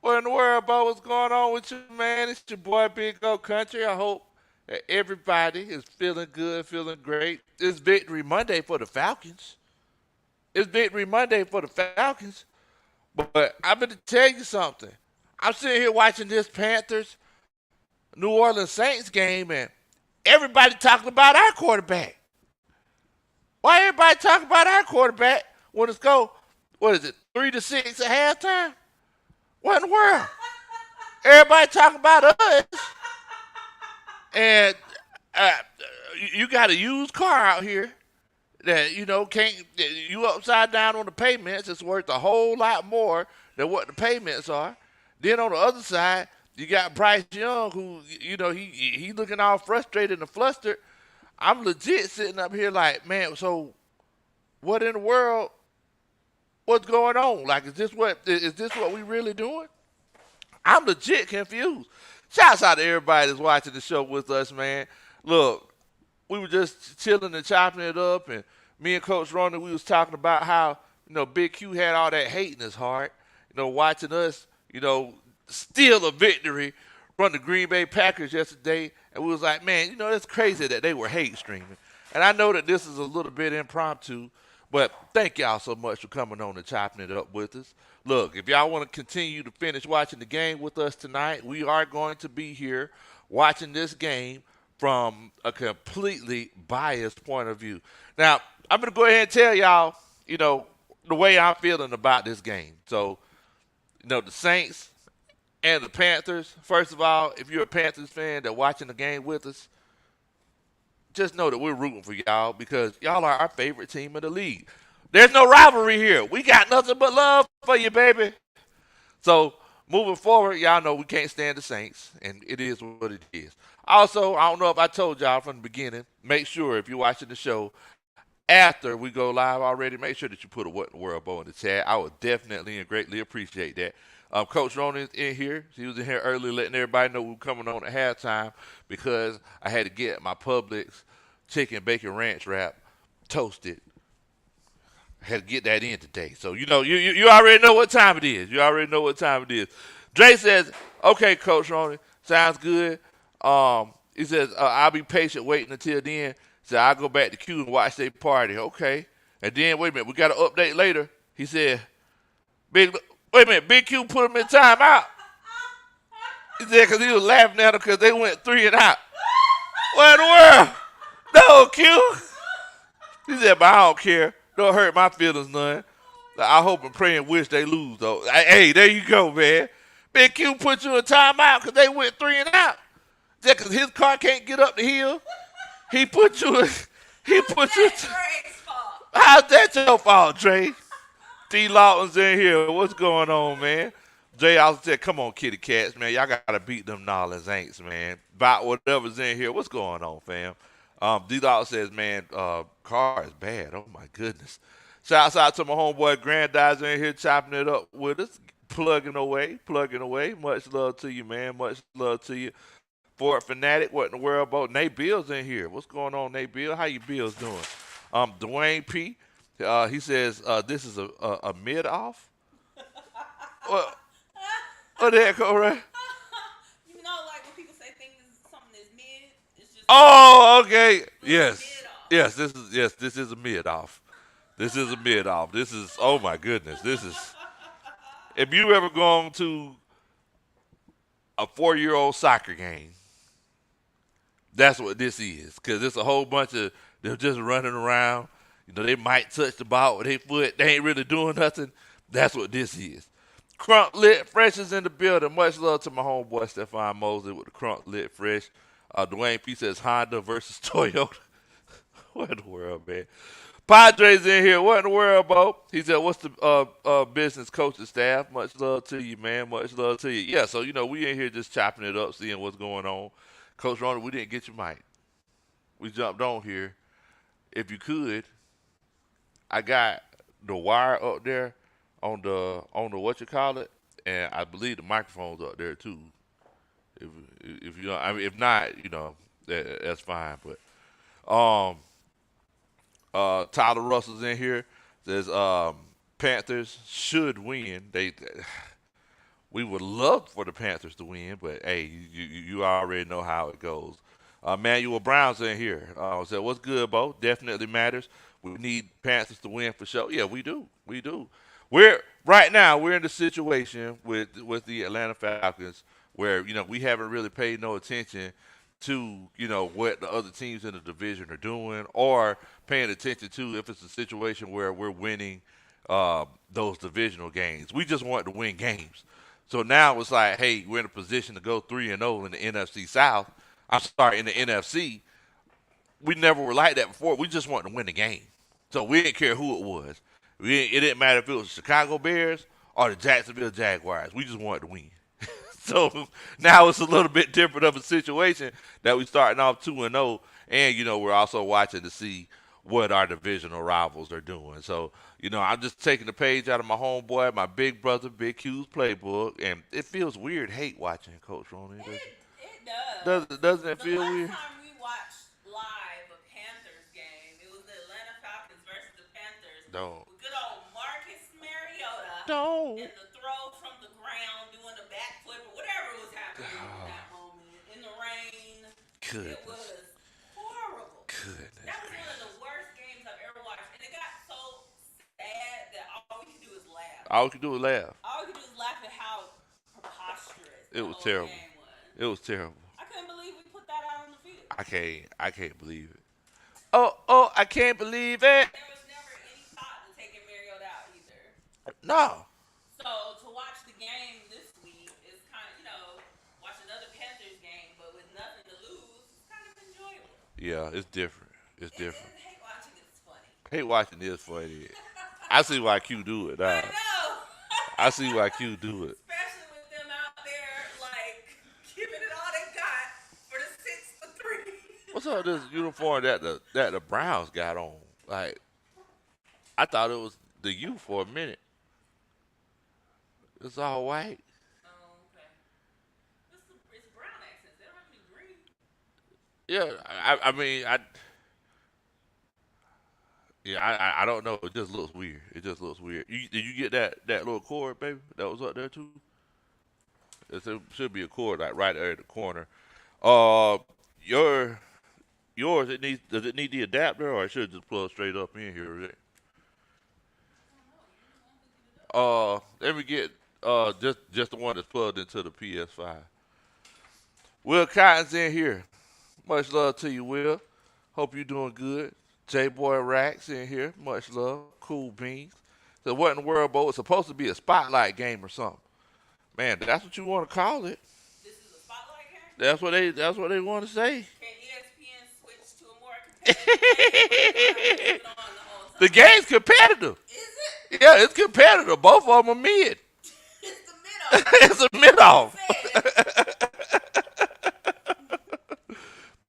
What in the world, Bo? What's going on with you, man? It's your boy, Big Low Kuntry. I hope that everybody is feeling good, feeling great. It's Victory Monday for the Falcons. It's Victory Monday for the Falcons. But I'm going to tell you something. I'm sitting here watching this Panthers New Orleans Saints game, and everybody talking about our quarterback. Why everybody talking about our quarterback when it's go? What is it? 3-6 at halftime? What in the world? Everybody talking about us, and uh, you got a used car out here that can't. You upside down on the payments. It's worth a whole lot more than what the payments are. Then on the other side, you got Bryce Young, who he looking all frustrated and flustered. I'm legit sitting up here like, man. So what in the world? What's going on? Like, is this what we really doing? I'm legit confused. Shouts out to everybody that's watching the show with us, man. Look, we were just chilling and chopping it up, and me and Coach Ronnie, we was talking about how Big Q had all that hate in his heart. Watching us, steal a victory from the Green Bay Packers yesterday, and we was like, man, it's crazy that they were hate streaming. And I know that this is a little bit impromptu, but thank y'all so much for coming on and chopping it up with us. Look, if y'all want to continue to finish watching the game with us tonight, we are going to be here watching this game from a completely biased point of view. Now, I'm going to go ahead and tell y'all, the way I'm feeling about this game. So, the Saints and the Panthers, first of all, if you're a Panthers fan that's watching the game with us, just know that we're rooting for y'all because y'all are our favorite team in the league. There's no rivalry here. We got nothing but love for you, baby. So moving forward, y'all know we can't stand the Saints, and it is what it is. Also, I don't know if I told y'all from the beginning, make sure if you're watching the show after we go live already, make sure that you put a What in the World Bow in the chat. I would definitely and greatly appreciate that. Coach Ronan's in here. He was in here early letting everybody know we were coming on at halftime because I had to get my Publix chicken bacon ranch wrap toasted. I had to get that in today. So, you already know what time it is. You already know what time it is. Dre says, okay, Coach Ronan, sounds good. He says, I'll be patient waiting until then. So I'll go back to Q and watch their party. Okay. And then, wait a minute, we got an update later. He said, wait a minute, Big Q put him in timeout. He said because he was laughing at them because they went 3 and out. What in the world? No, Q. He said, but I don't care. Don't hurt my feelings none. I hope and pray and wish they lose, though. Hey, there you go, man. Big Q put you in timeout because they went 3 and out. Just because his car can't get up the hill, he put you in. He put you. How's that your fault, Dre? D. Lawton's in here. What's going on, man? Jay also said, come on, kitty cats, man. Y'all got to beat them Nolans Aints, man. About whatever's in here. What's going on, fam? D. Lawton says, man, car is bad. Oh, my goodness. Shouts out to my homeboy Granddad's in here chopping it up with us. Plugging away, plugging away. Much love to you, man. Much love to you. Fort Fanatic, what in the world about? Nate Bill's in here. What's going on, Nate Bill? How you Bills doing? Dwayne P. He says this is a mid off. What the heck, all right? Like when people say things, something is mid, it's just. Oh, okay. Yes. This is a mid off. This is a mid off. This is oh my goodness. This is. If you ever gone to a 4-year-old soccer game, that's what this is. Because it's a whole bunch of they're just running around. They might touch the ball with their foot. They ain't really doing nothing. That's what this is. Crunk Lit Fresh is in the building. Much love to my homeboy Stephon Mosley with the Crunk Lit Fresh. Dwayne P says Honda versus Toyota. What in the world, man? Padres in here. What in the world, Bo? He said, what's the business coaching staff? Much love to you, man. Much love to you. Yeah, so, we in here just chopping it up, seeing what's going on. Coach Ronald, we didn't get your mic. We jumped on here. If you could, I got the wire up there on the what you call it, and I believe the microphone's up there too. If you know, I mean, if not, that's fine. But Tyler Russell's in here. Says Panthers should win. We would love for the Panthers to win, but hey, you already know how it goes. Manuel Brown's in here. Said, "What's good, Bo? Definitely matters. We need Panthers to win for sure. Yeah, we do. We do. We're right now. We're in the situation with the Atlanta Falcons where we haven't really paid no attention to what the other teams in the division are doing or paying attention to if it's a situation where we're winning those divisional games. We just want to win games. So now it's like, hey, we're in a position to go 3-0 in the NFC South. I'm sorry, in the NFC. We never were like that before. We just wanted to win the game. So we didn't care who it was. It didn't matter if it was the Chicago Bears or the Jacksonville Jaguars. We just wanted to win. So now it's a little bit different of a situation that we're starting off 2-0, and we're also watching to see what our divisional rivals are doing. So I'm just taking the page out of my homeboy, my big brother, Big Q's playbook, and it feels weird hate watching Coach Roney. It does. Doesn't it The feel last weird? time we watched live a Panthers game, it was the Atlanta Falcons versus the Panthers. Don't. With good old Marcus Mariota Don't. and the throw from the ground, doing the backflip or whatever was happening in that moment in the rain. Goodness. It was horrible. Goodness. That was one of the worst games I've ever watched, and it got so sad that all we could do is laugh. All we could do was laugh. All we could do is laugh at how preposterous It the was whole terrible. game was. It was terrible. I couldn't believe we put that out on the field. I can't believe it. Oh, I can't believe it. There was never any thought to taking Mariota out either. No. So to watch the game this week is kind of, watch another Panthers game, but with nothing to lose, it's kind of enjoyable. Yeah, it's different. It's different. Hate watching it's funny. Hate watching this funny. I see why Q do it. I know. I see why Q do it. Especially with them out there, like, giving it all they got for the 6-for-3. What's up with this uniform that the Browns got on? Like, I thought it was the U for a minute. It's all white. Oh, okay. It's brown accents. They don't have any green. Yeah, I mean, I don't know. It just looks weird. It just looks weird. Did you get that little cord, baby? That was up there too. Should be a cord like right there at the corner. Uh, yours does it need the adapter or it should just plug straight up in here? Let me get just the one that's plugged into the PS5. Will Cotton's in here. Much love to you, Will. Hope you're doing good. J Boy Racks in here. Much love. Cool beans. So what in the world, Bo? It's supposed to be a spotlight game or something. Man, that's what you want to call it. This is a spotlight game? That's what they want to say. Can ESPN switch to a more competitive game? The game's competitive. Is it? Yeah, it's competitive. Both of them are mid. It's the mid-off. It's a mid-off.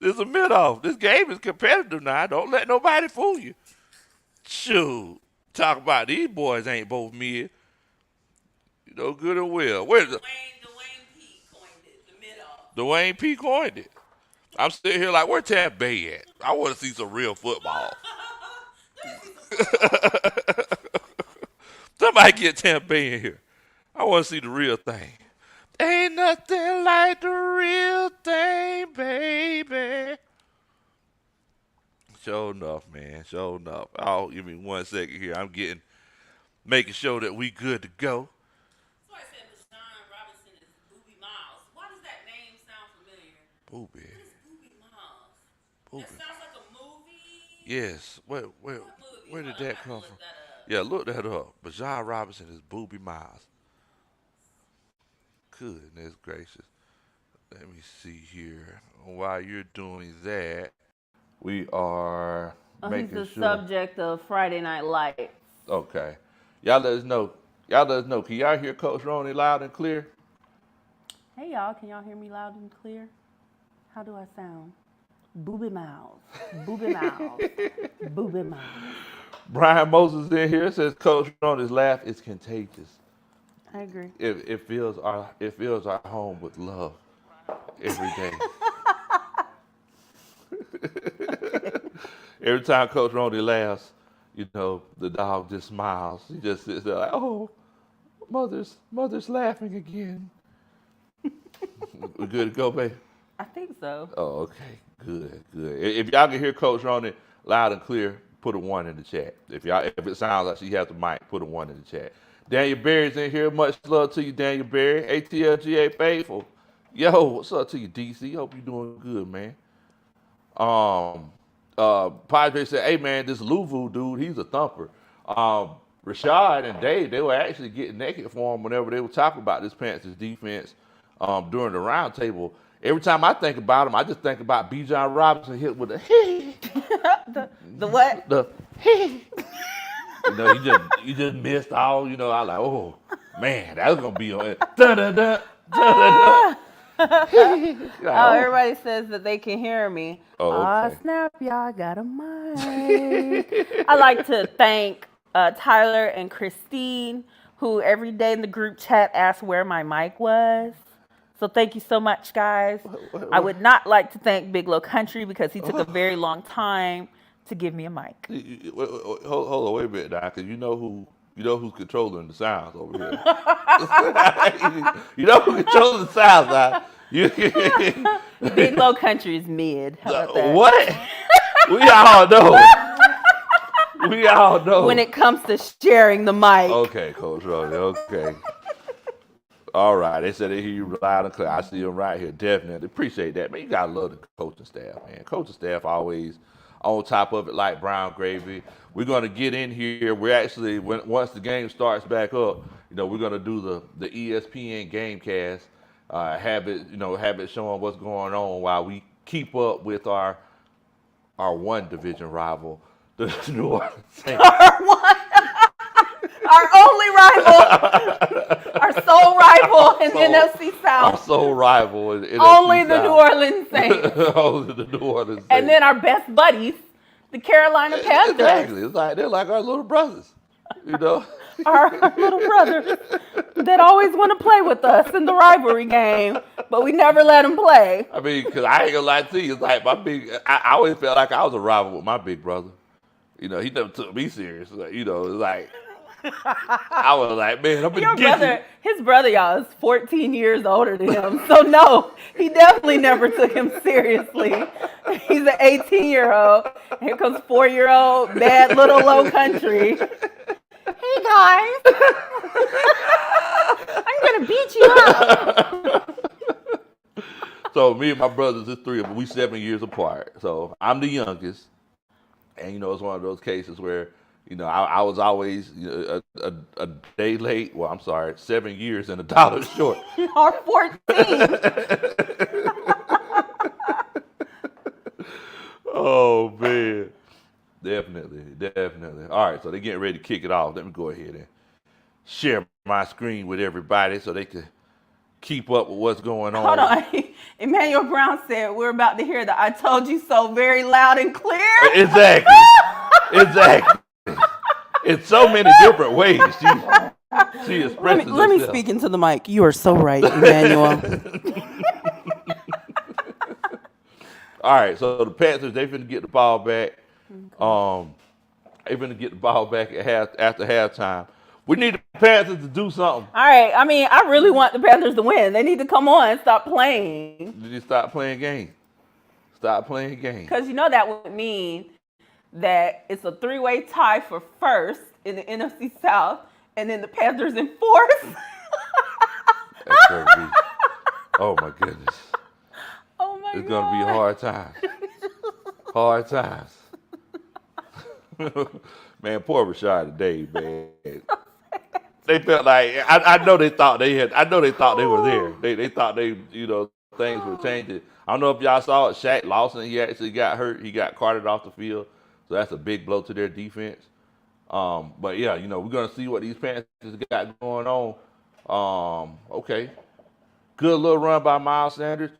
It's a mid-off. This game is competitive now. Don't let nobody fool you. Shoot. Talk about these boys ain't both mid. Good and well. Where's the Dwayne P. coined it, the mid-off. Dwayne P. coined it. I'm sitting here like, where Tampa Bay at? I want to see some real football. Somebody get Tampa Bay in here. I want to see the real thing. Ain't nothing like the real thing, baby. Sure enough, man. Sure enough. Oh, give me 1 second here. I'm making sure that we good to go. That's why I said Deshaun Robinson is Booby Miles. Why does that name sound familiar? Booby. What is Booby Miles? Booby. That sounds like a movie. Yes. Where did that come from? Yeah, look that up. Deshaun Robinson is Booby Miles. Goodness gracious. Let me see here. While you're doing that, we are making he's the sure. subject of Friday Night Lights. Okay. Y'all let us know. Can y'all hear Coach Roney loud and clear? Hey, y'all. Can y'all hear me loud and clear? How do I sound? Booby Miles. Booby Miles. Booby Miles. Brian Moses in here says Coach Roney's laugh is contagious. I agree. It fills our home with love every day. Every time Coach Roney laughs, the dog just smiles. He just sits there like, oh, Mother's laughing again. We good to go, babe? I think so. Oh, okay. Good. If y'all can hear Coach Ronan loud and clear, put a 1 in the chat. If it sounds like she has the mic, put a 1 in the chat. Daniel Berry's in here. Much love to you, Daniel Berry. ATLGA faithful. Yo, what's up to you, DC? Hope you're doing good, man. Padre said, hey man, this Louvu dude, he's a thumper. Rashad and Dave, they were actually getting naked for him whenever they were talking about this Panthers defense during the roundtable. Every time I think about him, I just think about Bijan Robinson hit with the the what? The he just missed all. I was like, oh man, that was gonna be on it. Everybody says that they can hear me. Oh, okay. Snap, y'all got a mic. I'd like to thank Tyler and Christine, who every day in the group chat asked where my mic was. So thank you so much, guys. I would not like to thank Big Low Kuntry because he took a very long time to give me a mic. Hold on, wait a minute now, because you know who's controlling the sounds over here. You know who's controlling the sounds now. Big Low Kuntry is mid. How about that? What? We all know. When it comes to sharing the mic. Okay, Coach Rosie, okay. All right, they said they hear you loud and clear. I see them right here, definitely. Appreciate that, man. You gotta love the coaching staff, man. Coaching staff always on top of it like brown gravy. We're gonna get in here. We're actually once the game starts back up, we're gonna do the ESPN Gamecast. Have it showing what's going on while we keep up with our one division rival, the New Orleans Saints. Our only rival, our sole rival in NFC South. Our sole rival in NFC Only the South. New Orleans Saints. Only the New Orleans Saints. And then our best buddies, the Carolina Panthers. Exactly. It's like they're like our little brothers, Our little brothers that always want to play with us in the rivalry game, but we never let them play. I mean, because I ain't gonna lie to you, it's like I always felt like I was a rival with my big brother. He never took me serious. It's like. I was like, man, I'm gonna get you. His brother, y'all, is 14 years older than him. So no, he definitely never took him seriously. He's an 18-year-old. Here comes 4-year-old bad little Low Country. Hey guys, I'm gonna beat you up. So me and my brothers, it's 3 of them. We 7 years apart. So I'm the youngest, and it's one of those cases where. I was always a day late. Well, I'm sorry, 7 years and $1 short. Or 14. Oh, man. Definitely. All right, so they're getting ready to kick it off. Let me go ahead and share my screen with everybody so they can keep up with what's going on. Hold on. Emmanuel Brown said we're about to hear the I told you so very loud and clear. Exactly. In so many different ways, she expresses Let me speak into the mic. You are so right, Emmanuel. All right, so the Panthers, they finna get the ball back. They finna get the ball back after halftime. We need the Panthers to do something. All right. I mean, I really want the Panthers to win. They need to come on and stop playing. Did you stop playing games? Stop playing games. Because that would mean that it's a 3-way tie for first in the NFC South, and then the Panthers in fourth. That's gonna be, oh my goodness. Oh my God. It's gonna be hard times. Hard times. Man, poor Rashad today, man. They felt like I know they thought they were there. They thought things were changing. I don't know if y'all saw it. Shaq Lawson, he actually got hurt. He got carted off the field. So that's a big blow to their defense. But yeah, we're gonna see what these Panthers got going on. Okay. Good little run by Miles Sanders.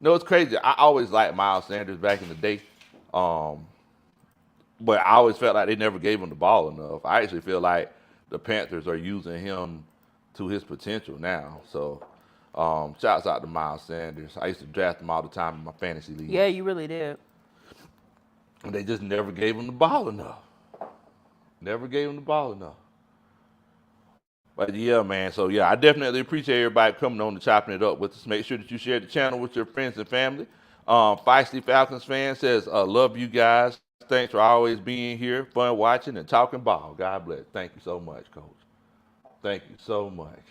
It's crazy. I always liked Miles Sanders back in the day. But I always felt like they never gave him the ball enough. I actually feel like the Panthers are using him to his potential now. So shouts out to Miles Sanders. I used to draft him all the time in my fantasy league. Yeah, you really did. And they just never gave him the ball enough. But yeah, man. So yeah, I definitely appreciate everybody coming on and chopping it up with us. Make sure that you share the channel with your friends and family. Feisty Falcons fan says, "Love you guys. Thanks for always being here, fun watching and talking ball. God bless. Thank you so much, Coach. Thank you so much."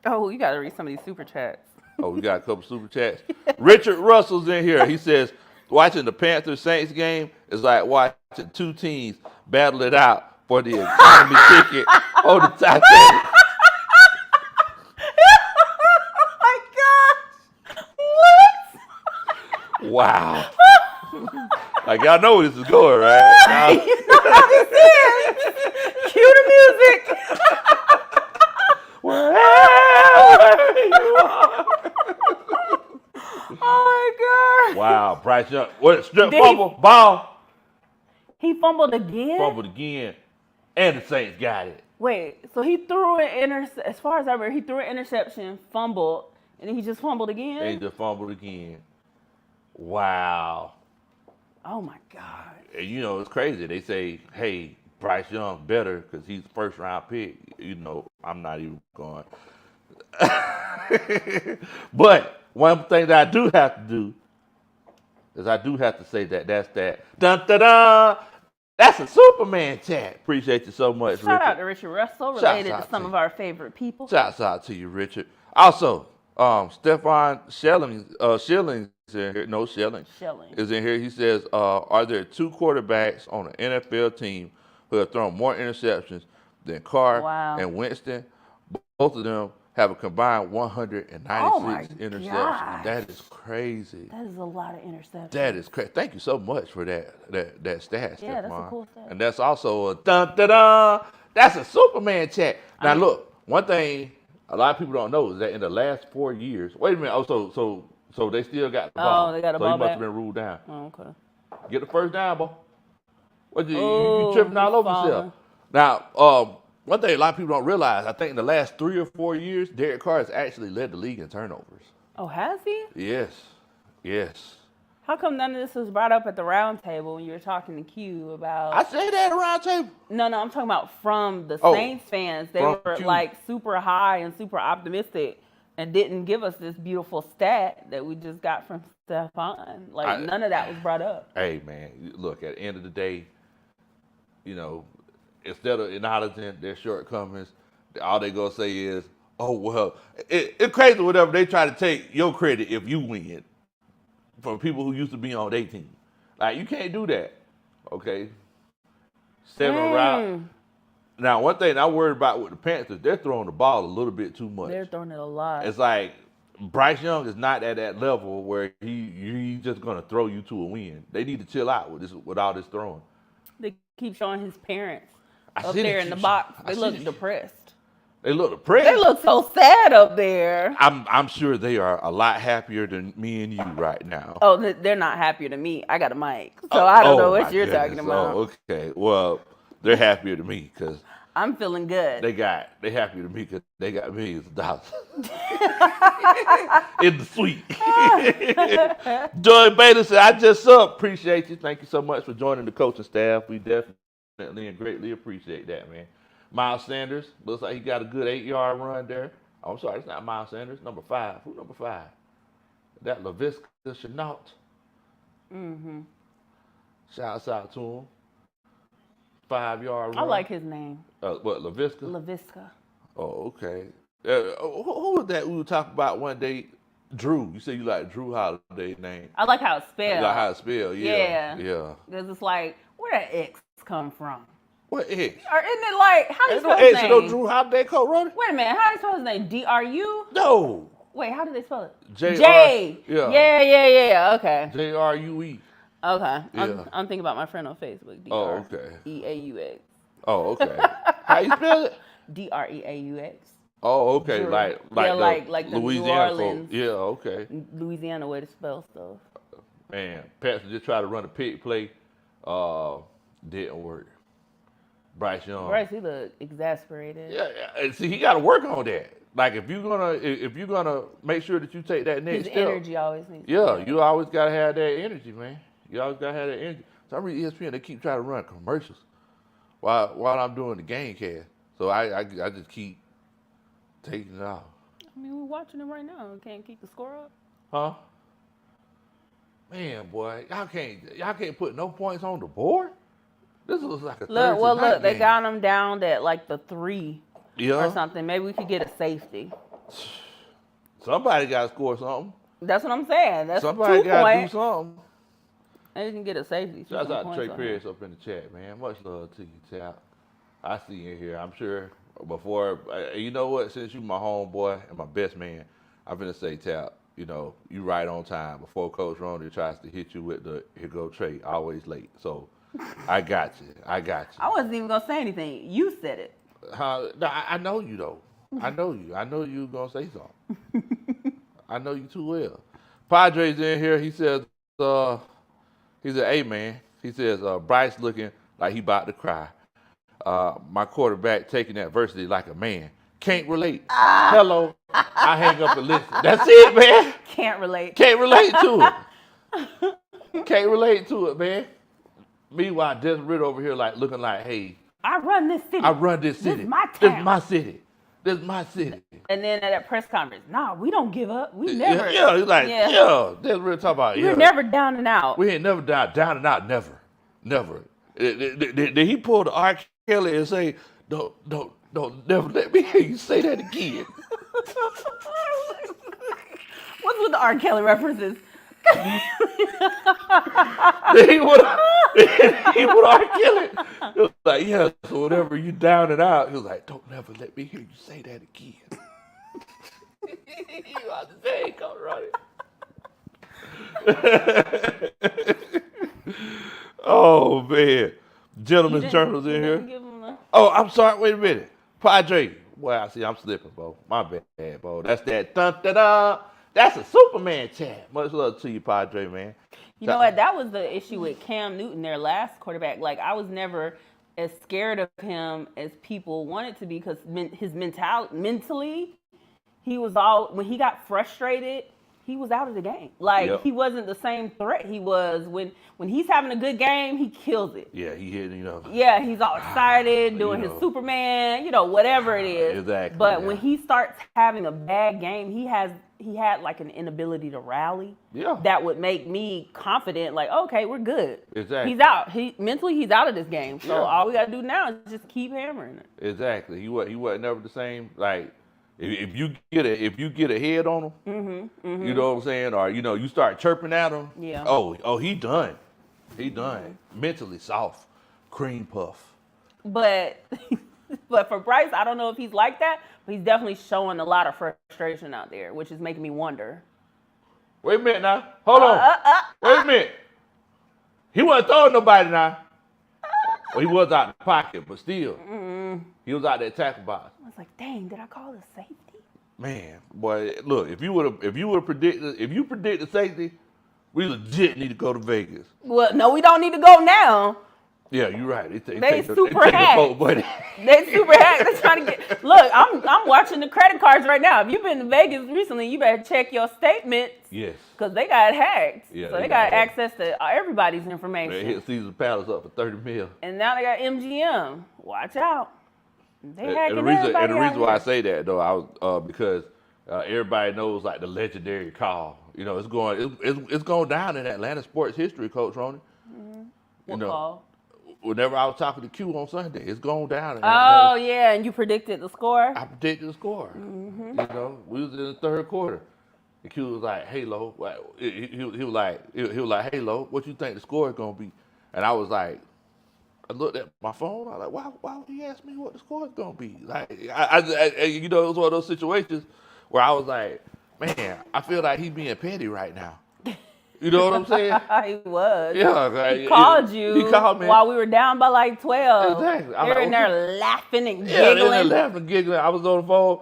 Oh, you got to read some of these super chats. Oh, we got a couple super chats. Richard Russell's in here. He says, "Watching the Panthers Saints game is like watching two teams battle it out for the economy ticket on the Titanic." Oh my gosh! What? Wow. Like y'all know where this is going, right? You know how this is. Cue the music. Wherever you are. Oh my god! Wow, Bryce Young. What? Strip fumble, ball. He fumbled again. Fumbled again, and the Saints got it. Wait, so he threw an as far as I remember, he threw an interception, fumbled, and then he just fumbled again? And he just fumbled again. Wow. Oh my god. And you know, it's crazy. They say, hey, Bryce Young better because he's the first round pick. You know, I'm not even going. But one thing that I do have to do is I do have to say that's that. Dun, dun, dun. That's a Superman chat. Appreciate you so much, Shout Richard. out to Richard Russell, related Shouts to out some to of you. our favorite people. Shouts out to you, Richard. Also, Stefan Schilling is in here. No, Schilling is in here. He says, are there two quarterbacks on an NFL team who have thrown more interceptions than Carr Wow. and Winston? Both of them have a combined 196 interceptions. gosh. That is crazy. That is a lot of interceptions. That is crazy. Thank you so much for that stat, Yeah, that's a Stephon. cool stat. And that's also a dun-dun-dun. That's a Superman chat. Now, look, one thing a lot of people don't know is that in the last 4 years, wait a minute. Oh, so they still got the ball. Oh, they got the so ball he must back? have been ruled down. Oh, okay. Get the first down, boy. What you Oh, tripping all he's over falling. yourself. Now, one thing a lot of people don't realize, I think in the last 3 or 4 years, Derek Carr has actually led the league in turnovers. Oh, has he? Yes. How come none of this was brought up at the round table when you were talking to Q about? I say that around table. No, I'm talking about from the Oh, Saints fans. They from were Q. like super high and super optimistic and didn't give us this beautiful stat that we just got from Stephon. Like, none of that was brought up. Hey, man, look, at the end of the day, you know, instead of acknowledging their shortcomings, all they going to say is, oh, well, it's crazy whatever they try to take your credit if you win from people who used to be on their team. Like, you can't do that, okay? 7 round. Now, one thing I'm worried about with the Panthers, they're throwing the ball a little bit too much. They're throwing it a lot. It's like Bryce Young is not at that level where he's just going to throw you to a win. They need to chill out with all this throwing. They keep showing his parents I up see there that in the you- box. I They see look that. depressed. They look depressed. They look so sad up there. I'm sure they are a lot happier than me and you right now. Oh, they're not happier than me. I got a mic, so I don't know what my you're goodness. talking about. Oh, okay. Well, they're happier than me because I'm feeling good. they happier than me because they got millions of dollars in the suite. Joy Bader said, "I just up. Appreciate you. Thank you so much for joining the coaching staff. We definitely and greatly appreciate that, man." Miles Sanders looks like he got a good 8-yard run there. Oh, I'm sorry, it's not Miles Sanders. Number 5. Who number 5? That LaVisca Chenault. Mm-hmm. Shouts out to him. 5-yard run. I like his name, What, LaVisca? LaVisca. Oh, okay. Who was that we were talking about one day? Drew. You said you like Drew Holiday's name. I like how it's You spelled. like how it's spelled? Yeah. Because it's like, where did X come from? What X? Or isn't it like, how do you Ain't no spell his X in no name? Drew Holiday coat running? Wait a minute, how do you spell his name? D-R-U? No. Wait, how do they spell it? J. Yeah. Yeah. Okay. J-R-U-E. Okay. Yeah. I'm thinking about my friend on Facebook. Oh, okay. D-R-E-A-U-X. Oh, okay. How you spell it? D-R-E-A-U-X. Oh, okay. Drew. Like Yeah, the like the New Louisiana Orleans. folk. Yeah, okay. Louisiana way to spell stuff. Man, Pats just tried to run a pick play. Didn't work. Bryce Young. Bryce, he looked exasperated. Yeah, and see, he got to work on that. Like if you're gonna make sure that you take that next His step. energy always needs to Yeah, be up. you always gotta have that energy, man. You always gotta have that energy. So I read ESPN, they keep trying to run commercials while I'm doing the game cast. So I just keep Taking it off. I mean, we're watching it right now. Can't keep the score up. Huh? Man, boy, y'all can't put no points on the board. This looks like a Thursday night They game. got them down at like the 3 Yeah. or something. Maybe we could get a safety. Somebody got to score something. That's what I'm saying. That's Somebody 2 got to do points. something. Maybe we can get a safety. Shouts out to Trey Pierce up in the chat, man. Much love to you, Tap. I see you in here. I'm sure before, you know what? Since you my homeboy and my best man, I'm going to say, Tap, you know, you right on time. Before Coach Ronnie tries to hit you with the, here go Trey, always late. So I got you. I wasn't even going to say anything. You said it. No, I know you, though. I know you. I know you going to say something. I know you too well. Padres in here. He says, hey, man. He says, Bryce looking like he about to cry. My quarterback taking adversity like a man. Can't relate. Hello. I hang up and listen. That's it, man. Can't relate. Can't relate to it. Can't relate to it, man. Meanwhile, Desmond over here like looking like, hey. I run this city. I run this city. This is my town. This is my city. This is my city. And then at that press conference, nah, we don't give up. We never. Yeah, he's like, yeah. That's what talking about. We're never down and out. We ain't never down and out, never. Never. Did he pull the R. Kelly and say, don't, never let me hear you say that again? What's with the R. Kelly references? he would R. Kelly. He was like, yeah, so whenever you down and out, he was like, don't never let me hear you say that again. You about to say, Coach Ronnie. Oh, man. Gentlemen's Journals in here. Oh, I'm sorry. Wait a minute. Padre. Well, I see I'm slipping, bro. My bad, bro. That's that dun-da-da. That's a Superman chat. Much love to you, Padre, man. You know what? That was the issue with Cam Newton, their last quarterback. Like, I was never as scared of him as people wanted to be because his mentally, he was when he got frustrated, he was out of the game. Like, He wasn't the same threat he was when he's having a good game, he kills it. Yeah, he hit, Yeah, he's all excited, doing his Superman, whatever it is. Exactly. But when he starts having a bad game, he had like an inability to rally. Yeah. That would make me confident, like, okay, we're good. Exactly. He's out. Mentally, he's out of this game. So all we got to do now is just keep hammering it. Exactly. He wasn't never the same. Like, if you get a head on him, you know what I'm saying, or you start chirping at him. Yeah. Oh, he done. He done. Mentally soft, cream puff. But for Bryce, I don't know if he's like that, but he's definitely showing a lot of frustration out there, which is making me wonder. Wait a minute now. Hold on. Wait a minute. He wasn't throwing nobody now. Well, he was out the pocket, but still, he was out that tackle box. I was like, dang, did I call it safety? Man, boy, look, if you predicted safety, we legit need to go to Vegas. Well, no, we don't need to go now. Yeah, you're right. They super hacked. They super hacked. They're trying to get. Look, I'm watching the credit cards right now. If you've been to Vegas recently, you better check your statements. Yes. Because they got hacked. Yeah, so they got access to everybody's information. They hit Caesar Palace up for $30 million. And now they got MGM. Watch out. They hacking and the reason why I say that though, I was because everybody knows like the legendary call. It's going down in Atlanta sports history, Coach Ronnie. What call? Whenever I was talking to Q on Sunday, it's going down. Oh, yeah, and you predicted the score? I predicted the score. We was in the third quarter. And Q was like, hey, Lo. He was like, hey, Lo, what you think the score is going to be? And I was like, I looked at my phone. I was like, why would he ask me what the score is going to be? Like, it was one of those situations where I was like, man, I feel like he's being petty right now. You know what I'm saying? He was. Yeah. He called you. He called me. While we were down by like 12. Exactly. They're in there laughing and giggling. Yeah, they're in there laughing and giggling. I was on the phone.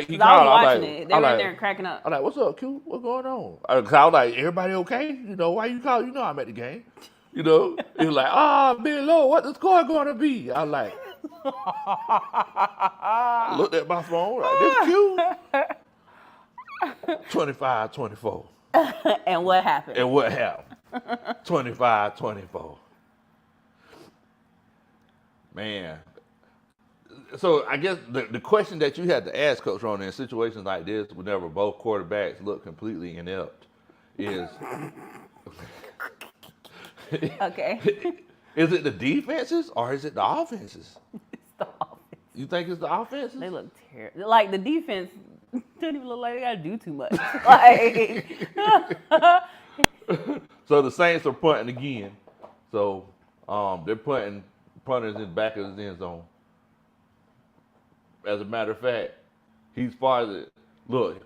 He called. I was watching it. They were in there cracking up. I'm like, what's up, Q? What's going on? I was like, everybody okay? Why you call? I'm at the game. He was like, Big Low, what the score going to be? I was like, looked at my phone, like, this Q. 25-24. And what happened? 25-24. Man, So I guess the question that you had to ask Coach Rona in situations like this, whenever both quarterbacks look completely inept, is Okay. is it the defenses or is it the offenses? It's the offense. You think it's the offenses? They look terrible. Like the defense doesn't even look like they gotta do too much. Like So the Saints are punting again. So they're putting punters in the back of the end zone. As a matter of fact, he's farther. Look,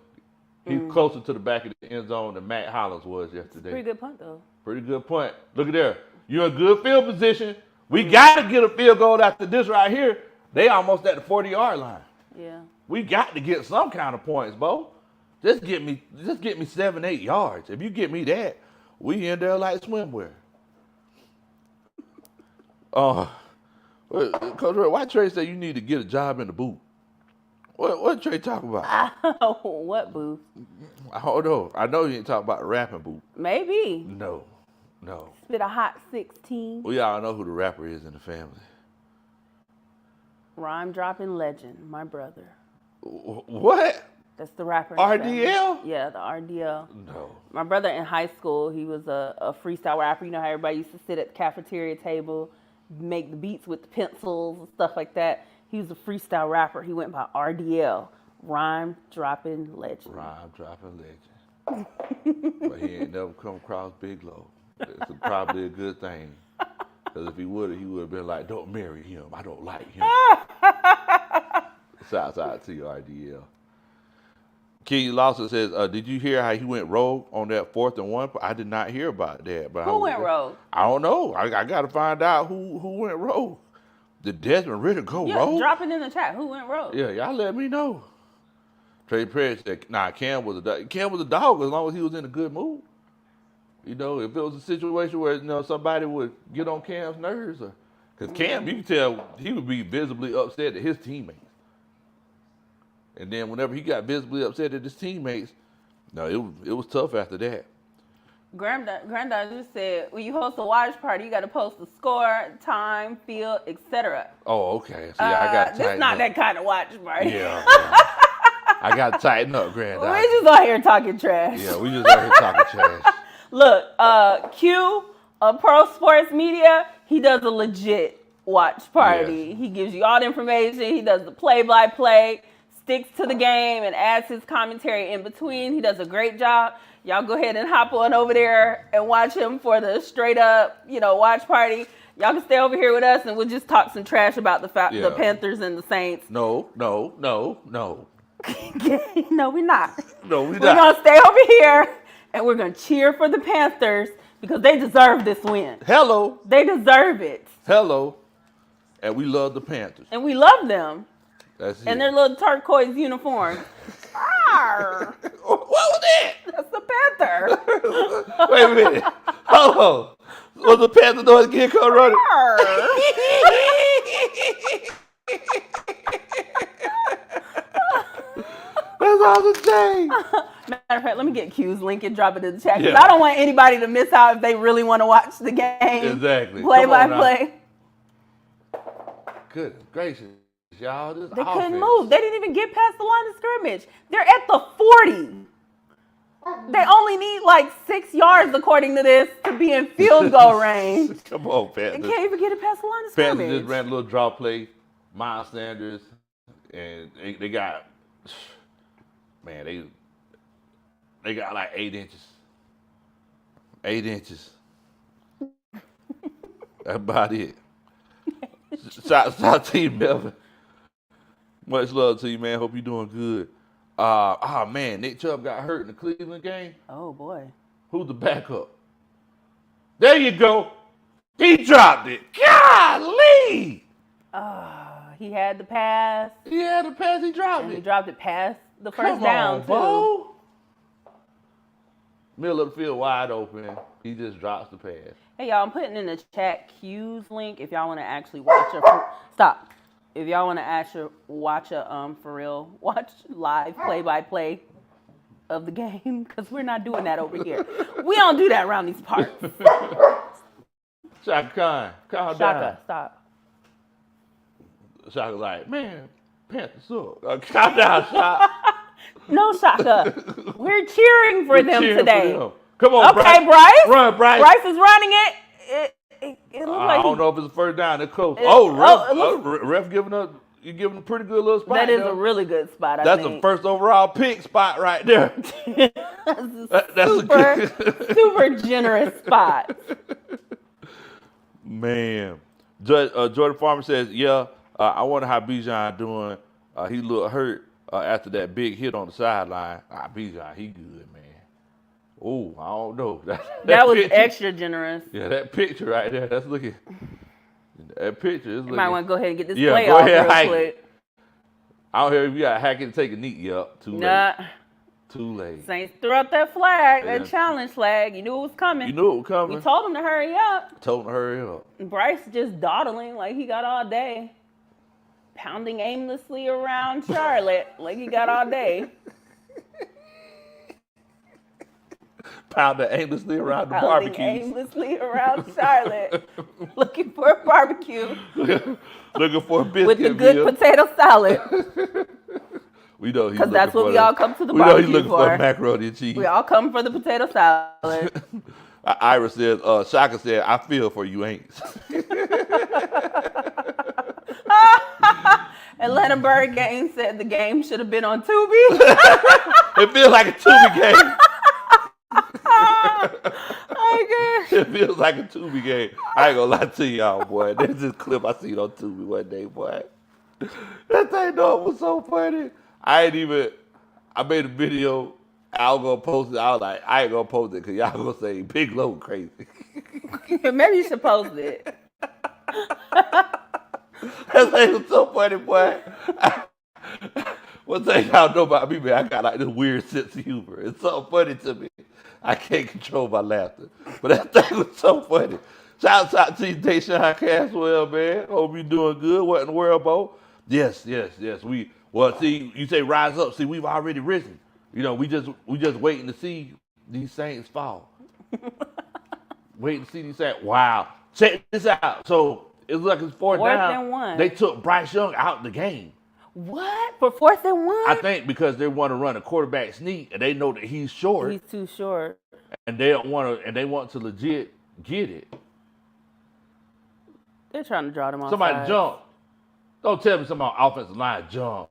he's closer to the back of the end zone than Matt Hollins was yesterday. pretty good punt though. Pretty good punt. Look at there. You're in good field position. We got to get a field goal after this right here. They almost at the 40-yard line. Yeah. We got to get some kind of points, Bo. Just get me 7, 8 yards. If you get me that, we in there like swimwear. Coach Ray, why Trey say you need to get a job in the booth? What Trey talk about? What booth? I don't know. I know you ain't talking about the rapping booth. Maybe. No. Spit a hot 16. We all know who the rapper is in the family. Rhyme dropping legend, my brother. What? That's the rapper. in the family. RDL? Yeah, the RDL. No. My brother in high school, he was a freestyle rapper. You know how everybody used to sit at the cafeteria table, make the beats with the pencils and stuff like that. He was a freestyle rapper. He went by RDL, Rhyme Dropping Legend. Rhyme dropping legend. But he ain't never come across Big Low. It's probably a good thing. Because if he would have been like, don't marry him. I don't like him. Shouts out to you, RDL. Kenny Lawson says, did you hear how he went rogue on that 4th and 1? I did not hear about that. But Who went rogue? I don't know. I got to find out who went rogue. Did Desmond Ritter go rogue? Drop it in the chat. Who went rogue? Yeah, y'all let me know. Trey Perry said, Cam was a dog. Cam was a dog as long as he was in a good mood. You know, if it was a situation where, somebody would get on Cam's nerves, because Cam, you can tell he would be visibly upset at his teammates. And then whenever he got visibly upset at his teammates, it was tough after that. Granddad just said, when you host a watch party, you got to post the score, time, field, etc. Oh, okay. See, I got to tighten up. This not that kind of watch party. Yeah. I got to tighten up, Granddad. We just out here talking trash. Yeah, we just out here talking trash. Look, Q, Pro Sports Media, he does a legit watch party. Yes. He gives you all the information. He does the play-by-play, sticks to the game, and adds his commentary in between. He does a great job. Y'all go ahead and hop on over there and watch him for the straight-up, watch party. Y'all can stay over here with us, and we'll just talk some trash about the Panthers and the Saints. No. No, we're not. No, we're not. We're going to stay over here. And we're going to cheer for the Panthers because they deserve this win. Hello. They deserve it. Hello. And we love the Panthers. And we love them. That's it. And their little turquoise uniforms. What was that? That's the Panther. Wait a minute. Hold on. Was the Panther noise again come running? That's awesome, Jay. Matter of fact, let me get Q's link and drop it in the chat. Because I don't want anybody to miss out if they really want to watch the game. Exactly. Play by play. Goodness gracious, y'all. This They offense. couldn't move. They didn't even get past the line of scrimmage. They're at the 40. They only need like 6 yards, according to this, to be in field goal range. Come on, They Panthers. can't even get it past the line of Panthers scrimmage. just ran a little draw play. Miles Sanders, and they got, man, they got like 8 inches. 8 inches. That's about it. Shout to you, Melvin. Much love to you, man. Hope you're doing good. Man, Nick Chubb got hurt in the Cleveland game. Oh, boy. Who's the backup? There you go. He dropped it. Golly. He had the pass. He had the pass. He dropped And he it. dropped it past the first Come down, on, too. Bo. Middle of the field wide open. He just drops the pass. Hey, y'all, I'm putting in the chat Q's link if y'all want to actually watch stop. If y'all want to actually watch watch live play-by-play of the game, because we're not doing that over here. We don't do that around these parts. Shaka Khan, calm down. Shaka, stop. Shaka like, man, Panthers suck. Calm down, Shaka. No, Shaka. We're cheering for them today. For them. Come on, okay, Bryce. Run, Bryce. Bryce is running it. It looks like I don't know if it's a first down. They're close. Ref giving up. You giving a pretty good little spot. That is a really good spot. That's a first overall pick spot right there. That's super generous spot. Man, Jordan Farmer says, "Yeah, I wonder how Bijan doing. He looked hurt after that big hit on the sideline. Bijan, he good, man. Oh, I don't know. That was extra generous. Yeah, that picture right there. That's looking. That picture is looking. You might want to go ahead and get this play off real quick. I don't hear if you got to hack it and take a knee. Yup, too late. Too late. Saints threw out that flag, that challenge flag. You knew it was coming. You knew it was coming. We told him to hurry up. And Bryce just dawdling like he got all day. Pounding aimlessly around Charlotte like he got all day. Pounding aimlessly around the barbecue. Aimlessly around Charlotte. Looking for a barbecue. Looking for a biscuit with the good potato salad. We know he's because that's what we all come to the barbecue for. We know he's looking for macaroni and cheese. We all come for the potato salad. Ira says, Shaka said, I feel for you ain'ts. Atlanta Bird Game said the game should have been on Tubi. It feels like a Tubi game. It feels like a Tubi game. I ain't gonna lie to y'all, boy. There's this clip I seen on Tubi one day, boy. That thing, though, was so funny. I made a video. I was gonna post it. I was like, I ain't gonna post it because y'all gonna say Big Low crazy. Maybe you should post it. That thing was so funny, boy. One thing y'all know about me, man, I got like this weird sense of humor. It's so funny to me. I can't control my laughter. But that thing was so funny. Shout out to you, Deshaun Caswell, man. Hope you doing good. What in the world, Bo? Yes. Well, see, you say rise up. See, we've already risen. You know, we just waiting to see these Saints fall. Waiting to see these Saints. Wow. Check this out. So it looks like it's fourth down. And 1. They took Bryce Young out of the game. What? For 4th and 1? I think because they want to run a quarterback sneak and they know that he's short. He's too short. And they don't want to, and they want to legit get it. They're trying to draw them off. Somebody jump. Don't tell me somebody on offensive line jump.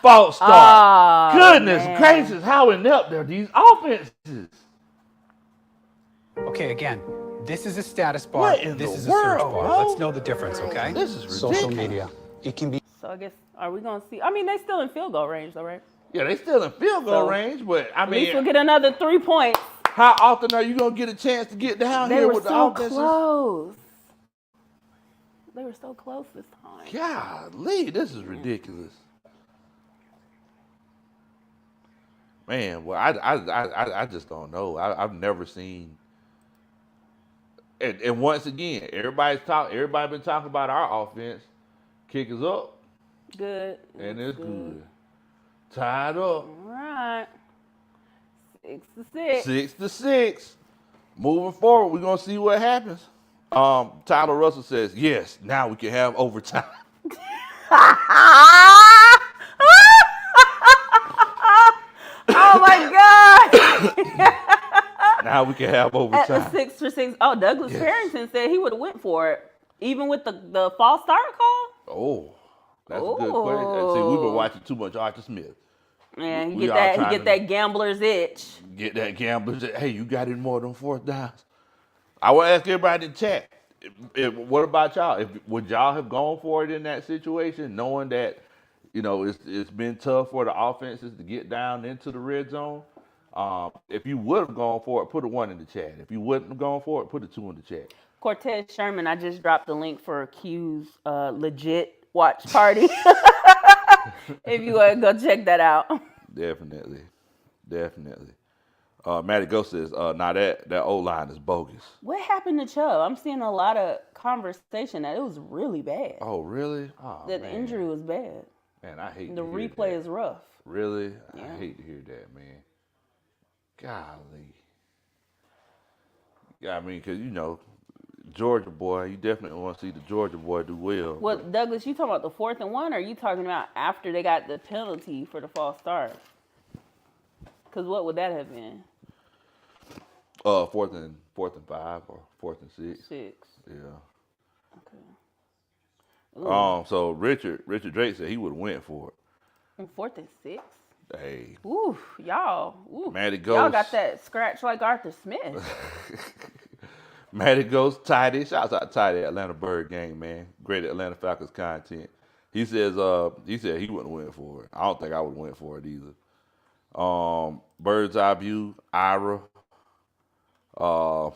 False start. Goodness gracious, how inept are these offenses? Okay, again, this is a status bar. This is a search bar. Let's know the difference, okay? This is ridiculous. Social media. It can be. So I guess, are we going to see? I mean, they still in field goal range, though, right? Yeah, they still in field goal range, but I mean, at least we'll get another 3 points. How often are you going to get a chance to get down here with the offenses? Close. They were so close this time. Golly, this is ridiculous. Man, well, I just don't know. I've never seen. And once again, everybody's been talking about our offense. Kick is up. Good. And it's good. Tied up. All right. 6-6. 6-6. Moving forward, we're gonna see what happens. Tyler Russell says, yes, now we can have overtime. Oh my God. Now we can have overtime. At the 6-6. Oh, Douglas Harrington said he would have went for it. Even with the false start call? Oh, that's a good question. See, we've been watching too much Arthur Smith. Man, he get that gambler's itch. Get that gambler's itch. Hey, you got any more than 4th downs? I want to ask everybody in chat. What about y'all? Would y'all have gone for it in that situation, knowing that, you know, it's been tough for the offenses to get down into the red zone? If you would have gone for it, put a 1 in the chat. If you wouldn't have gone for it, put a 2 in the chat. Cortez Sherman, I just dropped the link for Q's legit watch party. If you want to go check that out. Definitely. Matty Ghost says, now that O-line is bogus. What happened to Chubb? I'm seeing a lot of conversation that it was really bad. Oh, really? Oh, that the injury was bad. Man, I hate the to hear replay that. is rough. Really? Yeah. I hate to hear that, man. Golly. Yeah, I mean, because, you know, Georgia boy. You definitely want to see the Georgia boy do well. Well, Douglas, you talking about the 4th and 1, or are you talking about after they got the penalty for the false start? Because what would that have been? Fourth and 5 or 4th and 6. 6. Yeah. Okay. Ooh. So Richard Drake said he would have went for it. 4th and 6. Hey. Ooh, y'all. Ooh. Matty Ghost. Y'all got that scratch like Arthur Smith. Matty Ghost, Tidy. Shouts out to Tidy, Atlanta Bird Gang, man. Great Atlanta Falcons content. He said he wouldn't win for it. I don't think I would win for it either. Bird's Eye View, Ira, and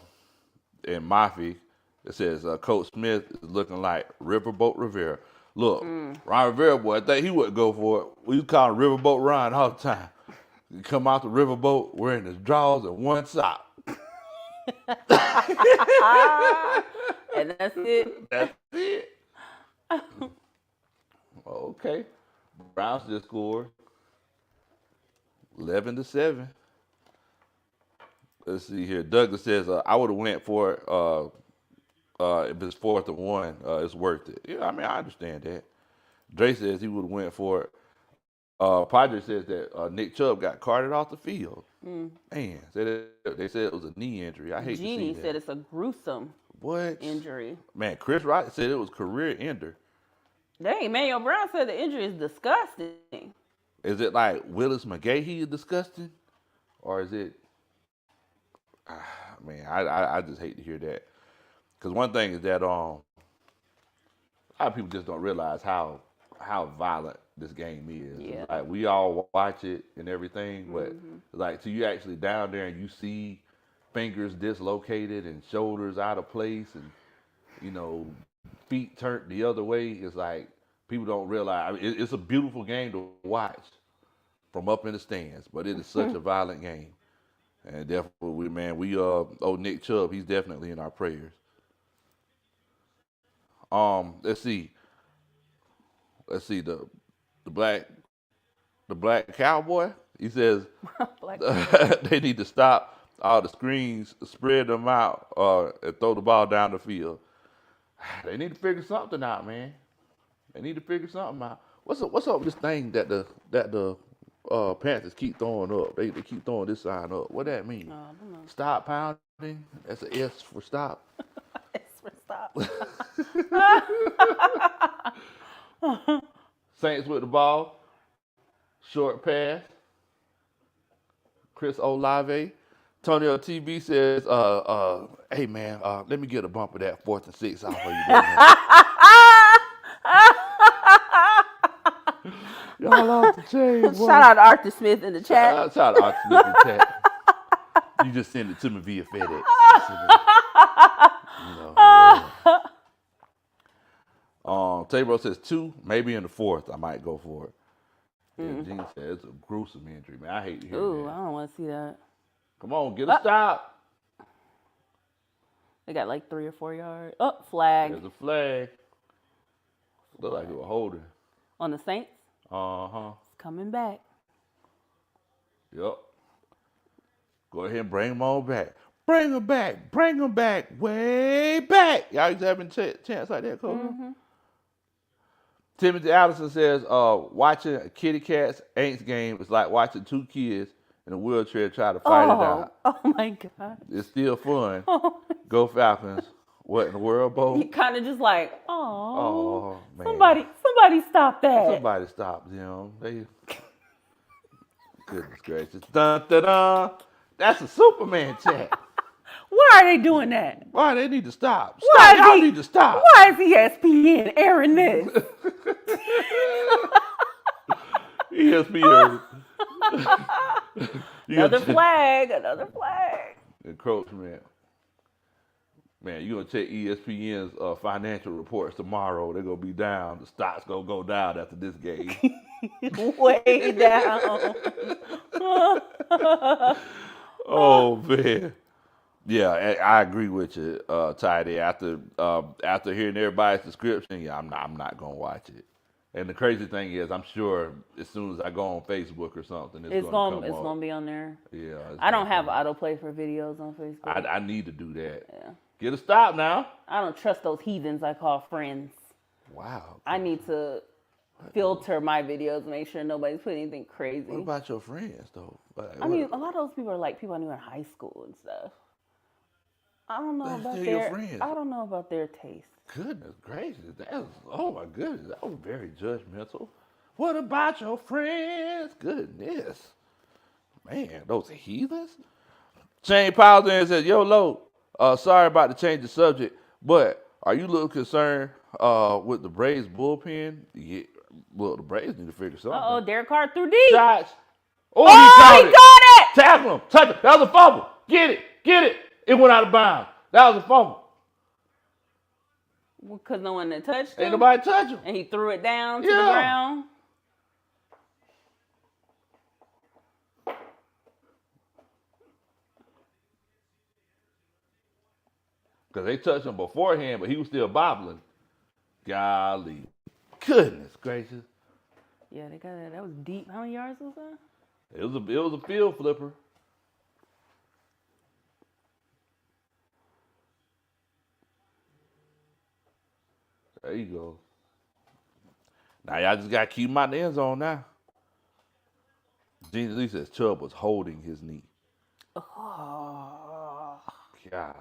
Mafi. It says Coach Smith is looking like Riverboat Rivera. Look, Ron Rivera boy, I think he wouldn't go for it. We call him Riverboat Ron all the time. He come out the riverboat wearing his drawers and one sock. And that's it. That's it. Okay. Browns just scored 11-7. Let's see here. Douglas says I would have went for it if it's 4th and 1. It's worth it. Yeah, I mean I understand that. Dre says he would have went for it. Padre says that Nick Chubb got carted off the field. Man, they said it was a knee injury. I hate Jeannie to see that. said it's a gruesome injury. Man, Chris Wright said it was career ender. Dang, Manuel Brown said the injury is disgusting. Is it like Willis McGahee is disgusting? Or is it... man, I just hate to hear that. Because one thing is that a lot of people just don't realize how violent this game is. Yeah. Like we all watch it and everything, but like till you actually down there and you see fingers dislocated and shoulders out of place and feet turned the other way, it's like people don't realize. I mean, it's a beautiful game to watch from up in the stands, but it is such a violent game. And definitely, Nick Chubb, he's definitely in our prayers. Let's see the black cowboy. He says they need to stop all the screens, spread them out, and throw the ball down the field. They need to figure something out, man. They need to figure something out. What's up with this thing that the Panthers keep throwing up? They keep throwing this sign up. What that mean? I don't know. Stop pounding. That's an S for stop. S for stop. Saints with the ball. Short pass. Chris Olave. Tonio TB says, hey man, let me get a bump of that 4th and 6 off of you. Y'all off the chain, boy. Shout out to Arthur Smith in the chat. Shout out to Arthur Smith in the chat. You just send it to me via FedEx. Tabor says 2, maybe in the 4th. I might go for it. Yeah, Gene said it's a gruesome injury, man. I hate to hear that. I don't want to see that. Come on, get a stop. They got like 3 or 4 yards. Oh, flag. There's a flag. Look like it was holding. On the Saints? Uh-huh. It's coming back. Yep. Go ahead and bring them all back. Bring them back. Bring them back. Way back. Y'all used to have a chance like that, Cole? Timothy Allison says, watching a Kitty Cats Aints game is like watching 2 kids in a wheelchair try to fight it out. Oh, my God. It's still fun. Go Falcons. What in the world, Bo? You kind of just like, oh, man. Somebody stop that. Somebody stop them. Goodness gracious. Dun, dun, dun. That's a Superman chat. Why are they doing that? Why they need to stop? Stop. Y'all need to stop. Why is ESPN airing this? ESPN. Another flag. Encroachment. Man, you're going to check ESPN's financial reports tomorrow. They're going to be down. The stock's going to go down after this game. Way down. Oh, man. Yeah, I agree with you, Tidy. After hearing everybody's description, yeah, I'm not going to watch it. And the crazy thing is, I'm sure as soon as I go on Facebook or something, it's going to be on there. Yeah. I don't have autoplay for videos on Facebook. I need to do that. Yeah. Get a stop now. I don't trust those heathens I call friends. Wow. I need to filter my videos, make sure nobody's putting anything crazy. What about your friends, though? Like, I mean, a lot of those people are like people I knew in high school and stuff. I don't know about your their. friends. I don't know about their taste. Goodness gracious. Oh, my goodness. That was very judgmental. What about your friends? Goodness. Man, those heathens. Shane Powell then says, yo, Lo, sorry about the change of subject, but are you a little concerned with the Braves bullpen? Yeah, well, the Braves need to figure something. Oh, Derek Carr threw deep. Shots. Oh, he got it. Tackle him. Touch it. That was a fumble. Get it. It went out of bounds. That was a fumble. Because no one had touched him. Ain't nobody touch him. And he threw it down to the ground. Because they touched him beforehand, but he was still bobbling. Golly. Goodness gracious. Yeah, they got it. That was deep. How many yards was that? It was a field flipper. There you go. Now y'all just gotta keep him out the end zone now. Gene Lee says Chubb was holding his knee. Oh. Golly.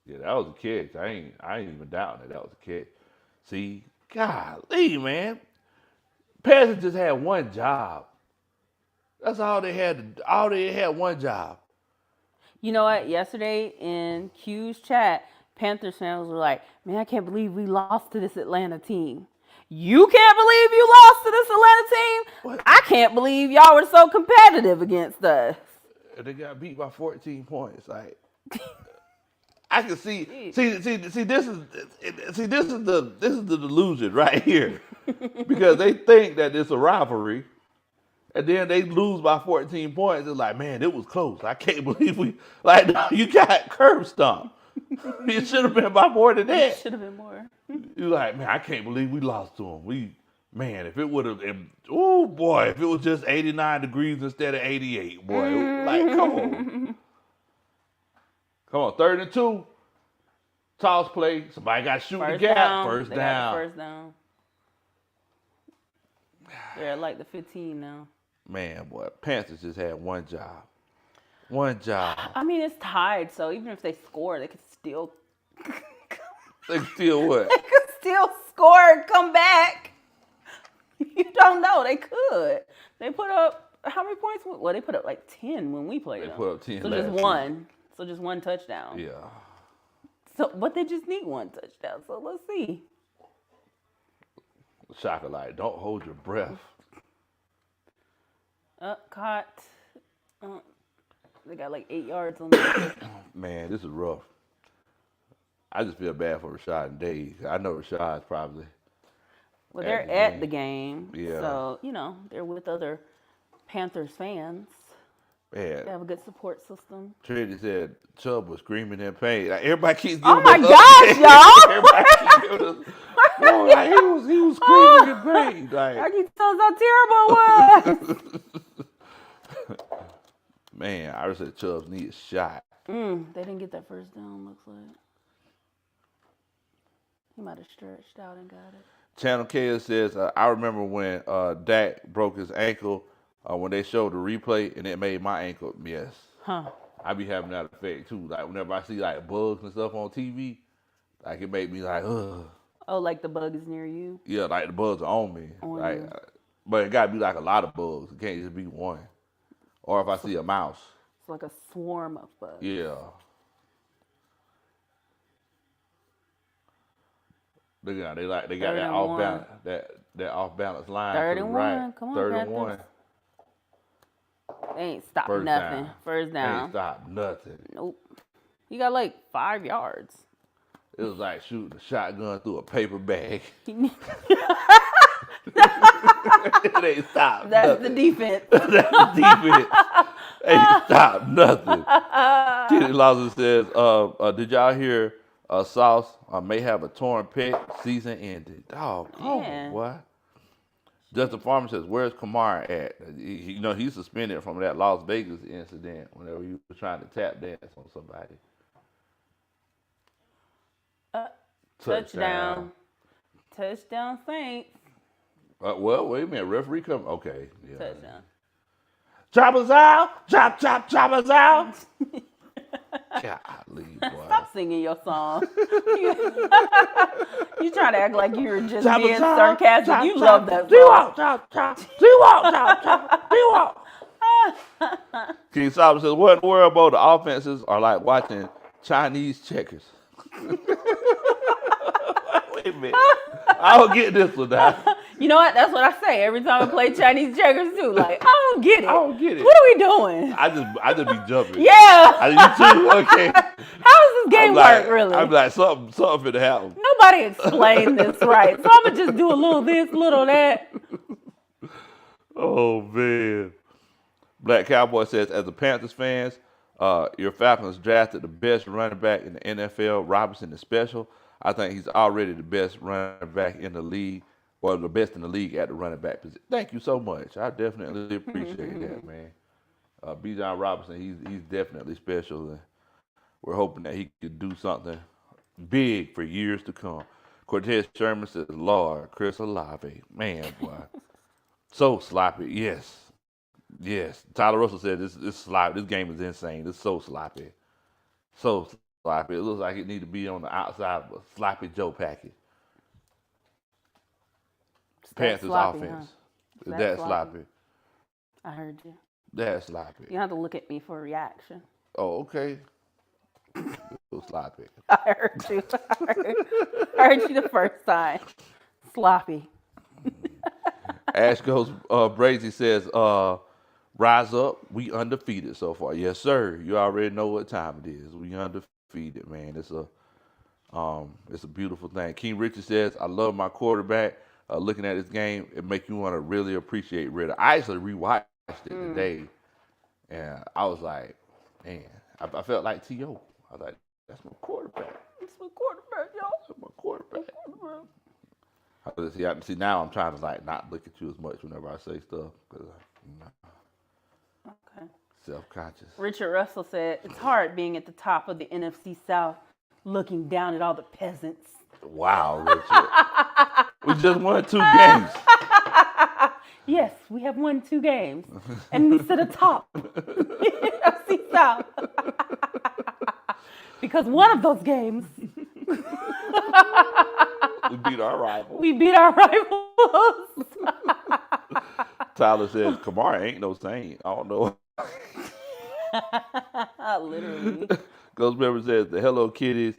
Yeah, that was a catch. I ain't even doubting that was a catch. See, golly, man. Panthers just had one job. That's all they had. All they had one job. You know what? Yesterday in Q's chat, Panthers fans were like, man, I can't believe we lost to this Atlanta team. You can't believe you lost to this Atlanta team? What? I can't believe y'all were so competitive against us. They got beat by 14 points. Like, I can see. This is the delusion right here, because they think that it's a rivalry, and then they lose by 14 points. It's like, man, it was close. I can't believe we no, you got curb stomped. It should have been by more than that. It should have been more. You're like, man, I can't believe we lost to them. If it would have, if it was just 89 degrees instead of 88, boy, come on. Come on, 3rd and 2. Toss play. Somebody got to shoot the gap. First down. They're at like the 15 now. Man, boy, Panthers just had one job. One job. I mean, it's tied, so even if they score, they could still... They could still what? They could still score and come back. You don't know. They could. They put up... How many points? Well, they put up like 10 when we played them. They put up 10 So last just week. one. So just one touchdown. Yeah. But they just need one touchdown. So let's see. Shocker, like, don't hold your breath. Caught. They got like 8 yards on that. Man, this is rough. I just feel bad for Rashad and Dave. I know Rashad's probably. Well, they're at the game. Yeah. So, they're with other Panthers fans. Man. They have a good support system. Trinity said Chubb was screaming in pain. Like, everybody keeps giving Oh my us gosh, y'all! Everybody keeps giving us. Oh, like, he was screaming in pain. Like, I can tell how terrible it was. Man, I said Chubbs needs a shot. They didn't get that first down, looks like. He might have stretched out and got it. Channel K says, I remember when Dak broke his ankle when they showed the replay, and it made my ankle, yes. Huh. I be having that effect, too. Like, whenever I see, like, bugs and stuff on TV, like, it make me like, ugh. Oh, like the bug is near you? Yeah, like, the bugs are on me. On like, you. But it got to be, like, a lot of bugs. It can't just be one. Or if I see a mouse. It's like a swarm of bugs. Yeah. Look at that. They got that off balance, that off balance line. 3rd to the and right. 1. Come on, 3rd and Panthers. 1. They ain't stopped First nothing. down. First down. Ain't stopped nothing. Nope. He got like 5 yards. It was like shooting a shotgun through a paper bag. He- It ain't stopped. That's the nothing. defense. That's the defense. Ain't stopped nothing. Kenny Lawson says, did y'all hear Sauce may have a torn pec, season ended? Dog, come Yeah. on, boy. Justin Farmer says, "Where's Kamara at? He's suspended from that Las Vegas incident whenever he was trying to tap dance on somebody." Touchdown, Saints. Well, wait a minute. Referee come. Okay, yeah. Touchdown. Chop us out! Chop us out! Golly, boy. Stop singing your song. You trying to act like you're just being sarcastic. You love that song. King Solomon says, "What in the world, Bo? The offenses are like watching Chinese checkers." Wait a minute. I don't get this one now. You know what? That's what I say every time I play Chinese checkers too. Like, I don't get it. What are we doing? I just be jumping. Yeah. You too? Okay. How does this game work, really? I'm like, something finna happen. Nobody explained this right. So I'm going to just do a little this, little that. Oh, man. Black Cowboy says, as a Panthers fans, your Falcons drafted the best running back in the NFL. Robinson is special. I think he's already the best running back in the league, or the best in the league at the running back position. Thank you so much. I definitely appreciate that, man. Bijan Robinson, he's definitely special. And we're hoping that he could do something big for years to come. Cortez Sherman says, "Lord, Chris Olave, man, boy, so sloppy." Yes. Tyler Russell said, "This sloppy. This game is insane. It's so sloppy, so sloppy. It looks like it need to be on the outside of a sloppy Joe package." Panthers sloppy, offense. Huh? Is that sloppy? I heard you. That's sloppy. You have to look at me for a reaction. Oh, okay. So sloppy. I heard you. I heard you the first time. Sloppy. Ash goes, Brazy says, "Rise up. We undefeated so far." Yes, sir. You already know what time it is. We undefeated, man. It's a beautiful thing. King Richard says, "I love my quarterback. Looking at this game, it makes you want to really appreciate Ritter." I actually rewatched it today, and I was like, man, I felt like T.O. I was like, that's my quarterback. That's my quarterback, y'all. That's my quarterback. See, now I'm trying to like not look at you as much whenever I say stuff, because Okay. Self-conscious. Richard Russell said, "It's hard being at the top of the NFC South, looking down at all the peasants." Wow, Richard. We just won 2 games. Yes, we have won 2 games, and we sit atop NFC South. Because one of those games, we beat our rival. rivals. Tyler says, "Kamara ain't no saint. I don't know." Literally. Ghost Member says, "The Hello Kitties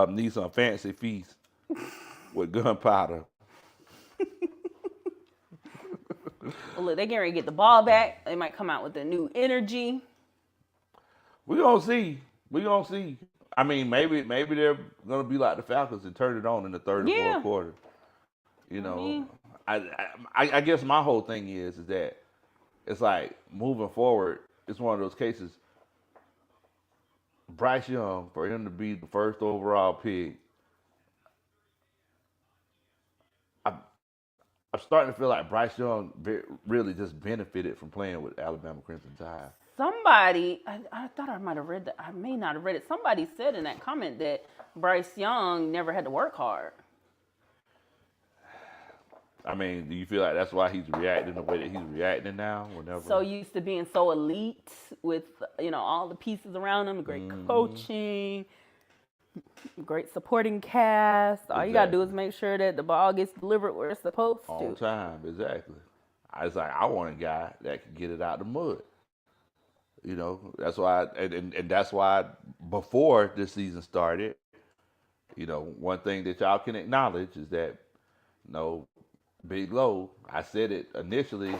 need some fancy feast with gunpowder." Well, look, they're getting ready to get the ball back. They might come out with a new energy. We're going to see. I mean, maybe they're going to be like the Falcons and turn it on in the third or fourth quarter. You know, I guess my whole thing is that it's like moving forward, it's one of those cases. Bryce Young, for him to be the first overall pick, I'm starting to feel like Bryce Young really just benefited from playing with Alabama Crimson Tide. Somebody, I thought I might have read that. I may not have read it. Somebody said in that comment that Bryce Young never had to work hard. I mean, do you feel like that's why he's reacting the way that he's reacting now? So used to being so elite with, all the pieces around him, great coaching, great supporting cast. All you got to do is make sure that the ball gets delivered where it's supposed to. On time, exactly. I was like, I want a guy that can get it out the mud. That's why, and that's why before this season started, one thing that y'all can acknowledge is that, Big Low, I said it initially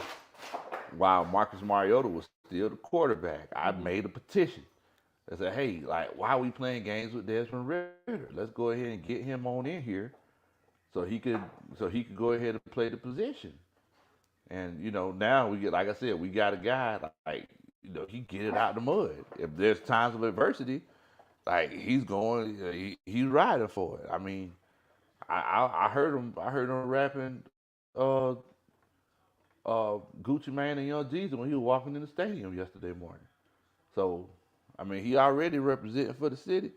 while Marcus Mariota was still the quarterback. I made a petition. I said, hey, why are we playing games with Desmond Ritter? Let's go ahead and get him on in here so he could go ahead and play the position. And, now we get, like I said, we got a guy he get it out the mud. If there's times of adversity, he's going, he's riding for it. I mean, I heard him rapping Gucci Mane and Young Jeezy when he was walking in the stadium yesterday morning. So, I mean, he already representing for the city.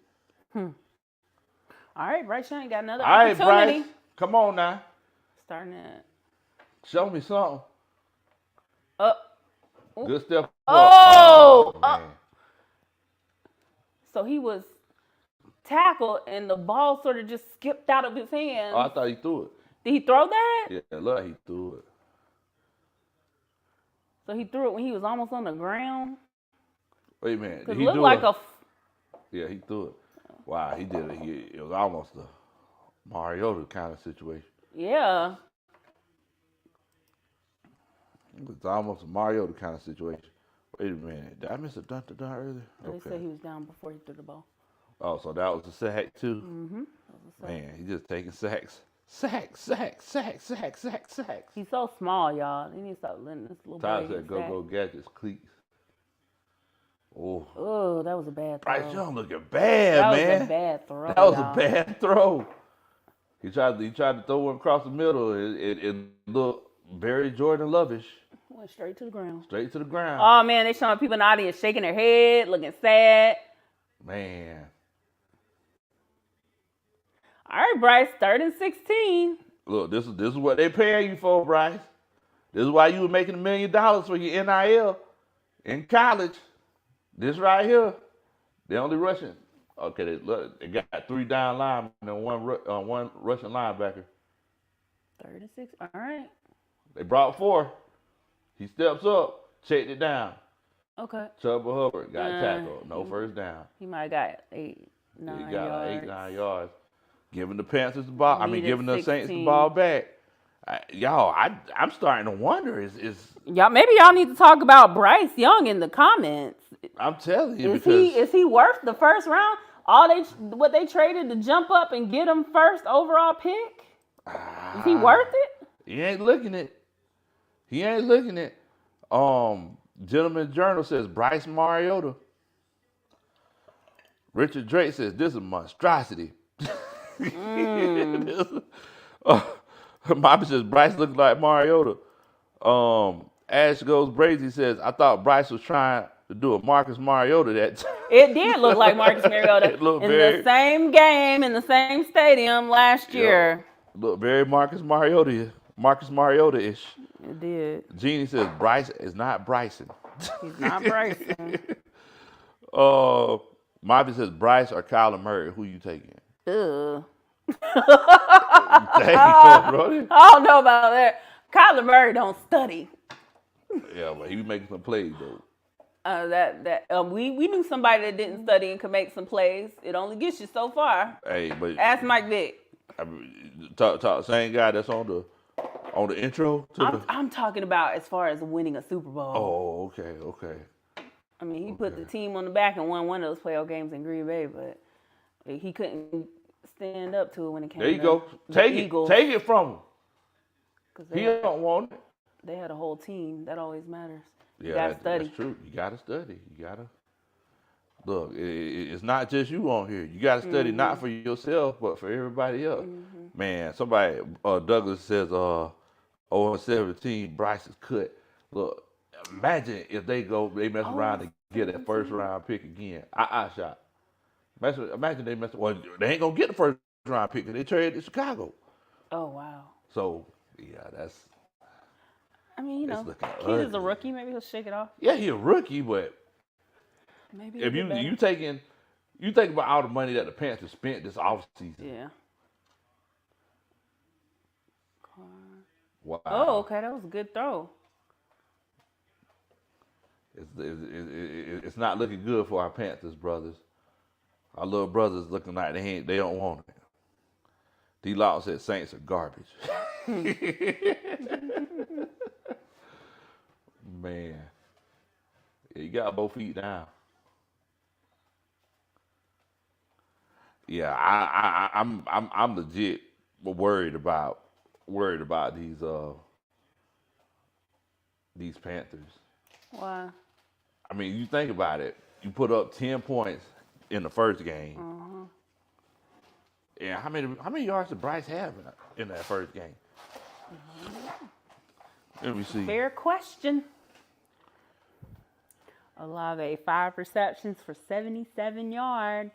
All right, Bryce Young got another All right, opportunity. Bryce, come on now. Starting at. Show me something. Good step up. Oh! Man. So he was tackled and the ball sort of just skipped out of his hands. Oh, I thought he threw it. Did he throw that? Yeah, look, he threw it. So he threw it when he was almost on the ground? Wait a minute. Because Did it he looked do like it? a... Yeah, he threw it. Wow, he did it. It was almost a Mariota kind of situation. Yeah. It's almost a Mariota kind of situation. Wait a minute. Did I miss a dun earlier? They said he was down before he threw the ball. Oh, so that was a sack too? Mm-hmm. Man, he just taking sacks. Sacks. He's so small, y'all. He needs to stop letting this little Tyler boy said, get go gadgets, cleats. Oh. Oh, that was a bad throw. Bryce Young looking bad, that man. That was a bad throw. That was a bad throw. He tried to throw one across the middle. It looked very Jordan Lovish. Went straight to the ground. Straight to the ground. Oh, man, they showing people in the audience shaking their head, looking sad. Man. All right, Bryce, 3rd and 16. Look, this is what they paying you for, Bryce. This is why you were making $1 million for your NIL in college. This right here, they only rushing. Okay, they got 3 down linemen and one rushing linebacker. 3rd and 6. All right. They brought 4. He steps up, checked it down. Okay. Chuba Hubbard got tackled. No first down. He might have got 8, 9 yards. He got 8, 9 yards. Giving the Panthers the ball. Giving the 16. Saints the ball back. I'm starting to wonder. Y'all, maybe y'all need to talk about Bryce Young in the comments. I'm telling you, is he worth the first round? What they traded to jump up and get him first overall pick? Is he worth it? He ain't looking it. Gentleman Journal says Bryce Mariota. Richard Drake says this is a monstrosity. Bobby says Bryce looks like Mariota. Ash Goes Brazy says I thought Bryce was trying to do a Marcus Mariota that time. It did look like Marcus Mariota the same game in the same stadium last year. Look very Marcus Mariota-ish. It did. Jeannie says Bryce is not Bryson. He's not Bryson. Bobby says Bryce or Kyler Murray. Who you taking? Ugh. Damn, bro. I don't know about that. Kyler Murray don't study. Yeah, but he was making some plays though. We knew somebody that didn't study and could make some plays. It only gets you so far. Hey, but ask Mike Vick. Talk same guy that's on the intro. I'm talking about as far as winning a Super Bowl. Oh, okay. I mean, he put the team on the back and won one of those playoff games in Green Bay, but he couldn't stand up to it when it came. There you go. Take it from him. He don't want it. They had a whole team. That always matters. You gotta study. That's true. You gotta study. Look. It's not just you on here. You gotta study not for yourself, but for everybody else. Man, somebody Douglas says 0-17. Bryce is cut. Look, imagine if they mess around and get that first round pick again. Shot. Imagine they mess. Well, they ain't gonna get the first round pick because they traded to Chicago. Oh wow. So yeah, that's. I mean, Kid is a rookie. Maybe he'll shake it off. Yeah, he's a rookie, but maybe if you think about all the money that the Panthers spent this offseason. Yeah. Wow. Oh, okay, that was a good throw. It's not looking good for our Panthers brothers. Our little brothers looking like they don't want it. D. Law said Saints are garbage. Man, yeah, you got both feet down. Yeah, I'm legit worried about these Panthers. Why? I mean, you think about it. You put up 10 points in the first game. Yeah, how many yards did Bryce have in that first game? Let me see. Fair question. Olave, 5 receptions for 77 yards.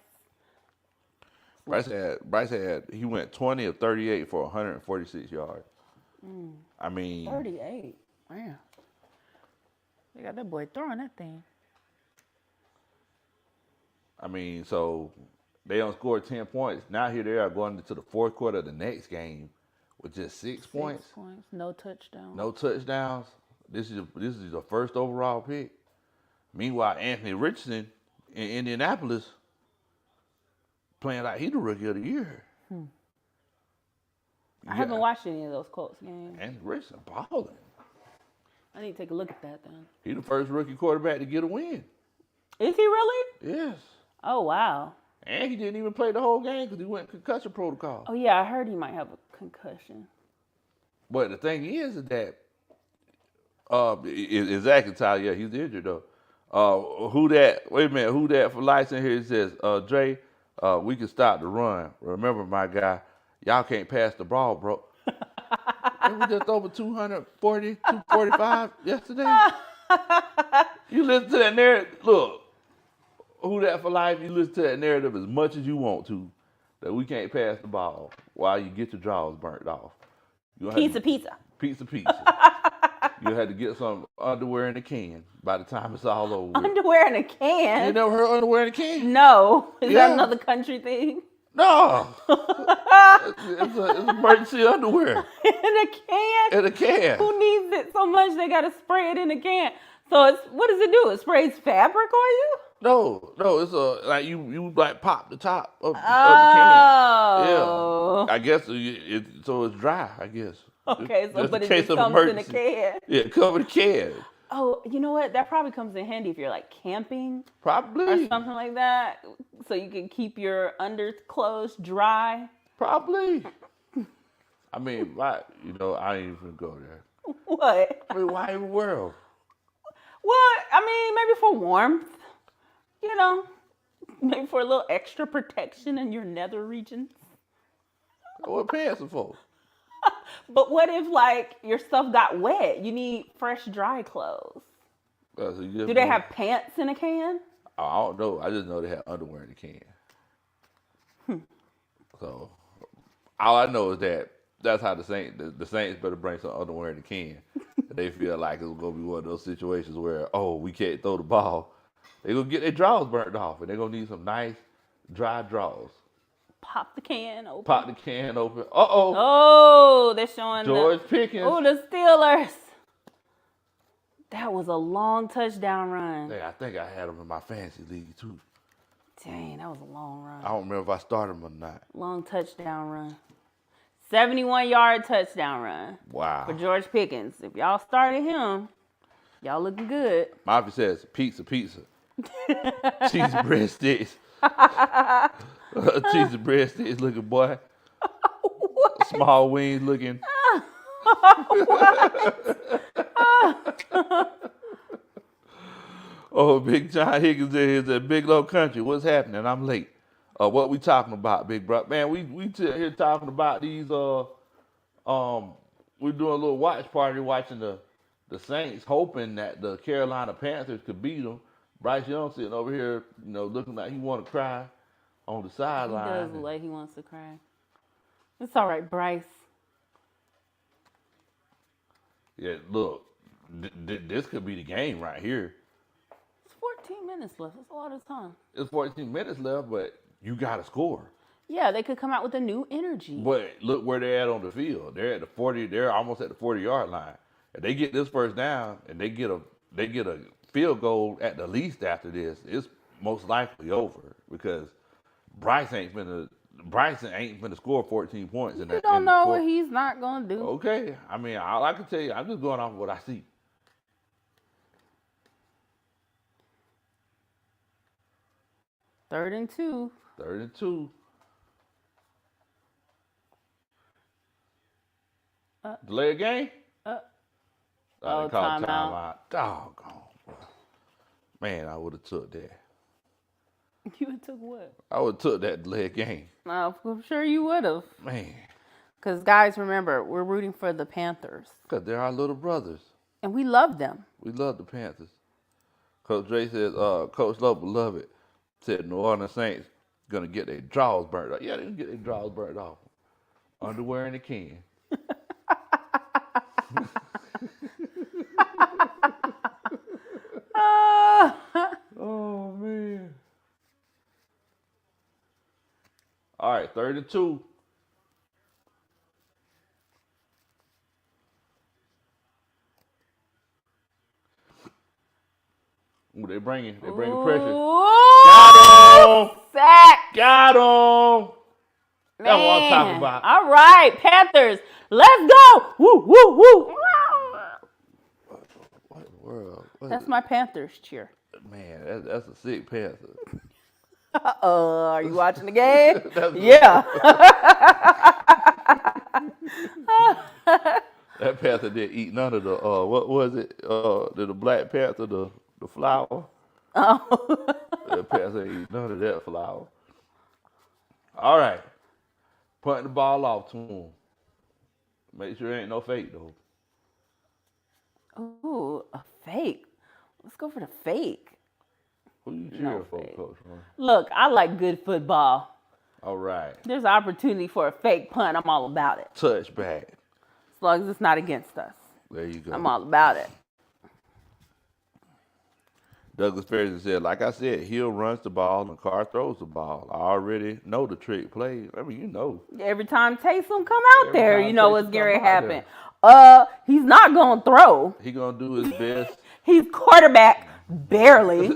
Bryce had he went 20 of 38 for 146 yards. I mean 38. Man. They got that boy throwing that thing. I mean, so they don't score 10 points. Now here they are going into the fourth quarter of the next game with just 6 points. 6 points. No touchdowns. No touchdowns. This is the first overall pick. Meanwhile, Anthony Richardson in Indianapolis playing like he's the rookie of the year. I haven't watched any of those Colts games. Anthony Richardson balling. I need to take a look at that then. He's the first rookie quarterback to get a win. Is he really? Yes. Oh, wow. And he didn't even play the whole game because he went concussion protocol. Oh, yeah, I heard he might have a concussion. But the thing is that exactly, Tyler, yeah, he's injured though. Wait a minute, who that for license here says, Dre, we can stop the run. Remember, my guy, y'all can't pass the ball, bro. And we just over 240, 245 yesterday. You listen to that narrative. Look, who that for life? You listen to that narrative as much as you want to, that we can't pass the ball while you get your jaws burnt off. Pizza. You had to get some underwear in a can by the time it's all over. Underwear in a can? You never heard underwear in a can? No. Is that another country thing? No. it's emergency underwear. In a can? In a can. Who needs it so much they got to spray it in a can? So what does it do? It sprays fabric on you? No, it's like you like pop the top of the can. Oh. Yeah. I guess so it's dry, I guess. Okay, so just but in it case just of comes emergency. in a can. Yeah, cover the can. Oh, you know what? That probably comes in handy if you're like camping Probably. or something like that, so you can keep your underclothes dry. Probably. I mean, I ain't even go there. What? I mean, why in the world? What? I mean, maybe for warmth. Maybe for a little extra protection in your nether regions. What pants are for? But what if, like, your stuff got wet? You need fresh, dry clothes. So Do they have pants in a can? I don't know. I just know they have underwear in the can. So all I know is that's how the Saints better bring some underwear in the can. They feel like it's gonna be one of those situations where we can't throw the ball. They're gonna get their drawers burnt off, and they're gonna need some nice dry drawers. Pop the can open. Pop the can open. Uh-oh. Oh, they're showing George Pickens. Oh, the Steelers. That was a long touchdown run. Hey, I think I had them in my fantasy league, too. Dang, that was a long run. I don't remember if I started them or not. Long touchdown run. 71-yard touchdown run. Wow. For George Pickens. If y'all started him, y'all looking good. Mafia says, pizza. Cheese and bread sticks. Cheese and bread sticks looking, boy. Small wings looking. Oh, Big John Higgins is at Big Low Kuntry. What's happening? I'm late. What we talking about, big bro? Man, we here talking about these. We're doing a little watch party, watching the Saints, hoping that the Carolina Panthers could beat them. Bryce Young sitting over here, looking like he want to cry on the sideline. He does look like he wants to cry. It's all right, Bryce. Yeah, look, this could be the game right here. It's 14 minutes left. That's a lot of time. It's 14 minutes left, but you got to score. Yeah, they could come out with a new energy. But look where they're at on the field. They're at the 40. They're almost at the 40-yard line. If they get this first down and they get a field goal at the least after this, it's most likely over because Bryson ain't finna score 14 points. You don't know what he's not gonna do. Okay, I mean, all I can tell you, I'm just going off of what I see. Third and two. Delay a game? They called timeout. Doggone, bro. Man, I would have took that. You took what? I would have took that delay a game. I'm sure you would have. Man. Because, guys, remember, we're rooting for the Panthers. Because they're our little brothers. And we love them. We love the Panthers. Coach Dre says, Coach Lowe will love it. Said New Orleans Saints going to get their drawers burnt off. Yeah, they're going to get their drawers burnt off. Underwear in the can. Oh, man. All right, 32. Ooh, they bringing pressure. Got him! Sack! Got him! That's what I'm talking Man. about. All right, Panthers, let's go! Woo, woo, woo! What in the world? That's my Panthers cheer. Man, that's a sick Panther. Are you watching the game? Yeah. That Panther didn't eat none of the, what was it? The Black Panther, the flower. Oh. That Panther ain't eat none of that flower. All right. Punting the ball off to him. Make sure it ain't no fake, though. Ooh, a fake. Let's go for the fake. Who you cheering No for, fake. Coach? Ron? Look, I like good football. All right. There's an opportunity for a fake punt. I'm all about it. Touchback. As long as it's not against us. There you go. I'm all about it. Douglas Ferguson said, like I said, Hill runs the ball and Carr throws the ball. I already know the trick play. I mean, you know. Every time Taysom come out Every there, time you know Taysom what's come going to out happen. there. He's not going to throw. He going to do his best. He's quarterback, barely.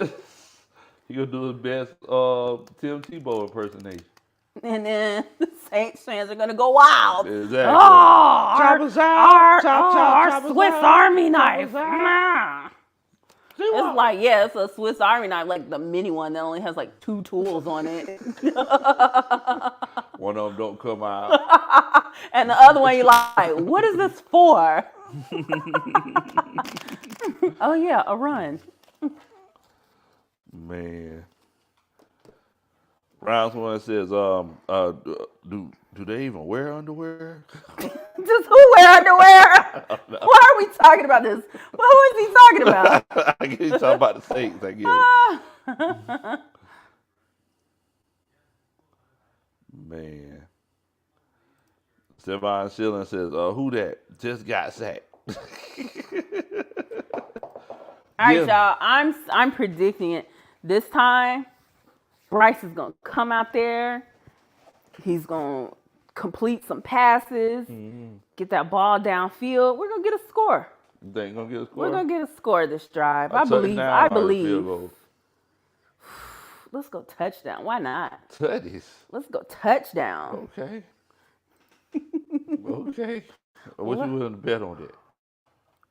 He going to do his best Tim Tebow impersonation. And then the Saints fans are going to go wild. Exactly. Oh, Choppers out. our Choppers Swiss out. Army knife. Choppers It's like, yeah, it's a Swiss Army knife, like the mini one that only has like 2 tools on it. One of them don't come out. And the other one, you're like, what is this for? Oh, yeah, a run. Man. Rounds one says, do they even wear underwear? Just who wear underwear? Why are we talking about this? Who is he talking about? I get you talking about the Saints, I get it. Man. Stevan Schilling says, who that just got sacked? All right, Yeah. y'all. I'm predicting it. This time, Bryce is gonna come out there. He's gonna complete some passes, get that ball downfield. We're gonna get a score. You think gonna get a score? We're gonna get a score this drive. A I believe. touchdown I or a field believe. goal? Let's go touchdown. Why not? Tutties. Let's go touchdown. Okay. Okay. What you willing to bet on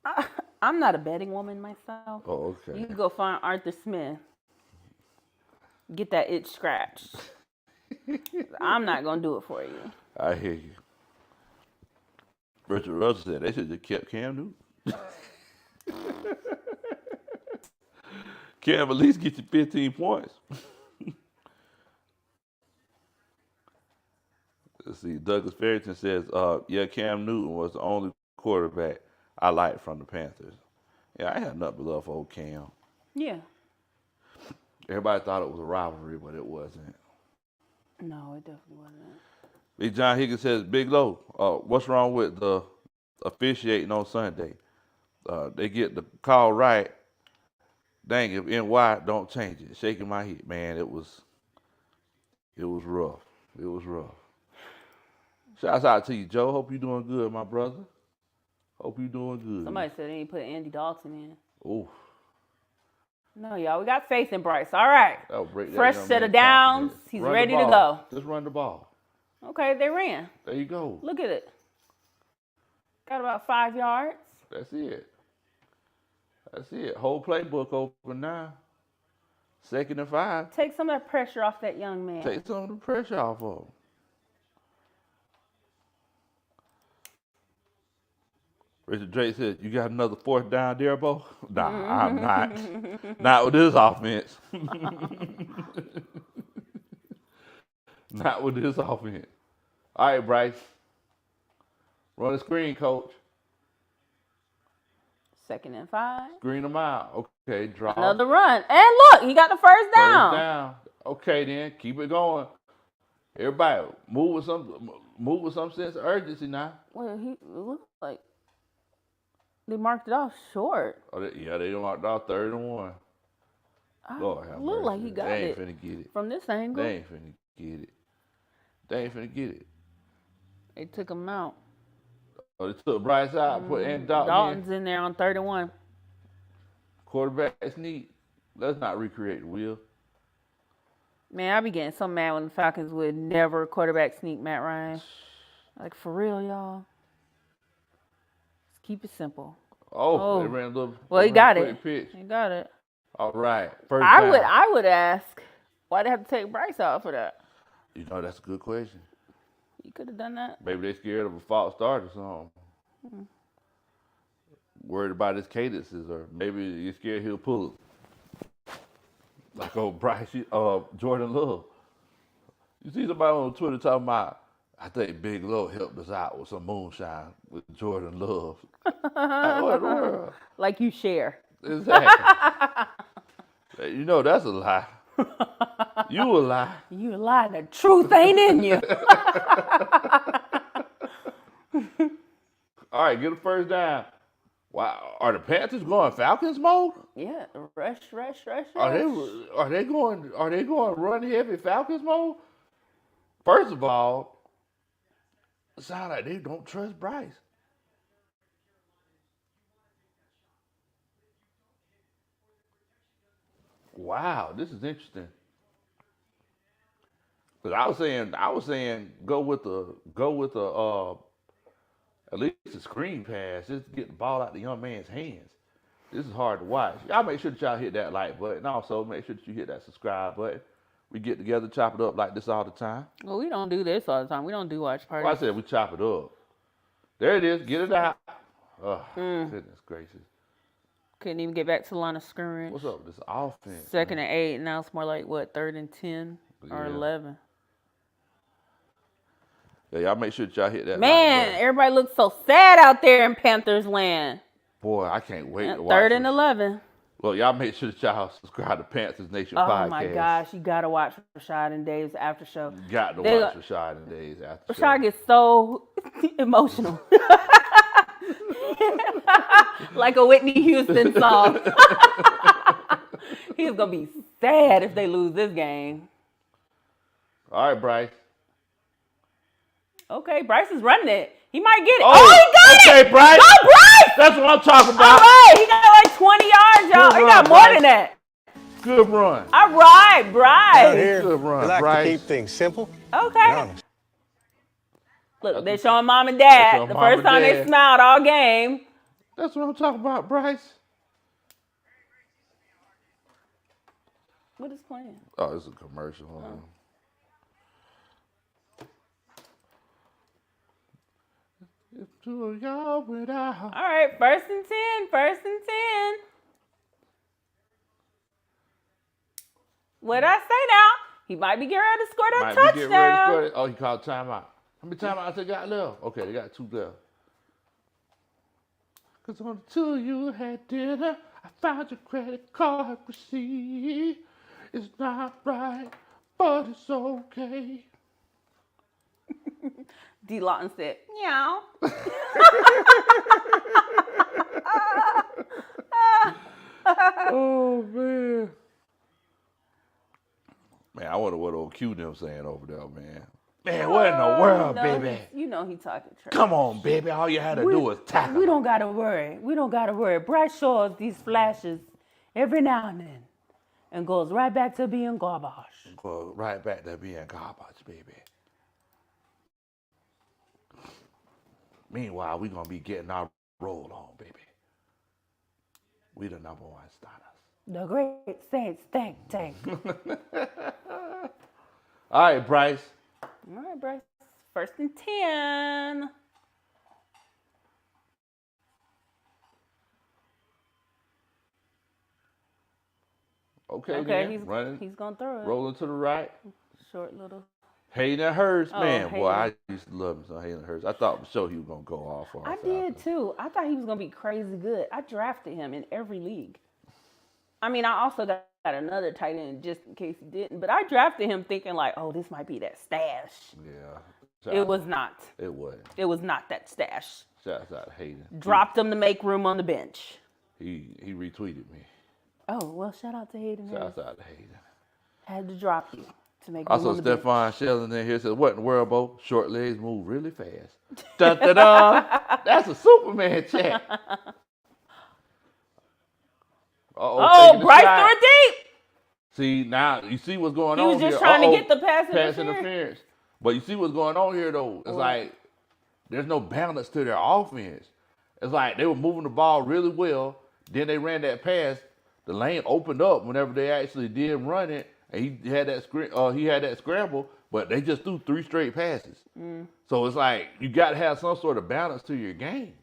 that? I'm not a betting woman myself. Oh, okay. You can go find Arthur Smith. Get that itch scratched. I'm not gonna do it for you. I hear you. Richard Russell said they should have kept Cam Newton. Cam at least get you 15 points. Let's see. Douglas Farrington says, yeah, Cam Newton was the only quarterback I liked from the Panthers. Yeah, I had nothing but love for old Cam. Yeah. Everybody thought it was a rivalry, but it wasn't. No, it definitely wasn't. Big John Higgins says, Big Low, what's wrong with the officiating on Sunday? They get the call right. Dang, if NY don't change it. Shaking my head. Man, it was rough. It was rough. Shouts out to you, Joe. Hope you doing good, my brother. Hope you doing good. Somebody said they ain't put Andy Dalton in. Ooh. No, y'all, we got faith in Bryce. All right. That'll break that Fresh young set man's of downs. confidence. He's Run the ready to ball. go. Just run the ball. Okay, they ran. There you go. Look at it. Got about 5 yards. That's it. That's it. Whole playbook open now. 2nd and 5. Take some of that pressure off that young man. Take some of the pressure off of him. Richard Drake said, you got another 4th down there, Bo? Nah, I'm not. Not with this offense. Not with this offense. All right, Bryce. Run a screen, coach. 2nd and 5. Screen them out. Okay, draw. Another run. And look, he got the first down. First down. Okay, then keep it going. Everybody, move with some sense of urgency now. Well, it looks like they marked it off short. Oh, they marked off 3rd and 1. Lord have Look mercy. like he got They ain't it. finna get it. From this angle. They ain't finna get it. They took him out. Oh, they took Bryce out, put Andy Dalton's in there on 3rd and 1. Quarterback sneak. Let's not recreate the wheel. Man, I be getting so mad when the Falcons would never quarterback sneak Matt Ryan. Like, for real, y'all. Just keep it simple. Oh. They ran a little. Well, he got it. Pitch. He got it. All right. First down. I would ask, why they have to take Bryce out for that? You know, that's a good question. You could have done that. Maybe they scared of a false start or something. Worried about his cadences, or maybe you're scared he'll pull it. Like old Bryce, Jordan Love. You see somebody on Twitter talking about, I think Big Low helped us out with some moonshine with Jordan Love. Like, what in the world? Like you share. Exactly. You know that's a lie. You a lie. You a lie. The truth ain't in you. All right, get a first down. Wow, are the Panthers going Falcons mode? Yeah, rush. Are they going run heavy Falcons mode? First of all, it sounds like they don't trust Bryce. Wow, this is interesting. Because I was saying go with the at least a screen pass, just to get the ball out the young man's hands. This is hard to watch. Y'all make sure that y'all hit that like button. Also, make sure that you hit that subscribe button. We get together, chop it up like this all the time. Well, we don't do this all the time. We don't do watch parties. Well, I said we chop it up. There it is. Get it out. Oh, goodness gracious. Couldn't even get back to the line of scrimmage. What's up with this offense? 2nd and 8. Now it's more like, 3rd and 10 or 11. Yeah, y'all make sure that y'all hit that. Man, everybody looks so sad out there in Panthers land. Boy, I can't wait to watch 3rd and this. 11. Look, y'all make sure that y'all subscribe to Panthers Nation Podcast. Oh my gosh, you gotta watch Rashad and Dave's after show. You got to watch Rashad and Dave's after show. Rashad gets so emotional. Like a Whitney Houston song. He's gonna be sad if they lose this game. All right, Bryce. Okay, Bryce is running it. He might get it. Oh, he got it! Okay, Bryce. Go, Bryce! That's what I'm talking All about. right, he got like 20 yards, y'all. He got more than that. Good run. All right, Bryce. Here, Good run, we like Bryce. to keep things simple Okay. and honest. Look, they're showing mom and dad. The first time they smiled all game. That's what I'm talking about, Bryce. What is playing? Oh, it's a commercial. Hold on. If two of y'all went out. All right, 1st and 10. 1st and 10. What'd I say now? He might be getting ready to score that Might be getting ready to touchdown. score it. Oh, he called timeout. How many timeouts they got left? Okay, they got 2 left. Because on the 2 you had dinner, I found your credit card receipt. It's not right, but it's okay. D. Lawton said, meow. Oh, man. Man, I wonder what old Q them saying over there, man. Man, what in the world, baby? You know he talking trash. Come on, baby. All you had to do was tackle. We don't gotta worry. We don't gotta worry. Bryce shows these flashes every now and then and goes right back to being garbage. Go right back to being garbage, baby. Meanwhile, we gonna be getting our roll on, baby. We the #1 starters. The great Saints tank. All right, Bryce. All right, Bryce. 1st and 10. Okay, Okay, then. Running. he's gonna throw it. Rolling to the right. Short little Hayden Hurst, Oh, man, boy, I Hayden. used to love him some Hayden Hurst. I thought for sure he was gonna go off for I us. did too. I thought he was gonna be crazy good. I drafted him in every league. I mean, I also got another tight end just in case he didn't. But I drafted him thinking like, oh, this might be that stash. Yeah. It was not. It wasn't. It was not that stash. Shouts out to Hayden. Dropped him to make room on the bench. He retweeted me. Oh, well, shout out to Hayden. Shouts out to Hayden. Had to drop you to make room Also, on the bench. Stephon Shelton in here says, "What in the world, Bo? Short legs move really fast." Dun, dun, dun. That's a Superman chat. Oh, Bryce threw it deep. See, now you see what's going He on was here. just trying to get the pass interference. But you see what's going on here, though. It's like there's no balance to their offense. It's like they were moving the ball really well. Then they ran that pass. The lane opened up whenever they actually did run it, and he had that scramble. But they just threw 3 straight passes. So it's like you got to have some sort of balance to your game.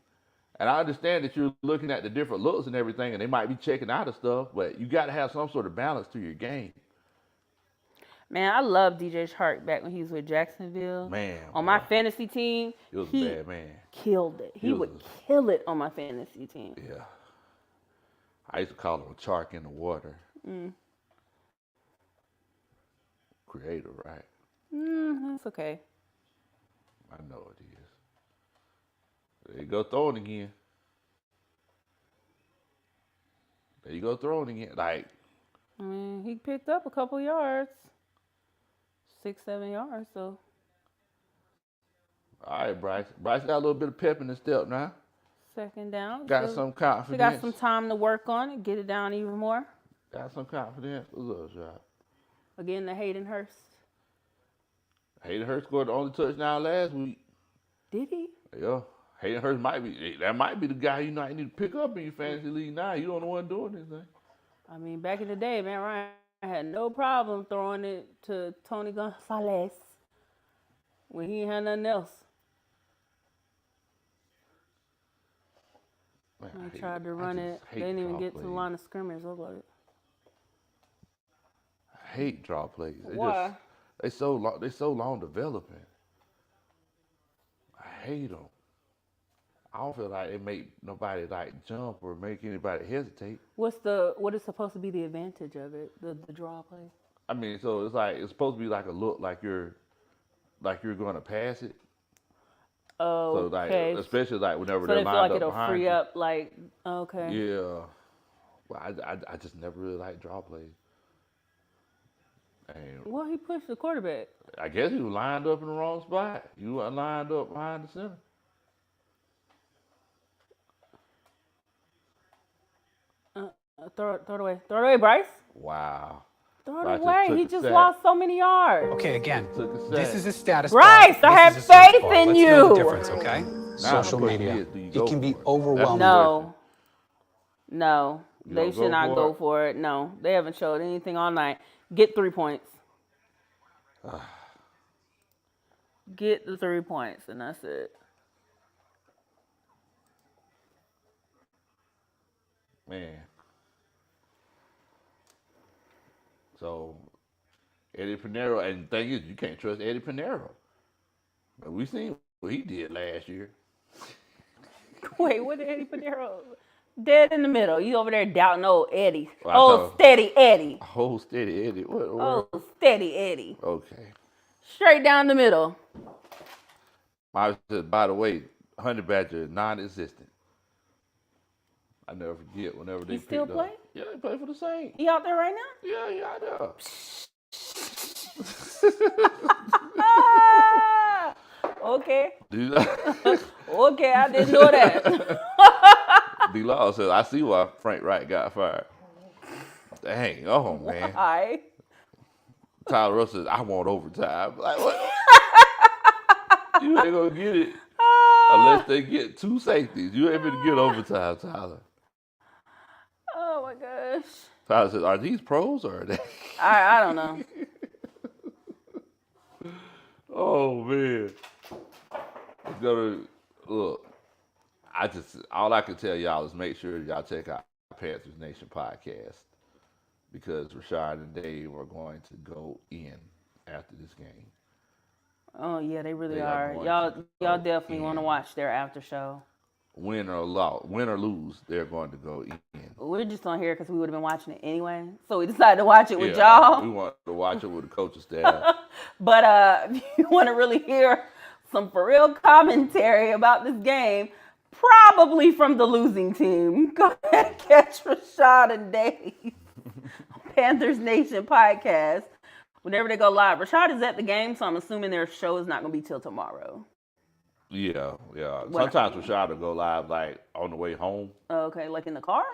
And I understand that you're looking at the different looks and everything, and they might be checking out of stuff, but you got to have some sort of balance to your game. Man, I love DJ Shark back when he was with Jacksonville. Man. On my fantasy team, he was a bad man. Killed it. He would kill it on my fantasy team. Yeah. I used to call him a shark in the water. Creative, right? That's okay. I know it is. There you go throwing again. There you go throwing again. Like, I mean, he picked up a couple yards. 6-7 yards, so. All right, Bryce. Bryce got a little bit of pep in his step now. Second down. Got so some confidence. He got some time to work on it, get it down even more. Got some confidence. A little shot. Again, the Hayden Hurst. Hayden Hurst scored the only touchdown last week. Did he? Yeah. Hayden Hurst might be the guy you need to pick up in your fantasy league now. You don't know what doing anything. I mean, back in the day, man, Ryan had no problem throwing it to Tony Gonzalez when he had nothing else. Man, I tried to run it. They didn't even get to the line of scrimmage. Look like it. I hate draw plays. Why? They so long developing. I hate them. I don't feel like it make nobody like jump or make anybody hesitate. What is supposed to be the advantage of it? The draw play. I mean, so it's supposed to be like a look like you're going to pass it. Oh, so like, okay. especially like whenever So they're they feel lined like up it'll behind free you. up, like, okay. Yeah. Well, I just never really liked draw plays. And Well, he pushed the quarterback. I guess he was lined up in the wrong spot. You weren't lined up behind the center. Throw it away. Throw it away, Bryce. Wow. Throw Bryce it away. took He a just sack. lost so many yards. Okay, again, Took a this sack. is a status Bryce, bar. I have This is a search faith bar. in Let's know the you. difference, okay? Now Social the question media, is, do you it go can be for it? overwhelming. No. No. You They don't should go not for go it? for it. No. They haven't showed anything all night. Get 3 points. Get the 3 points, and that's it. Man. So, Eddie Pinero, and the thing is, you can't trust Eddie Pinero. But we seen what he did last year. Wait, what did Eddie Pinero? Dead in the middle. You over there doubting old Eddie. Well, I Old thought- steady Eddie. Whole steady Eddie. What? Old steady Eddie. Okay. Straight down the middle. I said, by the way, Honey Badger is non-existent. I never forget whenever they He still picked play? up. Yeah, he play for the Saints. He out there right now? Yeah, I know. Ah! Okay. Dude, Okay, I didn't know that. D-Law says, I see why Frank Wright got fired. Dang, oh man. Hi. Tyler Russell says, I want overtime. Like, what? You ain't gonna get it unless they get 2 safeties. You ain't gonna get overtime, Tyler. Oh my gosh. Tyler says, are these pros or are they? I don't know. Oh man. It's gonna look. All I can tell y'all is make sure y'all check out Panthers Nation podcast because Rashad and Dave are going to go in after this game. Oh yeah, they really They are. going Y'all to y'all go definitely want to in. watch their after show. Win or lose, they're going to go in. We're just on here because we would have been watching it anyway, so we decided to watch it with Yeah, we y'all. want to watch it with the coaching staff. But if you want to really hear some for real commentary about this game, probably from the losing team, go ahead and catch Rashad and Dave. Panthers Nation podcast. Whenever they go live, Rashad is at the game, so I'm assuming their show is not going to be till tomorrow. Yeah. What? Sometimes Rashad will go live like on the way home. Okay, like in the car?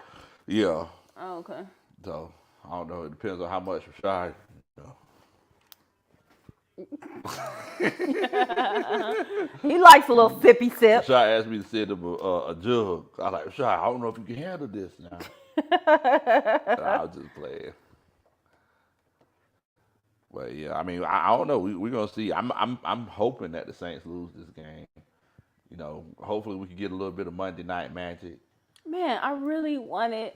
Yeah. Oh, okay. So I don't know. It depends on how much Rashad. He likes a little sippy sip. Rashad asked me to send him a jug. I was like, Rashad, I don't know if you can handle this now. I was just playing. But yeah, I mean, I don't know. We're gonna see. I'm hoping that the Saints lose this game. You know, hopefully we can get a little bit of Monday night magic. Man, I really wanted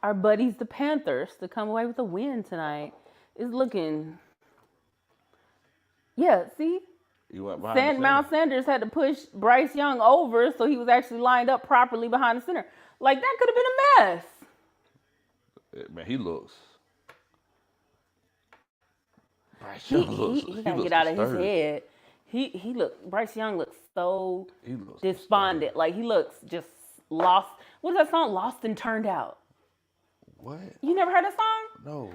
our buddies, the Panthers, to come away with a win tonight. It's looking. Yeah, see? You went behind the Miles center. Sanders had to push Bryce Young over so he was actually lined up properly behind the center. Like, that could have been a mess. Man, he looks. Bryce He Young looks. got to get out of his head. Bryce Young looks so despondent. Disturbed. Like, he looks just lost. What is that song? Lost and Turned Out. What? You never heard that song? No.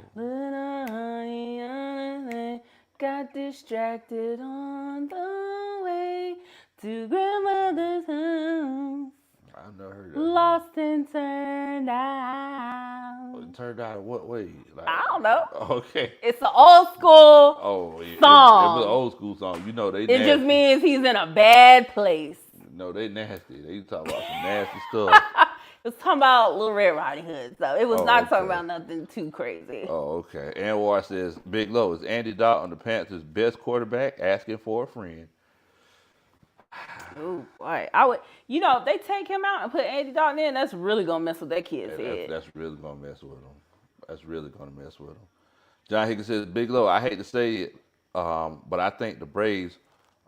Got distracted on the way to grandmother's house. I've never heard that. Lost and turned out. It turned out in what way? Like, I don't know. Okay. It's an old school Yeah. song. It was an old school song. You know they. It nasty. just means he's in a bad place. No, they nasty. They talk about some nasty stuff. It was talking about Little Red Riding Hood, so it was not talking okay. about nothing too crazy. Oh, okay. Anwar says, Big Low, is Andy Dalton the Panthers' best quarterback? Asking for a friend. Ooh, boy. If they take him out and put Andy Dalton in, that's really going to mess with that kid's head. That's really going to mess with him. John Higgins says, Big Low, I hate to say it, but I think the Braves,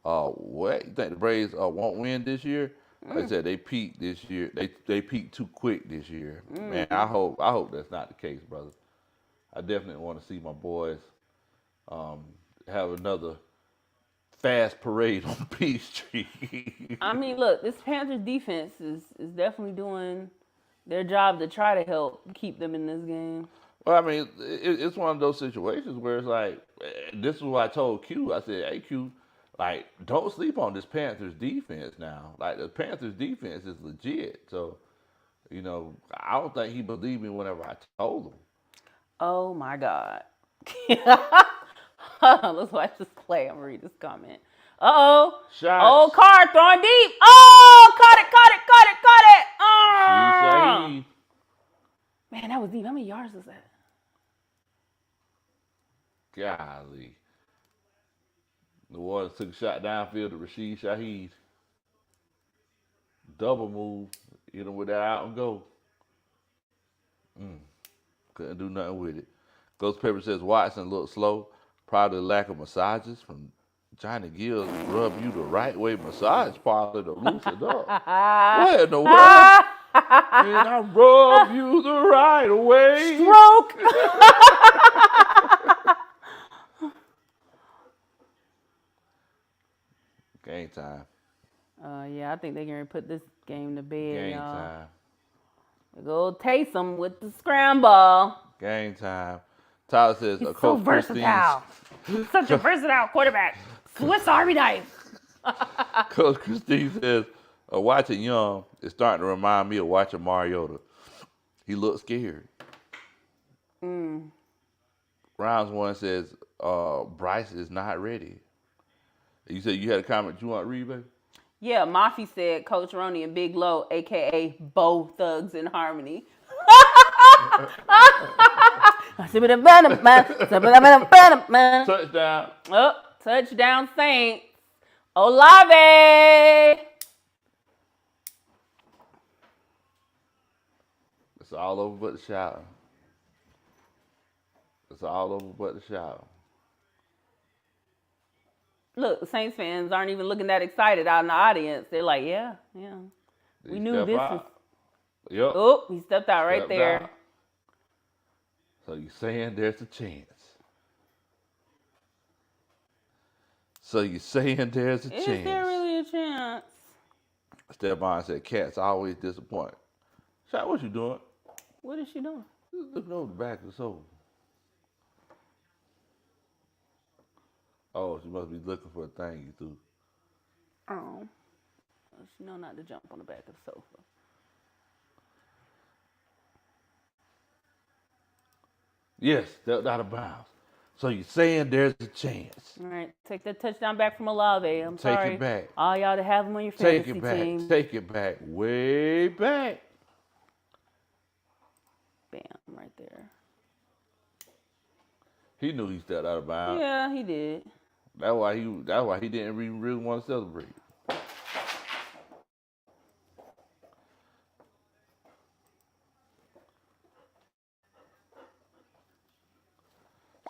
what? You think the Braves won't win this year? Like I said, they peaked this year. They peaked too quick this year. Man, I hope that's not the case, brother. I definitely want to see my boys have another fast parade on Peachtree. I mean, look, this Panthers defense is definitely doing their job to try to help keep them in this game. Well, I mean, it's one of those situations where it's like, this is what I told Q. I said, hey, Q, like, don't sleep on this Panthers defense now. Like, the Panthers defense is legit. So, I don't think he believed me whenever I told him. Oh, my God. Hold on, let's watch this play. I'm going to read this comment. Uh-oh. Shots. Oh, Carr throwing deep. Oh, caught it. Oh. Man, that was deep. How many yards was that? Golly. The Warriors took a shot downfield to Rashid Shaheed. Double move. Hit him with that out and go. Couldn't do nothing with it. Ghost Pepper says Watson looked slow. Probably lack of massages from Johnny Gills. Rub you the right way massage parlor to loosen up. What in the world? And I rub you the right way. Stroke. Game time. Yeah, I think they're going to put this game to bed, Game y'all. time. Go Taysom with the scramble. Game time. Tyler says, He's so Coach versatile. He's such a versatile quarterback. Swiss Army knife. Coach Christine says, watching Young is starting to remind me of watching Mariota. He looks scared. Rounds one says, Bryce is not ready. You said you had a comment you want to read, baby? Yeah, Mafi said Coach Roney and Big Low, a.k.a. Bo Thugs in Harmony. Touchdown. Oh, touchdown Saints. Olave. It's all over but the shower. It's all over but the shower. Look, Saints fans aren't even looking that excited out in the audience. They're like, yeah. We knew this was. Yep. Oh, he stepped out right there. Out. So you're saying there's a chance. Is there really a chance? Stephon said, cats always disappoint. Shot, what you doing? What is she doing? Just looking over the back of the sofa. Oh, she must be looking for a thing you threw. Oh. She know not to jump on the back of the sofa. Yes, stepped out of bounds. So you're saying there's a chance. All right, take that touchdown back from Olave. I'm sorry. Take it back. All y'all to have him on your fantasy Take it back. team. Take it back. Way back. Bam, right there. He knew he stepped out of bounds. Yeah, he did. That's why he didn't really want to celebrate.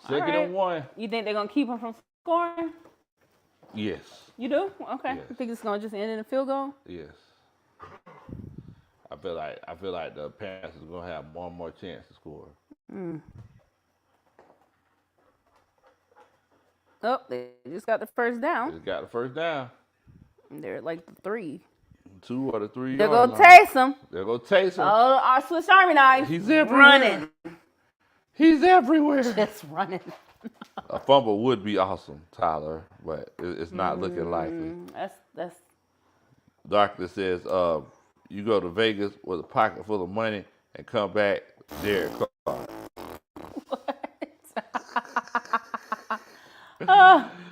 Second and 1. You think they're gonna keep him from scoring? Yes. You do? Okay. Yes. You think it's gonna just end in a field goal? Yes. I feel like the Panthers are gonna have one more chance to score. Oh, they just got the first down. They got the first down. They're at like the 3. 2 or the 3 They're yard gonna line. taste him. They're gonna taste him. Oh, our Swiss Army knife. He's everywhere. Running. He's everywhere. Just running. A fumble would be awesome, Tyler, but it's not looking likely. That's. Doctor says, you go to Vegas with a pocket full of money and come back Derek Carr.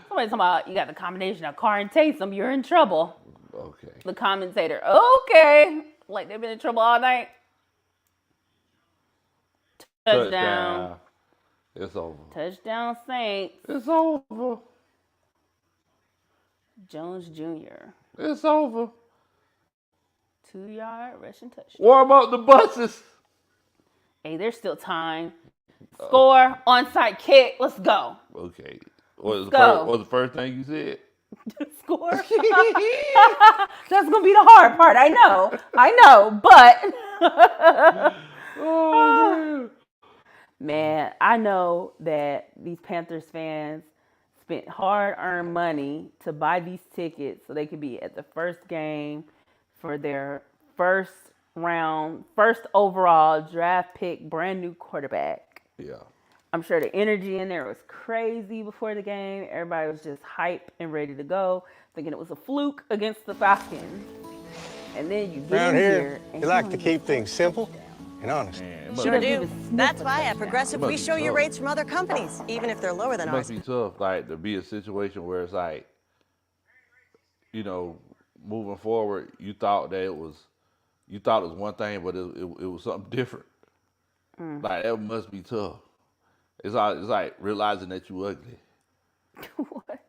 Somebody talking about you got the combination of Carr and Taysom. You're in trouble. Okay. The commentator. Okay. Like they've been in trouble all night. Touchdown. It's over. Touchdown, Saints. It's over. Jones Jr. It's over. 2-yard rushing touchdown. Warm up the buses. Hey, there's still time. Score, onside kick. Let's go. Okay. What go. was the first thing you said? Score. That's gonna be the hard part. I know, but Oh, man, I know that these Panthers fans spent hard-earned money to buy these tickets so they could be at the first game for their first overall draft pick, brand new quarterback. yeah. I'm sure the energy in there was crazy before the game. Everybody was just hype and ready to go, thinking it was a fluke against the Falcons. And then you get Around in here, and you like to keep things simple and honest. Man, Sure doesn't do. even sniff That's a why at touchdown. Progressive Must we be show you tough. rates from other companies, even if they're lower than It ours. must be tough, like, to be a situation where it's like, you know, moving forward, you thought it was one thing, but it was something different. Like, that must be tough. It's like realizing that you ugly. What?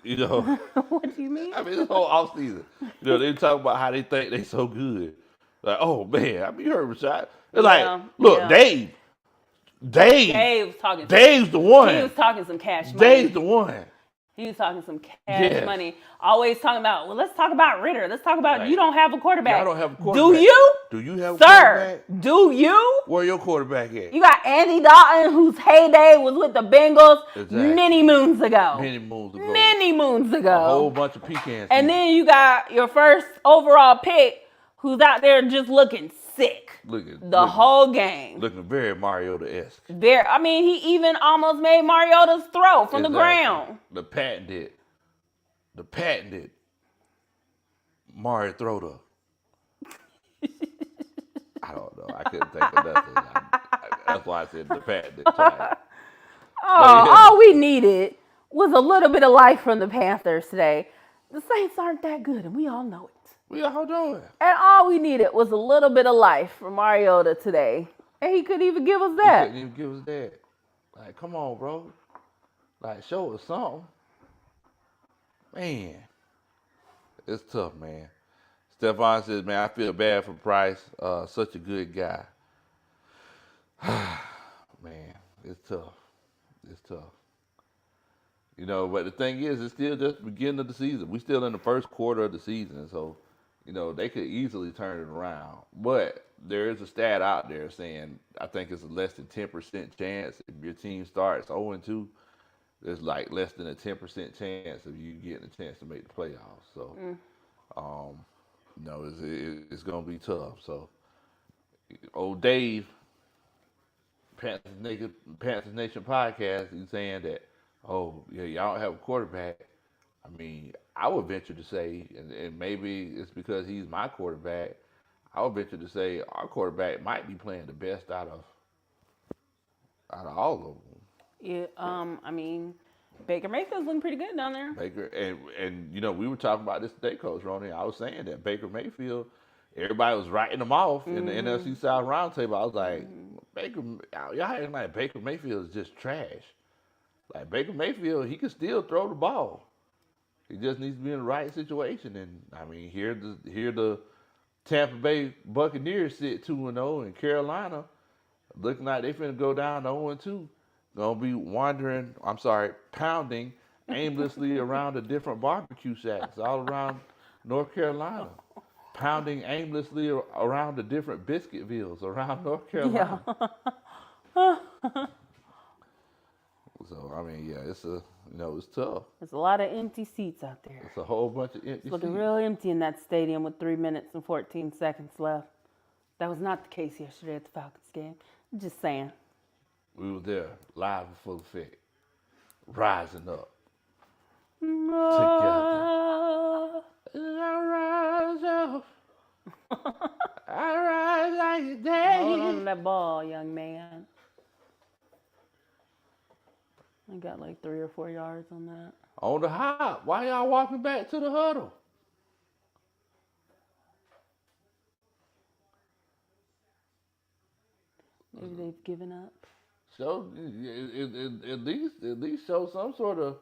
You know? What do you mean? I mean, this whole offseason, you know, they talk about how they think they so good. Like, oh man, I mean, you heard Rashad. It's like, look, yeah. Dave. Dave was talking. Dave's the one. He was talking some cash money. Dave's the one. He was talking some cash Yes. money. Always talking about, well, let's talk about Ritter. Let's talk about Right. you don't have a quarterback. Y'all don't have a quarterback. Do you? Do you have a Sir, quarterback? do you? Where your quarterback at? You got Andy Dalton, whose heyday was with the Bengals Exactly. many moons ago. Many moons ago. Many moons ago. A whole bunch of pecans. And then you got your first overall pick, who's out there just looking sick the whole game. Looking very Mariota-esque. I mean, he even almost made Mariota's throw from the ground. The patented Mario throw. I don't know. I couldn't think of nothing. That's why I said the patented twice. All we needed was a little bit of life from the Panthers today. The Saints aren't that good, and we all know it. We all doing. And all we needed was a little bit of life from Mariota today. And he couldn't even give us that. He couldn't even give us that. Like, come on, bro. Like, show us something. Man. It's tough, man. Stephon says, man, I feel bad for Bryce. Such a good guy. Man, it's tough. It's tough. You know, but the thing is, it's still just the beginning of the season. We still in the first quarter of the season, so you know they could easily turn it around. But there is a stat out there saying I think it's a less than 10% chance if your team starts 0-2. There's like less than a 10% chance of you getting a chance to make the playoffs. So, you know, it's gonna be tough. So, old Dave, Panthers Nation podcast, he's saying that, oh yeah, y'all don't have a quarterback. I mean, I would venture to say, and maybe it's because he's my quarterback. I would venture to say our quarterback might be playing the best out of all of them. Yeah, I mean, Baker Mayfield's looking pretty good down there. Baker and you know we were talking about this today, Coach Ronnie. I was saying that Baker Mayfield, everybody was writing him off in the NFC South roundtable. I was like, Baker, y'all acting like Baker Mayfield is just trash. Like Baker Mayfield, he can still throw the ball. He just needs to be in the right situation. And I mean, here the Tampa Bay Buccaneers sit 2-0, and Carolina looking like they finna go down 0-2. Gonna be pounding aimlessly around the different barbecue shacks all around North Carolina. Pounding aimlessly around the different Biscuitville's around North Carolina. Yeah. So I mean, yeah, it's tough. There's a lot of empty seats out there. It's a whole bunch of empty It's looking seats. real empty in that stadium with 3 minutes and 14 seconds left. That was not the case yesterday at the Falcons game. I'm just saying. We were there, live in full effect, rising up together. I rise up. I rise like a day. Hold on to that ball, young man. I got like 3 or 4 yards on that. On the hop. Why y'all walking back to the huddle? Maybe they've given up. So at least show some sort of.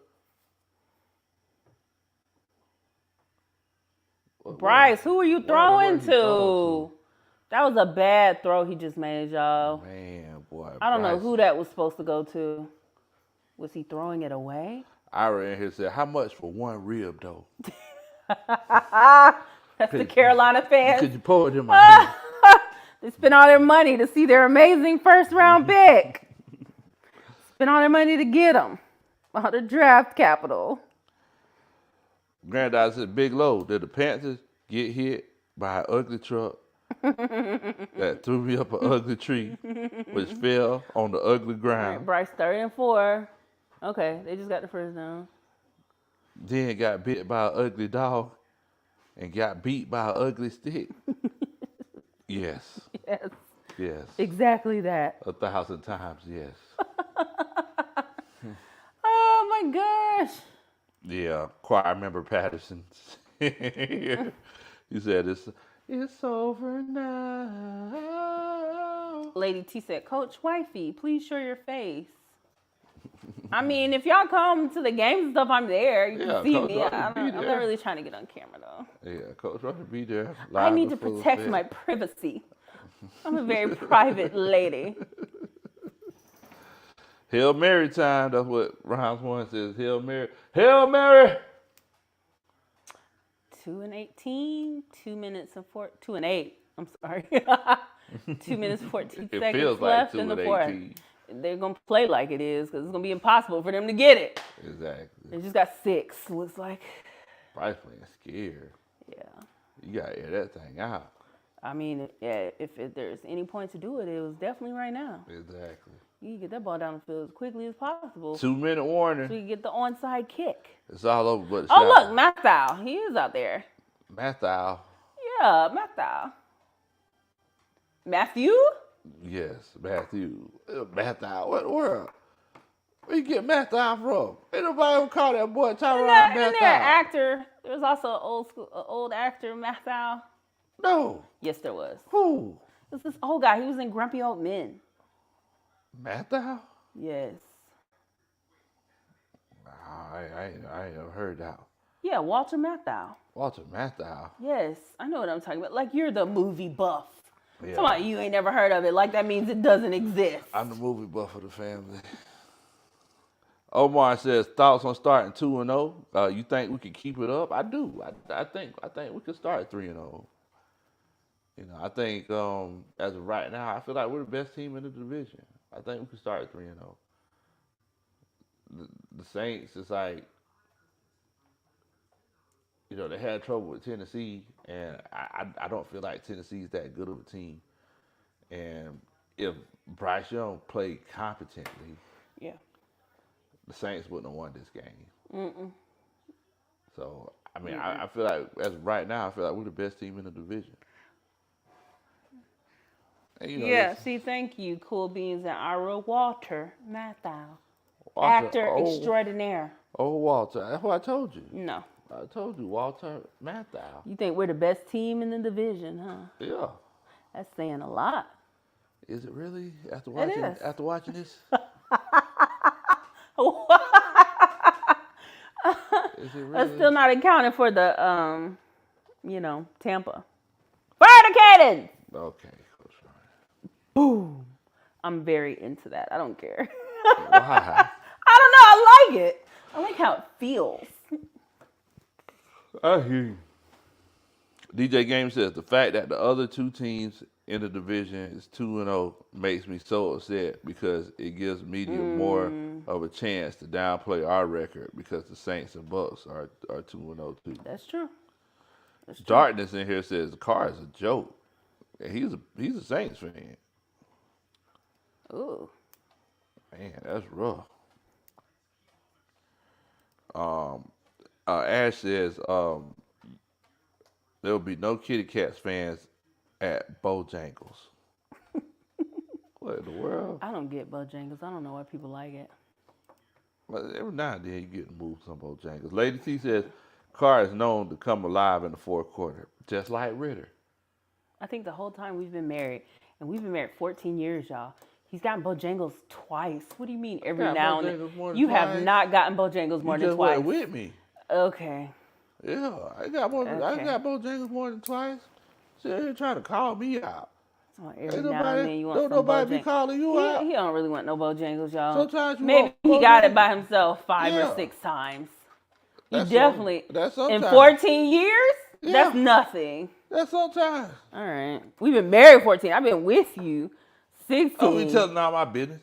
Bryce, who are you throwing he throwing to? That was a bad throw he just made, y'all. Man, boy. I don't know Bryce. who that was supposed to go to. Was he throwing it away? Ira in here said, "How much for one rib, though?" That's the Carolina fans. Could you pour it in my hand? They spent all their money to see their amazing first-round pick. Spent all their money to get him. All the draft capital. Granddad said, Big Low, did the Panthers get hit by an ugly truck that threw me up an ugly tree, which fell on the ugly All right, ground, Bryce 3rd and 4. Okay, they just got the first down. then got bit by an ugly dog, and got beat by an ugly stick? Yes. Yes, Yes. exactly that. 1,000 times, yes. Oh my gosh. Yeah, choir member Patterson. He said, it's over now. Lady T said, Coach Wifey, please show your face. I mean, if y'all come to the games and stuff, I'm there. You Yeah, can see Coach me. Rucker I'm be not there. really trying to get on camera, though. Yeah, Coach Rucker be there. I live need in to full protect effect. my privacy. I'm a very private lady. Hail Mary time. That's what Rounds 1 says. Hail Mary. Hail Mary! 2:18, 2 minutes and 2 and 8. I'm sorry. 2 minutes 14 It seconds feels like left 2 in the and fourth. 18. They're gonna play like it is because it's gonna be impossible for them to get it. Exactly. They just got 6. Looks like. Bryce playing scared. Yeah. You got to air that thing out. I mean, yeah, if there's any point to do it, it was definitely right now. Exactly. You can get that ball down the field as quickly as possible. 2-minute So warning. you can get the onside kick. It's all over but the Oh, shot. look, Mathau. He is out there. Mathau. Yeah, Mathau. Matthew? Yes, Matthew. Mathau. What in the world? Where you get Mathau from? Ain't nobody ever call that boy Tyrone Isn't Mathau. there an actor? There was also an old actor, Mathau. No. Yes, there was. Who? It was this old guy. He was in Grumpy Old Men. Mathau? Yes. I ain't never heard that. Yeah, Walter Matthau. Walter Mathau. Yes, I know what I'm talking about. Like, you're the movie buff. Yeah. Come on, you ain't never heard of it. Like, that means it doesn't exist. I'm the movie buff of the family. Omar says thoughts on starting 2-0. You think we can keep it up? I do. I think we could start 3-0. You know, I think as of right now, I feel like we're the best team in the division. I think we can start 3-0. The Saints is like, you know, they had trouble with Tennessee, and I don't feel like Tennessee's that good of a team. And if Bryce Young played competently, Yeah. the Saints wouldn't have won this game. So, I mean, I feel like, as of right now, I feel like we're the best team in the division. And, you know, Yeah, see, thank you, Cool Beans and Ira Walter Matthau. Walter, Actor extraordinaire. Oh, Walter. That's what I told you. No. I told you, Walter Matthau. You think we're the best team in the division, huh? Yeah. That's saying a lot. Is it really? After watching this? Is it really? That's still not accounting for the, Tampa. Fire the cannons! Okay. Boom. I'm very into that. I don't care. Why? I don't know. I like it. I like how it feels. I hear you. DJ Game says the fact that the other two teams in the division is 2-0 makes me so upset because it gives media more of a chance to downplay our record because the Saints and Bucks are 2-0 too. That's true. Darkness in here says the car is a joke. And he's a Saints fan. Ooh. Man, that's rough. Ash says there will be no Kitty Cats fans at Bojangles. What in the world? I don't get Bojangles. I don't know why people like it. But every now and then you get moved some Bojangles. Lady T says Carr is known to come alive in the fourth quarter, just like Ritter. I think the whole time we've been married, and we've been married 14 years, y'all. He's gotten Bojangles twice. What do you mean every now and then? You have not gotten Bojangles more than twice. You just went with me. Okay. Yeah, I got Bojangles more than twice. So they're trying to call me out. So every now and then you want don't some nobody Bojangles. be calling you out. He don't really want no Bojangles, y'all. Sometimes you maybe want he got it Bojangles. by himself 5 or 6 times. That's definitely that's in sometimes. 14 years. Yeah. That's nothing. That's sometimes. All right, we've been married 14. I've been with you 16. Don't be telling all my business.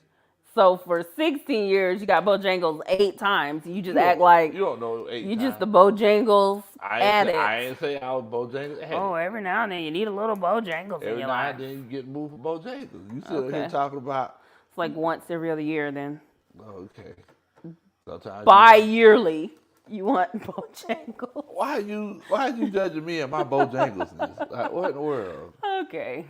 So for 16 years, you got Bojangles 8 times. You just act like you don't know 8 you times. just the Bojangles addict. I ain't say I was Bojangles addict. Oh, every now and then you need a little Bojangles in Every your now life. and then you get moved for Bojangles. You still Okay. here talking about. It's like once every other year. Then Okay. Sometimes bi-yearly, you want Bojangles. Why are you judging me and my Bojangles? Like, what in the world? Okay.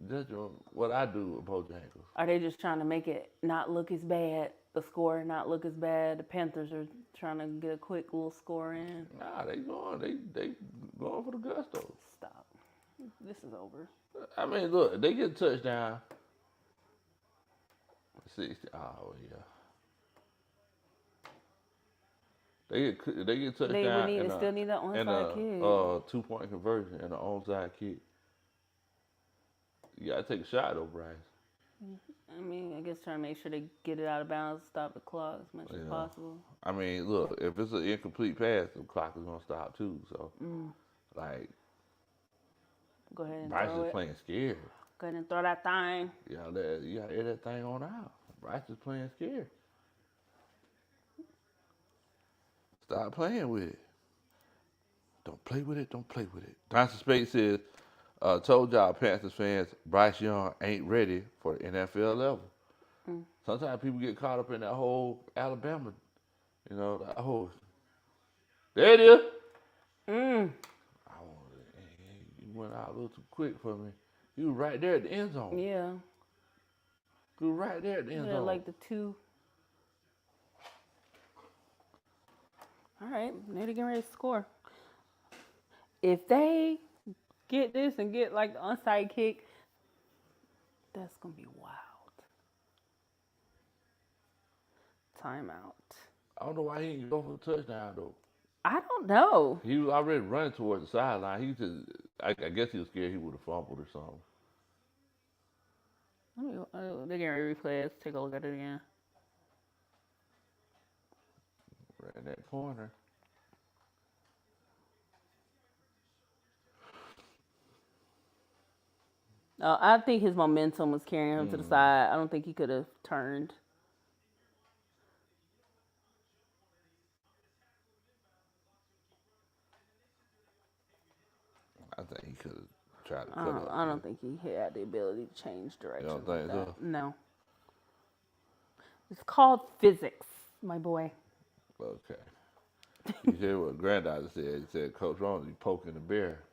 Judge what I do with Bojangles. Are they just trying to make it not look as bad? The score not look as bad. The Panthers are trying to get a quick little score in. Nah, they going for the gusto. Stop. This is over. I mean, look, they get a touchdown. 60. Oh yeah. They get a touchdown. They would need, still need that onside kick. 2-point conversion and an onside kick. You gotta take a shot though, Bryce. I mean, I guess trying to make sure they get it out of bounds, stop the clock as much as possible. I mean, look, if it's an incomplete pass, the clock is gonna stop too. So, like, Go ahead and Bryce throw is it. playing scared. Go ahead and throw that thing. You gotta air that thing on out. Bryce is playing scared. Stop playing with it. Don't play with it. Don't play with it. Dr. Spade says, told y'all Panthers fans, Bryce Young ain't ready for the NFL level. Sometimes people get caught up in that whole Alabama, that whole. There it is. You went out a little too quick for me. You were right there at the end zone. Yeah. You were right there at the end zone. Like the 2. All right, they're getting ready to score. If they get this and get like the onside kick, that's gonna be wild. Timeout. I don't know why he didn't go for the touchdown though. I don't know. He was already running towards the sideline. He just, I guess he was scared he would have fumbled or something. they're getting ready to replay it. Let's take a look at it again. Right in that corner. I think his momentum was carrying him to the side. I don't think he could have turned. I think he could have tried to cut up. I don't think he had the ability to change direction. You don't think so? No. It's called physics, my boy. Okay. You hear what Granddaddy said? He said, Coach Ron, you poking the bear.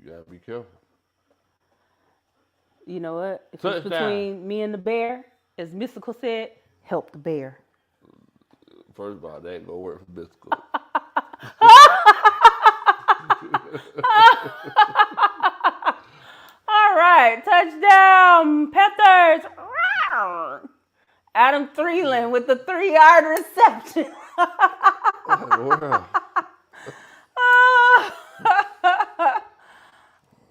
You gotta be careful. You know what? If Touchdown. it's between me and the bear, as Mystical said, help the bear. First of all, that ain't gonna work for Mystical. All right, touchdown, Panthers. Adam Thielen with the 3-yard reception. Wow.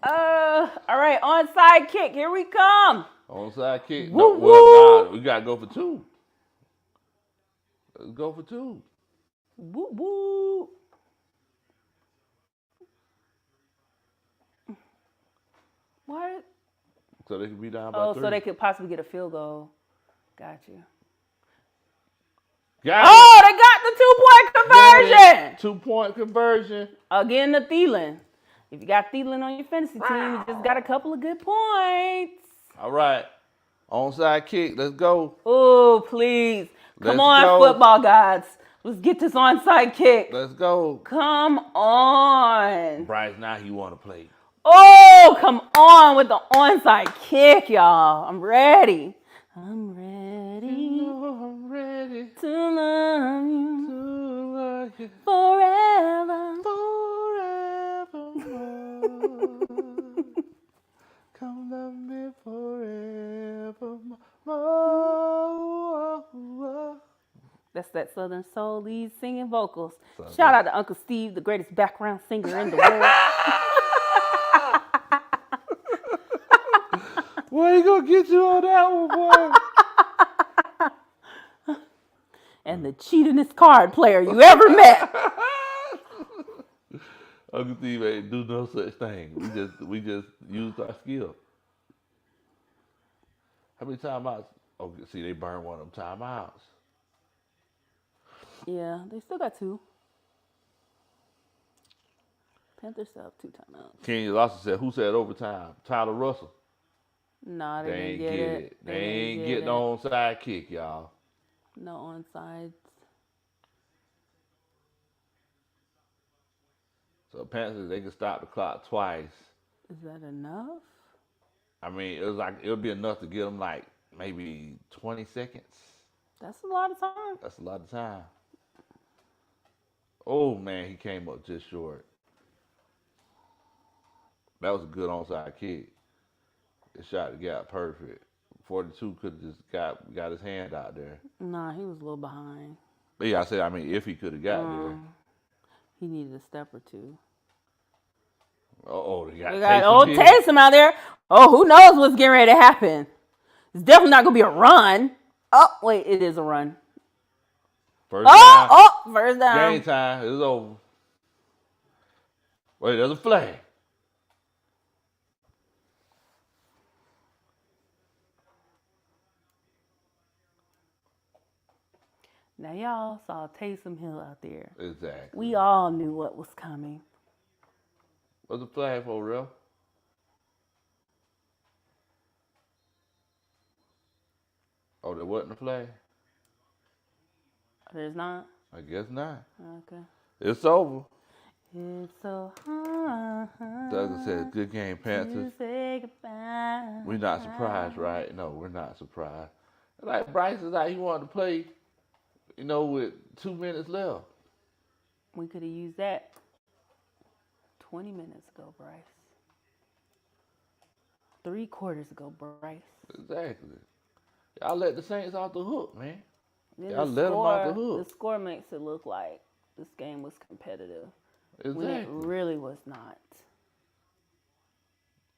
All right, onside kick. Here we come. Onside kick. Woo, No, woo. we gotta go for 2. Let's go for 2. Woo woo. What? So they can be down by 3. Oh, so they could possibly get a field goal. Got you. Got Oh, they got the 2-point conversion. 2-point conversion. Again, the Thielen. If you got Thielen on your fantasy team, you just got a couple of good points. All right. Onside kick. Let's go. Oh, please. Come Let's on, go. football gods. Let's get this onside kick. Let's go. Come on. Bryce, now he want to play. Oh, come on with the onside kick, y'all. I'm ready. I'm ready I'm ready to love you to love you forever. forevermore. Come love me forevermore. That's that Southern Soul lead singing vocals. Southern. Shout out to Uncle Steve, the greatest background singer in the world. Where he gonna get you on that one, boy? And the cheatingest card player you ever met. Uncle Steve ain't do no such thing. We just used our skill. How many timeouts? Oh, see, they burned one of them timeouts. Yeah, they still got 2. Panthers still have 2 timeouts. Kenny Lawson said, "Who said overtime? Tyler Russell." Nah, They they ain't didn't get it. They ain't getting the onside kick, y'all. No onsides. So Panthers, they can stop the clock twice. Is that enough? I mean, it'll be enough to get them like maybe 20 seconds. That's a lot of time. That's a lot of time. Oh man, he came up just short. That was a good onside kick. It shot the gap perfect. 42 could have just got his hand out there. Nah, he was a little behind. But yeah, I said, I mean, if he could have got there. He needed a step or 2. Oh, they got We got Taysom old here. Taysom out there. Oh, who knows what's getting ready to happen? It's definitely not going to be a run. Oh, wait, it is a run. First down. First down. Game time. It's over. Wait, there's a flag. Now, y'all saw Taysom Hill out there. Exactly. We all knew what was coming. What's the flag for, real? Oh, there wasn't a flag? There's not? I guess not. Okay. It's over. It's so hard. Douglas said, good game, Panthers. To say goodbye. We're not surprised, right? No, we're not surprised. Like Bryce is like, he wanted to play, with 2 minutes left. We could have used that 20 minutes ago, Bryce. 3 quarters ago, Bryce. Exactly. Y'all let the Saints off the hook, man. Then Y'all let them off the hook. The score makes it look like this game was competitive. Exactly. When it really was not.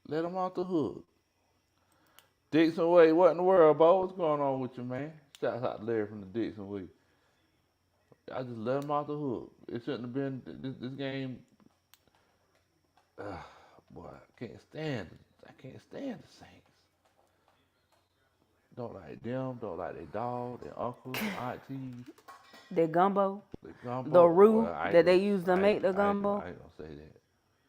Let them off the hook. Dixon Way, what in the world, Bo? What's going on with you, man? Shouts out to Larry from the Dixon Way. I just let him off the hook. It shouldn't have been this game. Boy, I can't stand the Saints. Don't like them. Don't like their dog, their uncles, aunties. Their gumbo. Gumbo. The roux Well, that they use to make the gumbo. I ain't gonna say that.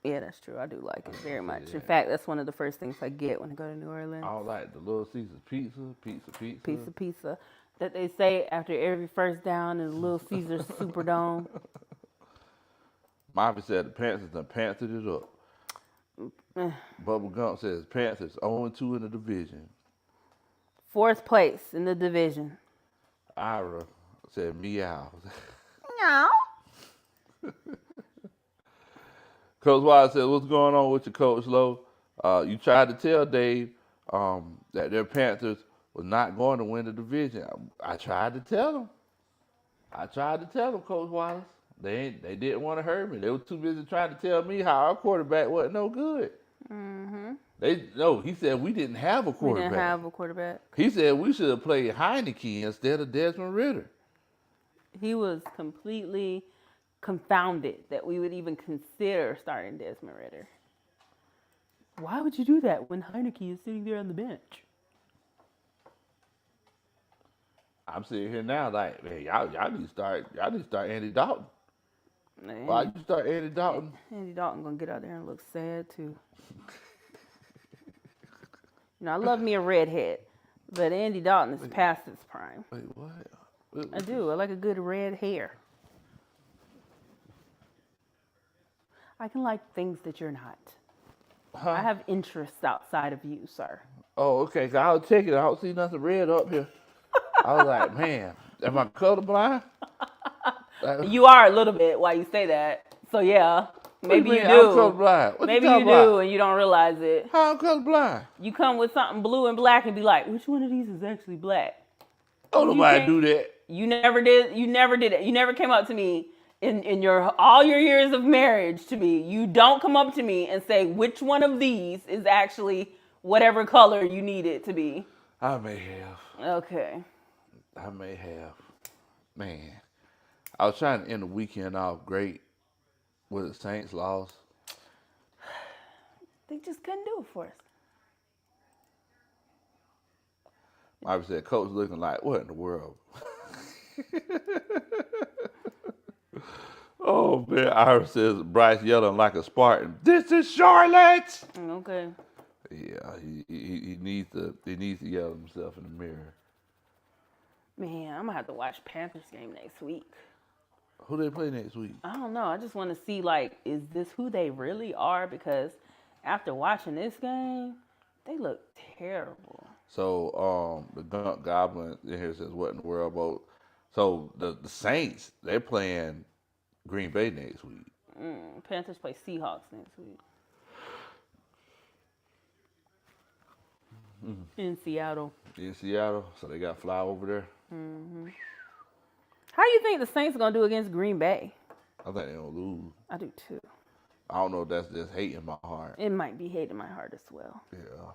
Yeah, that's true. I do like it very much. In fact, that's one of the first things I get when I go to New Orleans. I don't like the Little Caesars pizza. That they say after every first down in the Little Caesars Superdome. Mafia said the Panthers done panthered it up. Bubba Gump says Panthers 0-2 in the division. 4th place in the division. Ira said meow. No. Coach Wise said, what's going on with you, Coach Lowe? You tried to tell Dave that their Panthers was not going to win the division. I tried to tell him. Coach Wallace. They didn't want to hurt me. They were too busy trying to tell me how our quarterback wasn't no good. He said we didn't have a quarterback. He said we should have played Heineke instead of Desmond Ridder. He was completely confounded that we would even consider starting Desmond Ridder. Why would you do that when Heineke is sitting there on the bench? I'm sitting here now like, man, y'all need to start Andy Dalton. Man, Why you start Andy Dalton? Andy Dalton gonna get out there and look sad too. I love me a redhead, but Andy Dalton is past his prime. Wait, what? I do. I like a good red hair. I can like things that you're not. Huh? I have interests outside of you, sir. Oh, okay. So I was checking. I don't see nothing red up here. I was like, man, am I colorblind? You are a little bit while you say that. So yeah, maybe you do. I'm colorblind. What Maybe you you do about? and you don't realize it. How I'm colorblind? You come with something blue and black and be like, which one of these is actually black? Oh, nobody do that. You never did. You never did it. You never came up to me in your all your years of marriage to me. You don't come up to me and say which one of these is actually whatever color you need it to be. I may have. Okay. I may have. Man, I was trying to end the weekend off great with the Saints loss. They just couldn't do it for us. I said, Coach looking like, what in the world? Oh, man. Ira says, Bryce yelling like a Spartan. This is Charlotte! Okay. Yeah, he needs to yell at himself in the mirror. Man, I'm going to have to watch Panthers game next week. Who they play next week? I don't know. I just want to see, is this who they really are? Because after watching this game, they look terrible. So, the Gunk Goblin in here says, what in the world about? So, the Saints, they're playing Green Bay next week. Panthers play Seahawks next week. In Seattle. In Seattle, so they got to fly over there. How do you think the Saints are going to do against Green Bay? I think they're going to lose. I do too. I don't know if that's just hate in my heart. It might be hate in my heart as well. Yeah.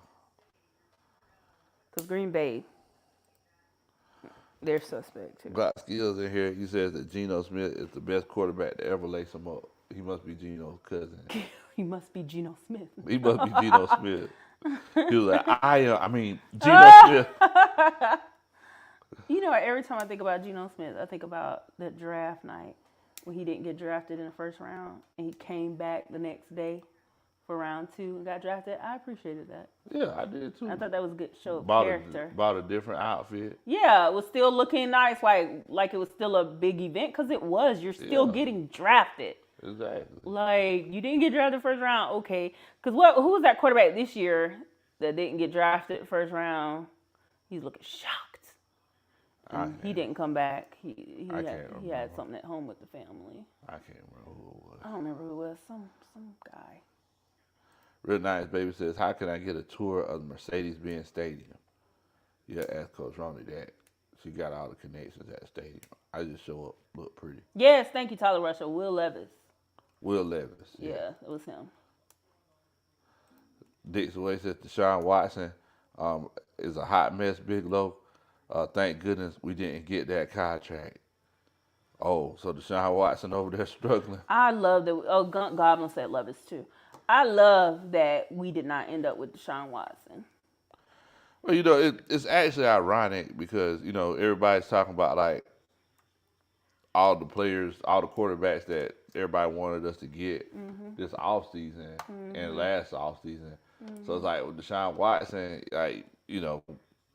Because Green Bay, they're suspect too. Got skills in here. He says that Geno Smith is the best quarterback to ever lace him up. He must be Geno's cousin. He must be Geno Smith. He must be Geno Smith. He was like, Geno Smith. Every time I think about Geno Smith, I think about that draft night when he didn't get drafted in the first round and he came back the next day for round 2 and got drafted. I appreciated that. Yeah, I did too. I thought that was a good show of Bought character. Bought a different outfit. Yeah, it was still looking nice, like it was still a big event, because it was. You're still getting drafted. Exactly. You didn't get drafted first round, okay. Because who was that quarterback this year that didn't get drafted first round? He's looking shocked. He didn't come back. He had something at home with the family. I can't remember who it was. I don't remember who it was. Some guy. Real Nice Baby says, how can I get a tour of the Mercedes-Benz Stadium? Yeah, ask Coach Ronnie that. She got all the connections at the stadium. I just show up, look pretty. Yes, thank you, Tyler Russell. Will Levis. Yeah, it was him. Dixon Way says Deshaun Watson is a hot mess, Big Low. Thank goodness we didn't get that contract. Oh, so Deshaun Watson over there struggling. I love that. Oh, Goblin said love is too. I love that we did not end up with Deshaun Watson. Well, it's actually ironic because everybody's talking about like all the players, all the quarterbacks that everybody wanted us to get this offseason and last offseason. So it's like with Deshaun Watson, like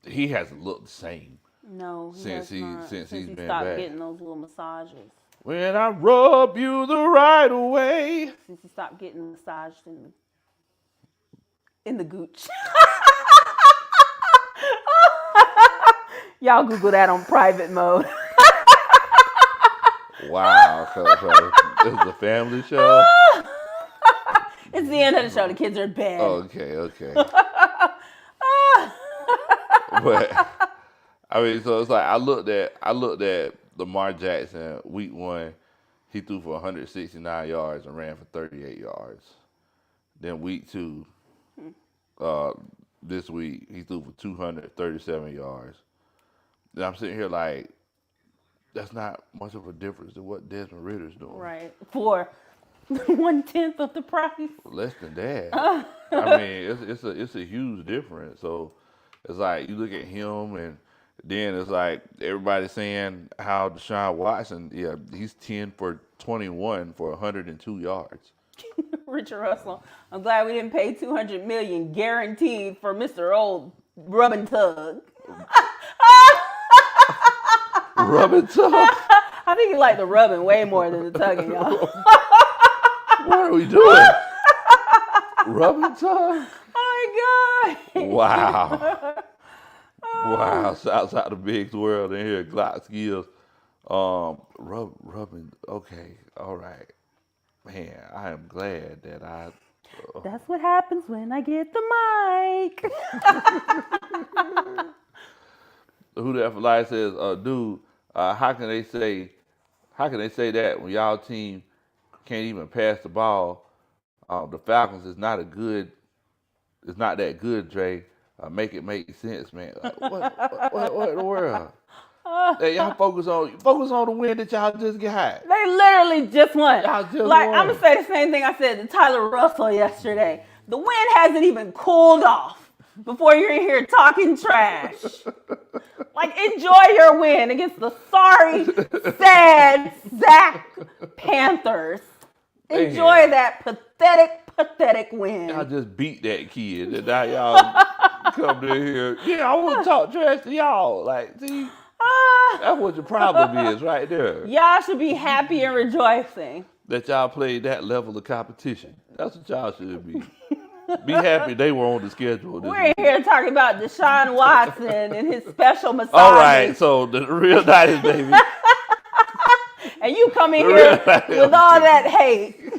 he hasn't looked the same. No, since he's been stopped back. getting those little massages. When I rub you the right way. Since he stopped getting massaged in the gooch. Y'all Google that on private mode. Wow, Coach. This is a family show. It's the end of the show. The kids are in bed. Okay. But I mean, so it's like I looked at Lamar Jackson week 1. He threw for 169 yards and ran for 38 yards. Then week 2, this week he threw for 237 yards. And I'm sitting here like, that's not much of a difference than what Desmond Ritter's doing. Right. For 1/10 of the price. Less than that. I mean, it's a huge difference. So it's like you look at him, and then it's like everybody's saying how Deshaun Watson, he's 10 for 21 for 102 yards. Richard Russell, I'm glad we didn't pay $200 million guaranteed for Mr. Old Rub and Tug. Rub and tug? I think he liked the rubbing way more than the tugging, y'all. What are we doing? Rub and tug? Oh my God. Wow. Wow. Shouts out to Big's World in here. Glock skills. Rubbing. Okay. All right. Man, I am glad that I. That's what happens when I get the mic. Who that for life says, dude, how can they say that when y'all team can't even pass the ball? The Falcons is not that good, Dre. Make it make sense, man. What in the world? Hey, y'all focus on the win that y'all just got. They literally just won. Y'all just like, won. I'm going to say the same thing I said to Tyler Russell yesterday. The wind hasn't even cooled off before you're in here talking trash. Like, enjoy your win against the sorry, sad Zach Panthers. Enjoy that pathetic win. Y'all just beat that kid, and now y'all come to here. Yeah, I want to talk trash to y'all. Like, see, that's what your problem is right there. Y'all should be happy and rejoicing. That y'all played that level of competition. That's what y'all should be. Be happy they were on the schedule. We're in here talking about Deshaun Watson and his special massage. All right, so the real nice baby. And you come in here with all that hate.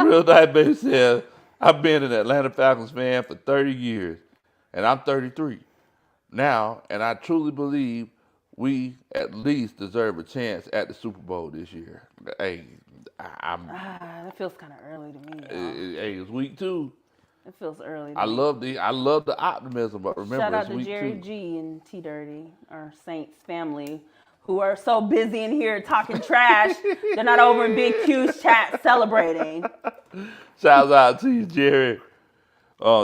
Real nice baby said, I've been an Atlanta Falcons fan for 30 years, and I'm 33 now, and I truly believe we at least deserve a chance at the Super Bowl this year. Hey, That feels kind of early to me. Hey, it's week 2. It feels early. I love the optimism, but remember, shout out it's to week Jerry 2. G and T Dirty, our Saints family, who are so busy in here talking trash. They're not over in Big Q's chat celebrating. Shouts out to you, Jerry.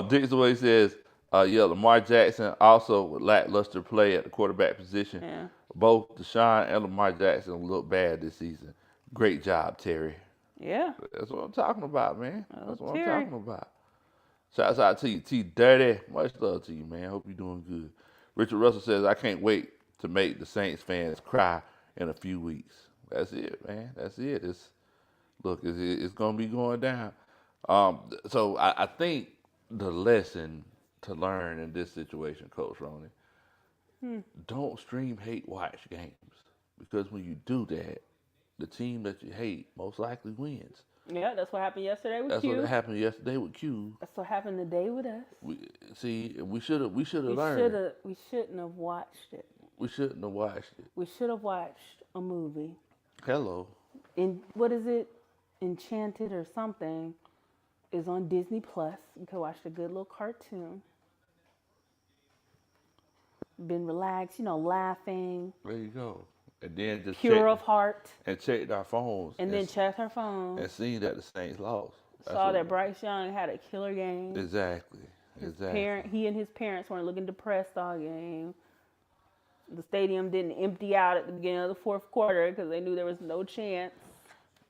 Dixon Way says, Lamar Jackson also with lackluster play at the quarterback position. Yeah. Both Deshaun and Lamar Jackson look bad this season. Great job, Terry. Yeah. That's what I'm talking about, man. That's what Terry. I'm talking about. Shouts out to you, T Dirty. Much love to you, man. Hope you're doing good. Richard Russell says, I can't wait to make the Saints fans cry in a few weeks. That's it, man. That's it. It's going to be going down. So I think the lesson to learn in this situation, Coach Roney, don't stream hate watch games. Because when you do that, the team that you hate most likely wins. Yeah, that's what happened yesterday with That's Q. what happened yesterday with Q. That's what happened today with us. We should have learned. We shouldn't have watched it. We shouldn't have watched it. We should have watched a movie. Hello. What is it? Enchanted or something is on Disney Plus. You can watch a good little cartoon. been relaxed, laughing, There you go. And then just pure of heart, checked our phones. and then checked her phone. And seen that the Saints lost. Saw that Bryce Young had a killer game. Exactly. He and his parents weren't looking depressed all game. The stadium didn't empty out at the beginning of the fourth quarter because they knew there was no chance.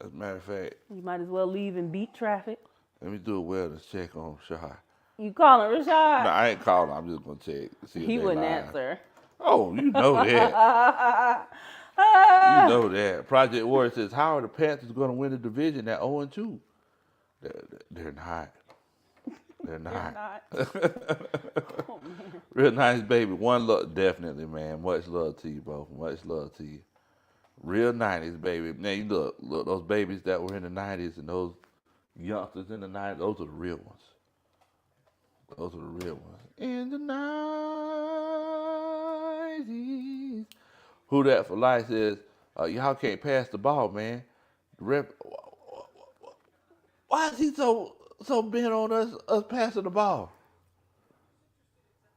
As a matter of fact, You might as well leave and beat traffic. let me do a wellness check on Shahar. You calling Rashad? No, I ain't calling. I'm just gonna check. See if He they wouldn't lying. answer. Oh, you know that. You know that. Project Warrior says, how are the Panthers going to win the division at 0-2? They're not. They're not. Oh, man. Real nice, baby. One love, definitely, man. Much love to you, both. Much love to you. Real 90s, baby. Now, you look, those babies that were in the 90s and those youngsters in the 90s, those are the real ones. Those are the real ones. In the 90s. Who that for life says, y'all can't pass the ball, man. The ref, why is he so bent on us passing the ball?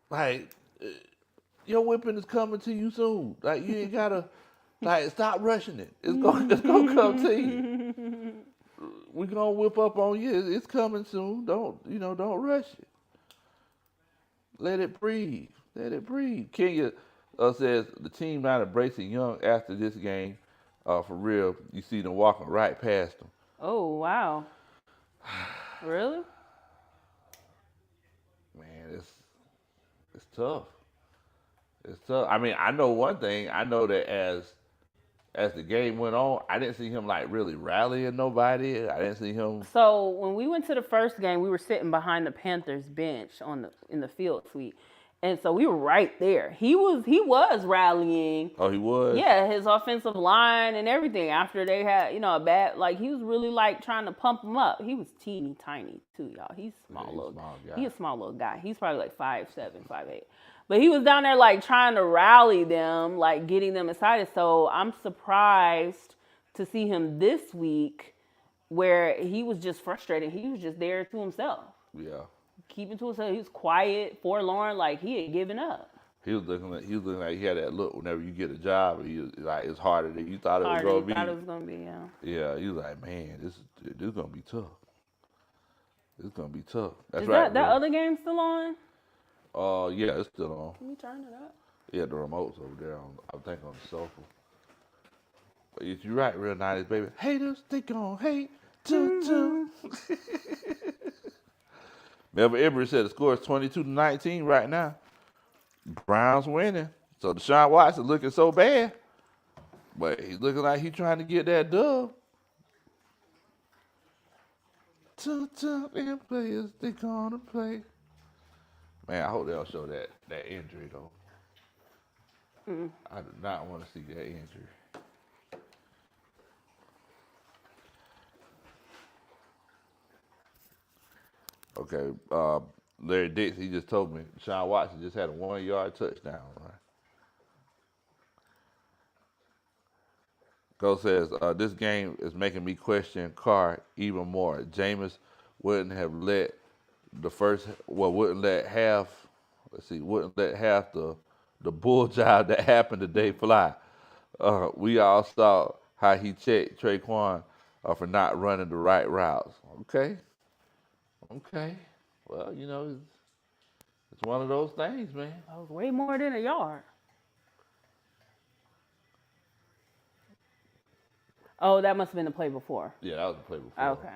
Like, your whipping is coming to you soon. Like, you ain't gotta, stop rushing it. It's gonna come to you. We're gonna whip up on you. It's coming soon. Don't rush it. Let it breathe. Let it breathe. Kenya says the team not embracing Young after this game. For real, you see them walking right past them. Oh, wow. Really? Man, it's tough. It's tough. I mean, I know one thing. I know that as the game went on, I didn't see him really rallying nobody. I didn't see him. So when we went to the first game, we were sitting behind the Panthers bench in the field suite. And so we were right there. He was rallying. Oh, he was? Yeah, his offensive line and everything. After they had, a bad, he was really trying to pump him up. He was teeny tiny too, y'all. He's small little guy. He's a small little guy. He's probably 5'7", 5'8". But he was down there trying to rally them, getting them excited. So I'm surprised to see him this week where he was just frustrated. He was just there to himself. Yeah. Keeping to himself. He was quiet, forlorn, he had given up. He was looking like he had that look whenever you get a job. It's harder than you thought it was gonna be. Thought it was gonna be, yeah. Yeah, he was like, man, this is gonna be tough. It's gonna be tough. That's Is right. that other game still on? Yeah, it's still on. Can you turn it up? Yeah, the remote's over there I think on the sofa. But you're right, real 90s, baby. Haters, they gon' hate. Melvin Everett said the score is 22-19 right now. Browns winning. So Deshaun Watson looking so bad. But he's looking like he's trying to get that dub. And players, they gonna play. Man, I hope they'll show that injury, though. I do not want to see that injury. Okay, Larry Dix, he just told me Deshaun Watson just had a 1-yard touchdown, right? Go says, this game is making me question Carr even more. Jameis wouldn't let half the bull job that happened today fly. We all saw how he checked Traquan for not running the right routes. Okay. Well, it's one of those things, man. That was way more than a yard. Oh, that must have been the play before. Yeah, that was the play before. Okay.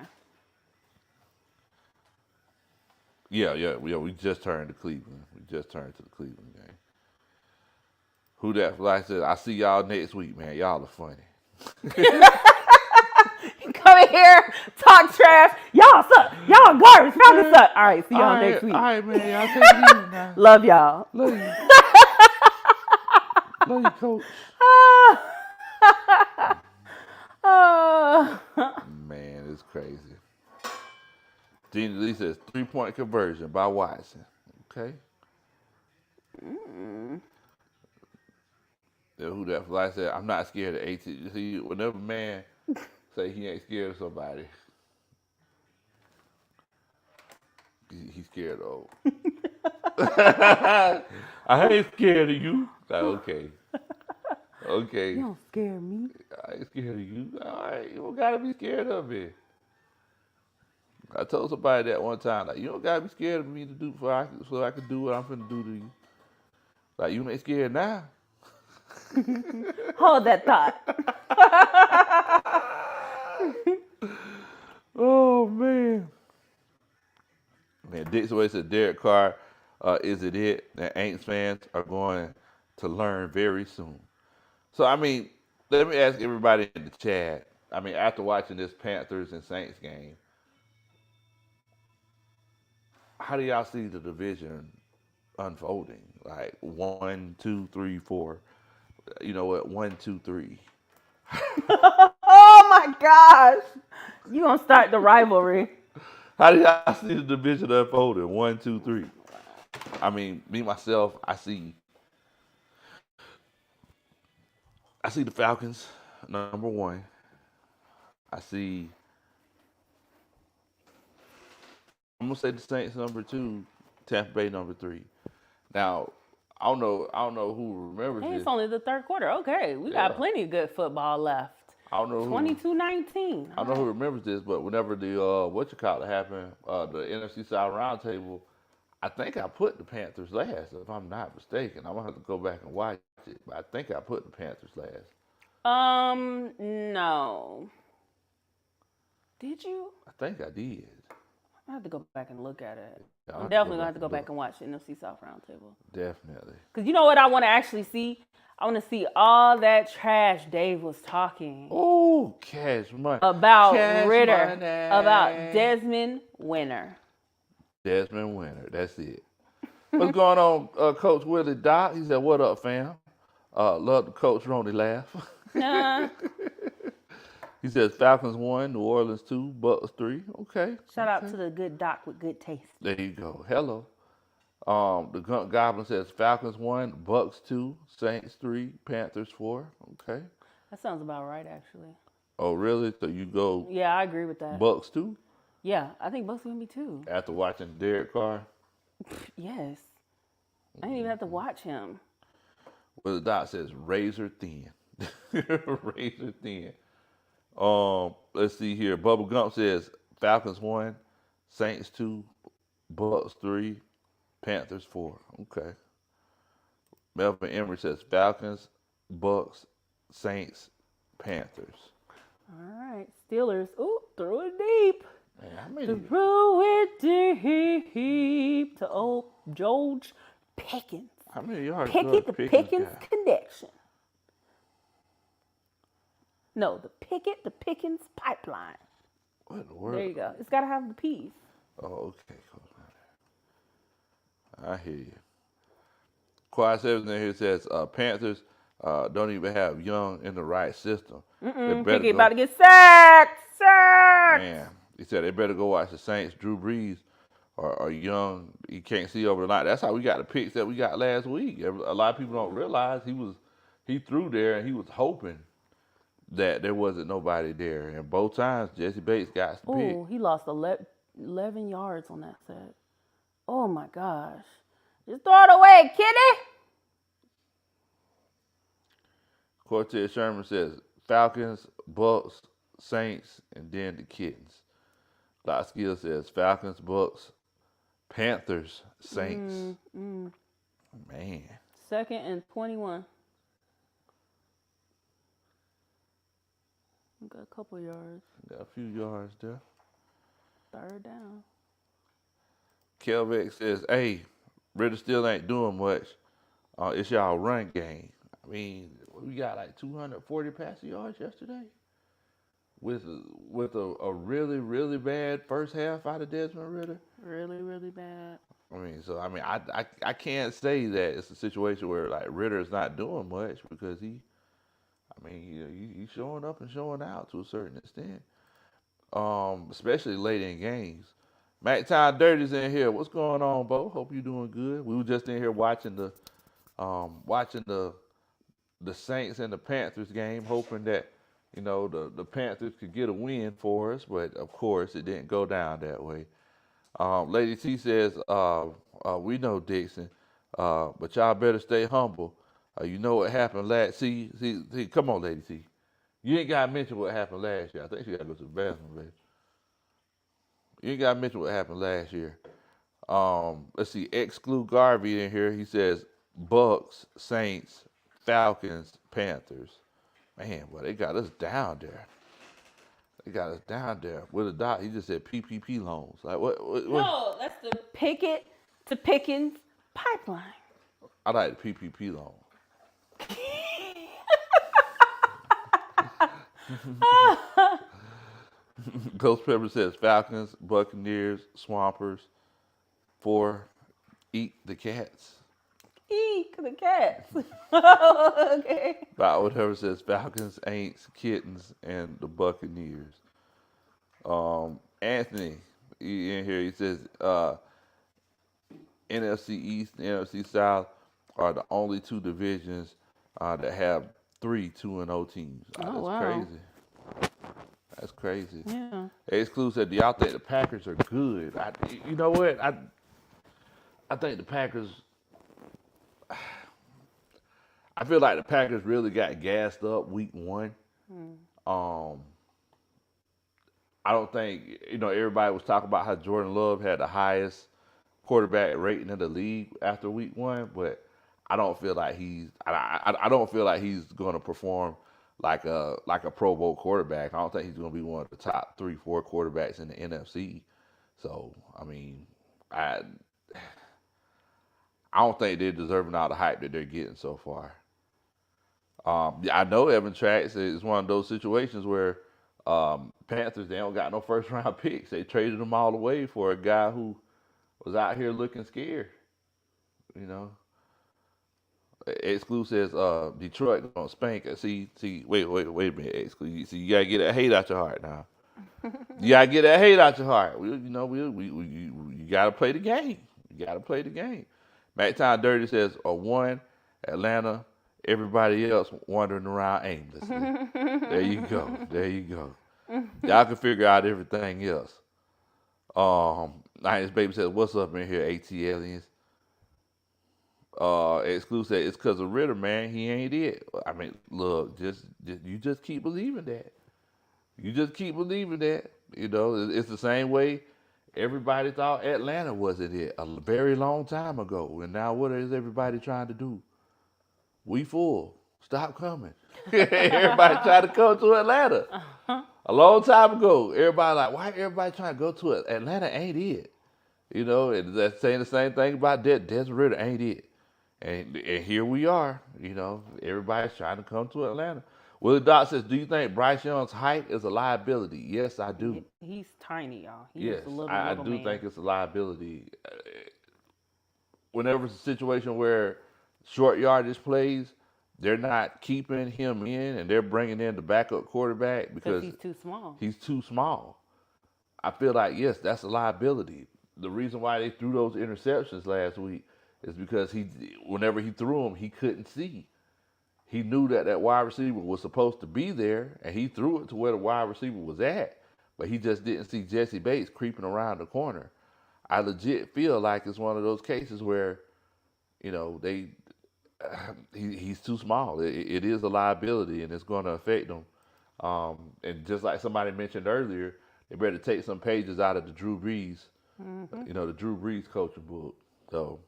Yeah. We just turned to Cleveland. We just turned to the Cleveland game. Who that fly said, I see y'all next week, man. Y'all are funny. Come in here, talk trash. Y'all suck. Y'all garbage. Falcons suck. All right, see y'all next week. All right, man. Y'all take it easy now. Love y'all. Love you. Love you, coach. Man, it's crazy. Gene Lee says 3-point conversion by Watson. Okay. Who that fly said, I'm not scared of AT. See, whenever a man say he ain't scared of somebody, he's scared of. I ain't scared of you. Like, okay. Okay. You don't scare me. I ain't scared of you. All right, you don't gotta be scared of me. I told somebody that one time, like, you don't gotta be scared of me to do so I can do what I'm finna do to you. Like, you ain't scared now. Hold that thought. Oh man. Man, Dixon Way said Derek Carr, is it? And Aints fans are going to learn very soon. So I mean, let me ask everybody in the chat. I mean, after watching this Panthers and Saints game, how do y'all see the division unfolding? Like 1, 2, 3, 4. You know what? 1, 2, 3. Oh my gosh. You gonna start the rivalry. How do y'all see the division unfolding? 1, 2, 3. I mean, me myself, I see the Falcons number 1. I'm gonna say the Saints number 2, Tampa Bay number 3. Now, I don't know who remembers Hey, this. it's only the third quarter. Okay, we Yeah. got plenty of good football left. I don't know 22-19. I don't know who remembers this, but whenever the happened, the NFC South Roundtable, I think I put the Panthers last, if I'm not mistaken. I'm gonna have to go back and watch it, but I think I put the Panthers last. No. Did you? I think I did. I have to go back and look at it. Yeah, I'm definitely gonna have to go back and watch the NFC South Roundtable. Definitely. Cause you know what I want to actually see? I want to see all that trash Dave was talking Oh, cash money. about Cash Ritter, money. about Desmond Winner. Desmond Winner. That's it. What's going on, Coach Willie Doc? He said, "What up, fam? Love the Coach Ronnie laugh." Nah. He says Falcons 1, New Orleans 2, Bucks 3. Okay. Shout out to the good doc with good taste. There you go. Hello. The Goblin says Falcons 1, Bucks 2, Saints 3, Panthers 4. Okay. That sounds about right, actually. Oh, really? So you go Yeah, I agree with that. Bucks 2 Yeah, I think Bucks gonna be 2. after watching Derek Carr? Yes. I didn't even have to watch him. Well, the Doc says razor thin. Razor thin. Let's see here. Bubba Gump says Falcons 1, Saints 2, Bucks 3, Panthers 4. Okay. Melvin Emery says Falcons, Bucks, Saints, Panthers. All right, Steelers. Ooh, threw it deep. Man, how many? Threw it deep to old George Pickens. How many yards? Pickett, the Pickens got? connection. No, the Pickens pipeline. What in the world? There you go. It's got to have the P's. Oh, okay. I hear you. Quiet 7 here says Panthers don't even have Young in the right system. Pickett about to get sacked. Man, he said they better go watch the Saints. Drew Brees or Young. He can't see over the line. That's how we got the picks that we got last week. A lot of people don't realize he threw there and he was hoping that there wasn't nobody there. And both times Jesse Bates got the pick. Oh, he lost 11 yards on that set. Oh my gosh. Just throw it away, kitty. Cortez Sherman says Falcons, Bucks, Saints, and then the Kittens. Lot Skill says Falcons, Bucks, Panthers, Saints. Man. 2nd and 21. Got a couple yards. Got a few yards there. 3rd down. Kelvick says, hey, Ritter still ain't doing much. It's y'all run game. I mean, we got like 240 passing yards yesterday with a really, really bad first half out of Desmond Ritter. Really, really bad. I can't say that it's a situation where like Ritter is not doing much because he's showing up and showing out to a certain extent, especially late in games. Mac Time Dirty's in here. What's going on, Bo? Hope you're doing good. We were just in here watching the Saints and the Panthers game, hoping that the Panthers could get a win for us, but of course it didn't go down that way. Lady T says, we know Dixon. But y'all better stay humble. You know what happened last? See, come on, lady. See, you ain't gotta mention what happened last year. I think she gotta go to the bathroom, baby. You ain't gotta mention what happened last year. Let's see. Exclude Garvey in here. He says Bucks, Saints, Falcons, Panthers. Man, well, they got us down there. They got us down there with a dot. He just said PPP loans. Like what? No, that's the Pickett to Pickens pipeline. I like the PPP loan. Ghost Pepper says Falcons, Buccaneers, Swampers. 4, eat the cats. Eek, the cats. Okay. Whatever says Falcons, Aints, Kittens, and the Buccaneers. Anthony, in here, he says NFC East and NFC South are the only 2 divisions that have 3 2-0 teams. That's wow. crazy. That's crazy. Yeah. Exclude said, do y'all think the Packers are good? You know what? I think the Packers. I feel like the Packers really got gassed up week 1. I don't think, everybody was talking about how Jordan Love had the highest quarterback rating in the league after week 1, but I don't feel like I don't feel like he's going to perform like a Pro Bowl quarterback. I don't think he's going to be one of the top 3-4 quarterbacks in the NFC. So, I mean, I don't think they're deserving all the hype that they're getting so far. I know Evan Trax is one of those situations where Panthers, they don't got no first round picks. They traded them all away for a guy who was out here looking scared. Exclude says Detroit gonna spank it. See, wait a minute, Exclude. See, you gotta get that hate out your heart now. You gotta get that hate out your heart. You gotta play the game. You gotta play the game. Macktown Dirty says 1, Atlanta. Everybody else wandering around aimlessly. There you go. Y'all can figure out everything else. Nice Baby says, what's up in here, AT aliens? Exclude said, it's because of Ritter, man. He ain't it. I mean, look, you just keep believing that. You just keep believing that. It's the same way everybody thought Atlanta wasn't it a very long time ago. And now what is everybody trying to do? We full. Stop coming. Everybody trying to come to Atlanta. A long time ago, everybody like, why everybody trying to go to it? Atlanta ain't it. And that's saying the same thing about Desmond Ritter ain't it. And here we are, everybody's trying to come to Atlanta. Willie Doc says, do you think Bryce Young's height is a liability? Yes, I do. He's tiny, y'all. Yes, I do man. think it's a liability. Whenever it's a situation where short yardage plays, they're not keeping him in and they're bringing in the backup quarterback because he's too small. He's too small. I feel like, yes, that's a liability. The reason why they threw those interceptions last week is because whenever he threw them, he couldn't see. He knew that wide receiver was supposed to be there, and he threw it to where the wide receiver was at, but he just didn't see Jesse Bates creeping around the corner. I legit feel like it's one of those cases where, he's too small. It is a liability, and it's going to affect him. And just like somebody mentioned earlier, they better take some pages out of the Drew Brees, the Drew Brees coaching book. So,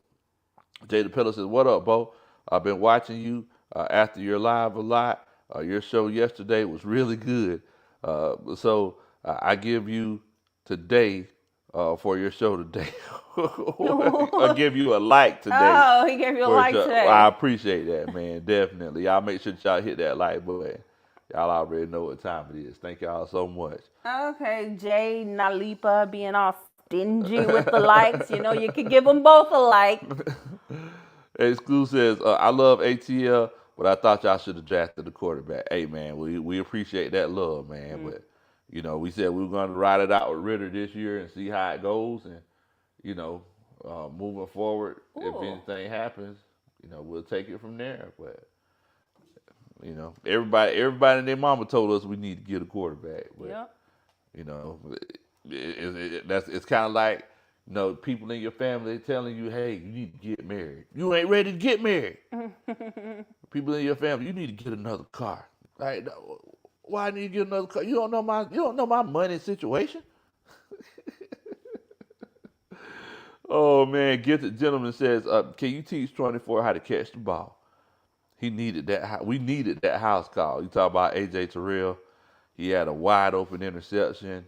Jada Pillow says, what up, Bo? I've been watching you after your live a lot. Your show yesterday was really good. So I give you today for your show today. I'll give you a like today. Oh, he gave you a like today. I appreciate that, man. Definitely. Y'all make sure y'all hit that like button. Y'all already know what time it is. Thank y'all so much. Okay, Jay Nalipa being all stingy with the likes. You could give them both a like. Exclude says, I love ATL, but I thought y'all should have drafted the quarterback. Hey, man, we appreciate that love, man. But, we said we were going to ride it out with Ritter this year and see how it goes. And, moving forward, if anything happens, we'll take it from there. But, everybody and their mama told us we need to get a quarterback. But, Yep. it's kind of like You know, people in your family telling you, hey, you need to get married. You ain't ready to get married. People in your family, you need to get another car. Like, why I need to get another car? You don't know my money situation. Oh man, Gifted Gentleman says, can you teach 24 how to catch the ball? He needed that. We needed that house call. You talk about AJ Terrell. He had a wide open interception,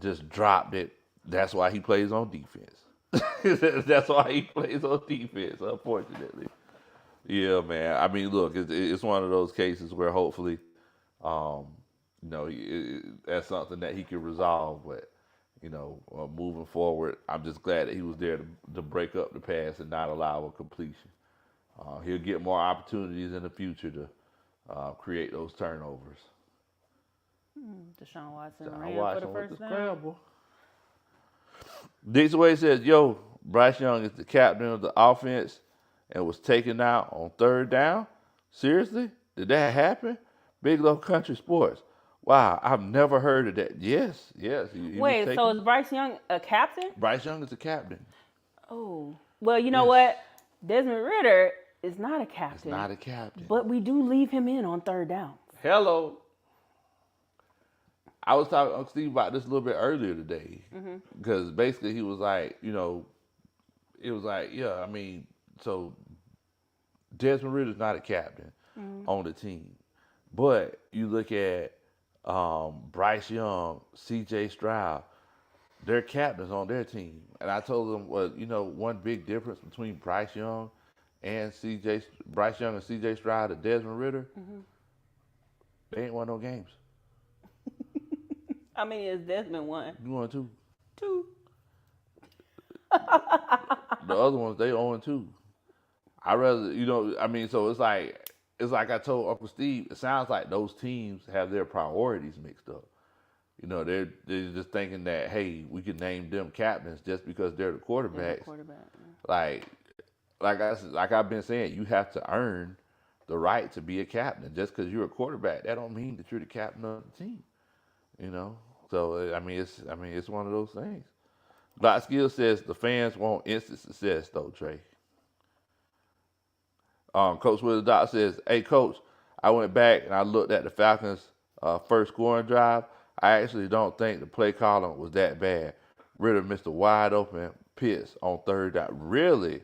just dropped it. That's why he plays on defense. That's why he plays on defense, unfortunately. Yeah, man. I mean, look, it's one of those cases where hopefully, that's something that he can resolve. But, moving forward, I'm just glad that he was there to break up the pass and not allow a completion. He'll get more opportunities in the future to create those turnovers. Deshaun Watson ran for the first down. Dixon Wade says, yo, Bryce Young is the captain of the offense and was taken out on third down? Seriously? Did that happen? Big Low Kuntry Sports. Wow, I've never heard of that. Yes. He Wait, so is Bryce Young a captain? Bryce Young is a captain. Oh. Well, you know what? Desmond Ridder is not a captain. He's not a captain. But we do leave him in on third down. Hello. I was talking to Steve about this a little bit earlier today. Because basically he was like, it was like, so Desmond Ridder's not a captain on the team. But you look at Bryce Young, C.J. Stroud, they're captains on their team. And I told them, one big difference between Bryce Young and C.J. Stroud and Desmond Ridder, they ain't won no games. How many has Desmond won? You won 2. 2. The other ones, they 0-2. I rather, so it's like I told Uncle Steve, it sounds like those teams have their priorities mixed up. They're just thinking that, hey, we can name them captains just because they're the quarterbacks. Like I've been saying, you have to earn the right to be a captain. Just because you're a quarterback, that don't mean that you're the captain of the team. So it's one of those things. Black Skill says the fans want instant success, though, Trey. Coach Willie Doc says, hey, Coach, I went back and I looked at the Falcons' first scoring drive. I actually don't think the play calling was that bad. Ridder missed a wide open Pitts on third down. Really?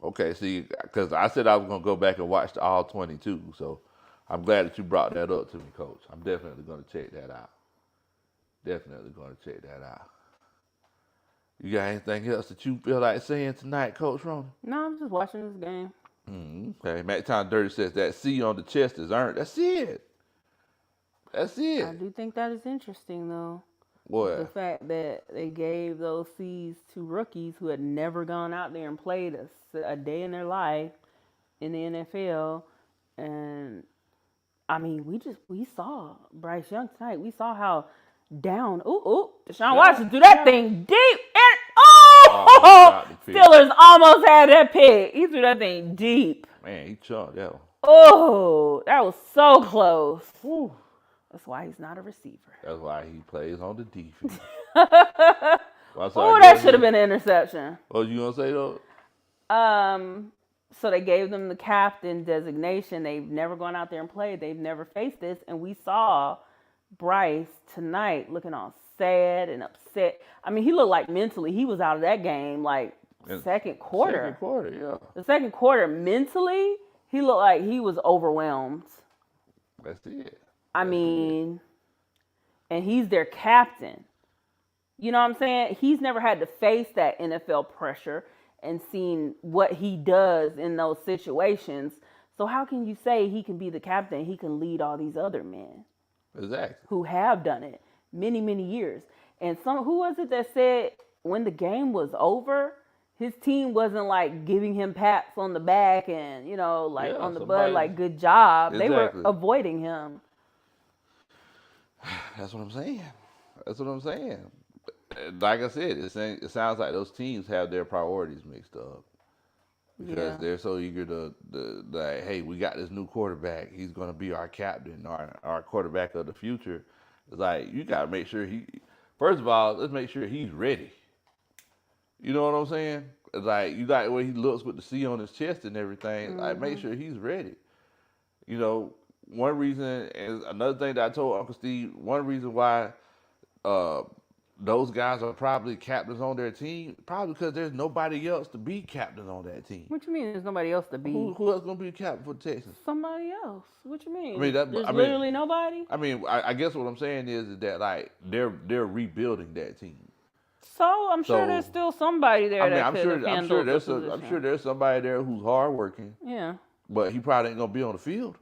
Okay, see, because I said I was going to go back and watch the all 22, so I'm glad that you brought that up to me, Coach. I'm definitely going to check that out. You got anything else that you feel like saying tonight, Coach Ronnie? No, I'm just watching this game. Okay, Matt Town Dirty says that C on the chest is earned. That's it. I do think that is interesting, though. What? The fact that they gave those C's to rookies who had never gone out there and played a day in their life in the NFL. And, we saw Bryce Young tonight. We saw how down. Deshaun Watson threw that thing deep. Steelers almost had that pick. He threw that thing deep. Man, he chunked that one. Oh, that was so close. Whew. That's why he's not a receiver. That's why he plays on the defense. That should have been an interception. What you gonna say though? So they gave them the captain designation. They've never gone out there and played. They've never faced this. And we saw Bryce tonight looking all sad and upset. He looked like mentally he was out of that game second quarter. Second quarter, yeah. The second quarter, mentally, he looked like he was overwhelmed. That's it. And he's their captain. You know what I'm saying? He's never had to face that NFL pressure and seen what he does in those situations. So how can you say he can be the captain? He can lead all these other men. Exactly. Who have done it many, many years. And who was it that said when the game was over, his team wasn't giving him pats on the back and, on the butt, good job. Exactly. They were avoiding him. That's what I'm saying. Like I said, it sounds like those teams have their priorities mixed up. Because they're so eager to hey, we got this new quarterback. He's going to be our captain, our quarterback of the future. It's like, you got to make sure first of all, let's make sure he's ready. You know what I'm saying? Like, you like the way he looks with the C on his chest and everything. Like, make sure he's ready. You know, one reason, and another thing that I told Uncle Steve, one reason why those guys are probably captains on their team, probably because there's nobody else to be captain on that team. What you mean there's nobody else to be? Who else going to be captain for the Texans? Somebody else. What you mean? I mean, there's literally nobody? I mean, I guess what I'm saying is that, like, they're rebuilding that team. So I'm sure there's still somebody there that could have handled the position. I'm sure there's somebody there who's hardworking. Yeah. But he probably ain't gonna be on the field.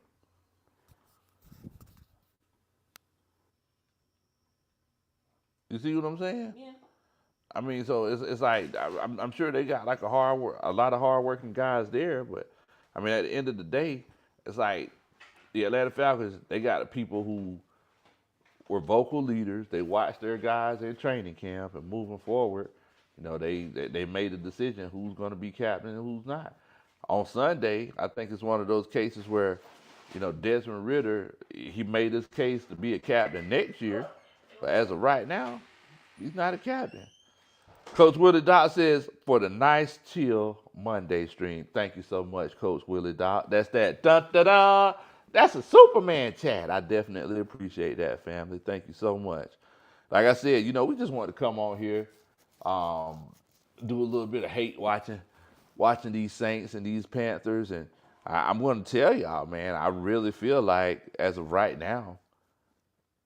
You see what I'm saying? Yeah. I mean, so it's like I'm sure they got like a lot of hardworking guys there, but I mean, at the end of the day, it's like the Atlanta Falcons. They got people who were vocal leaders. They watched their guys in training camp, and moving forward, you know, they made a decision who's going to be captain and who's not. On Sunday, I think it's one of those cases where, you know, Desmond Ridder, he made his case to be a captain next year, but as of right now, he's not a captain. Coach Willie Dock says, for the nice, chill Monday stream. Thank you so much, Coach Willie Dock. That's that dun-da-da. That's a Superman chat. I definitely appreciate that, family. Thank you so much. Like I said, you know, we just wanted to come on here, do a little bit of hate watching these Saints and these Panthers. And I'm going to tell y'all, man, I really feel like, as of right now,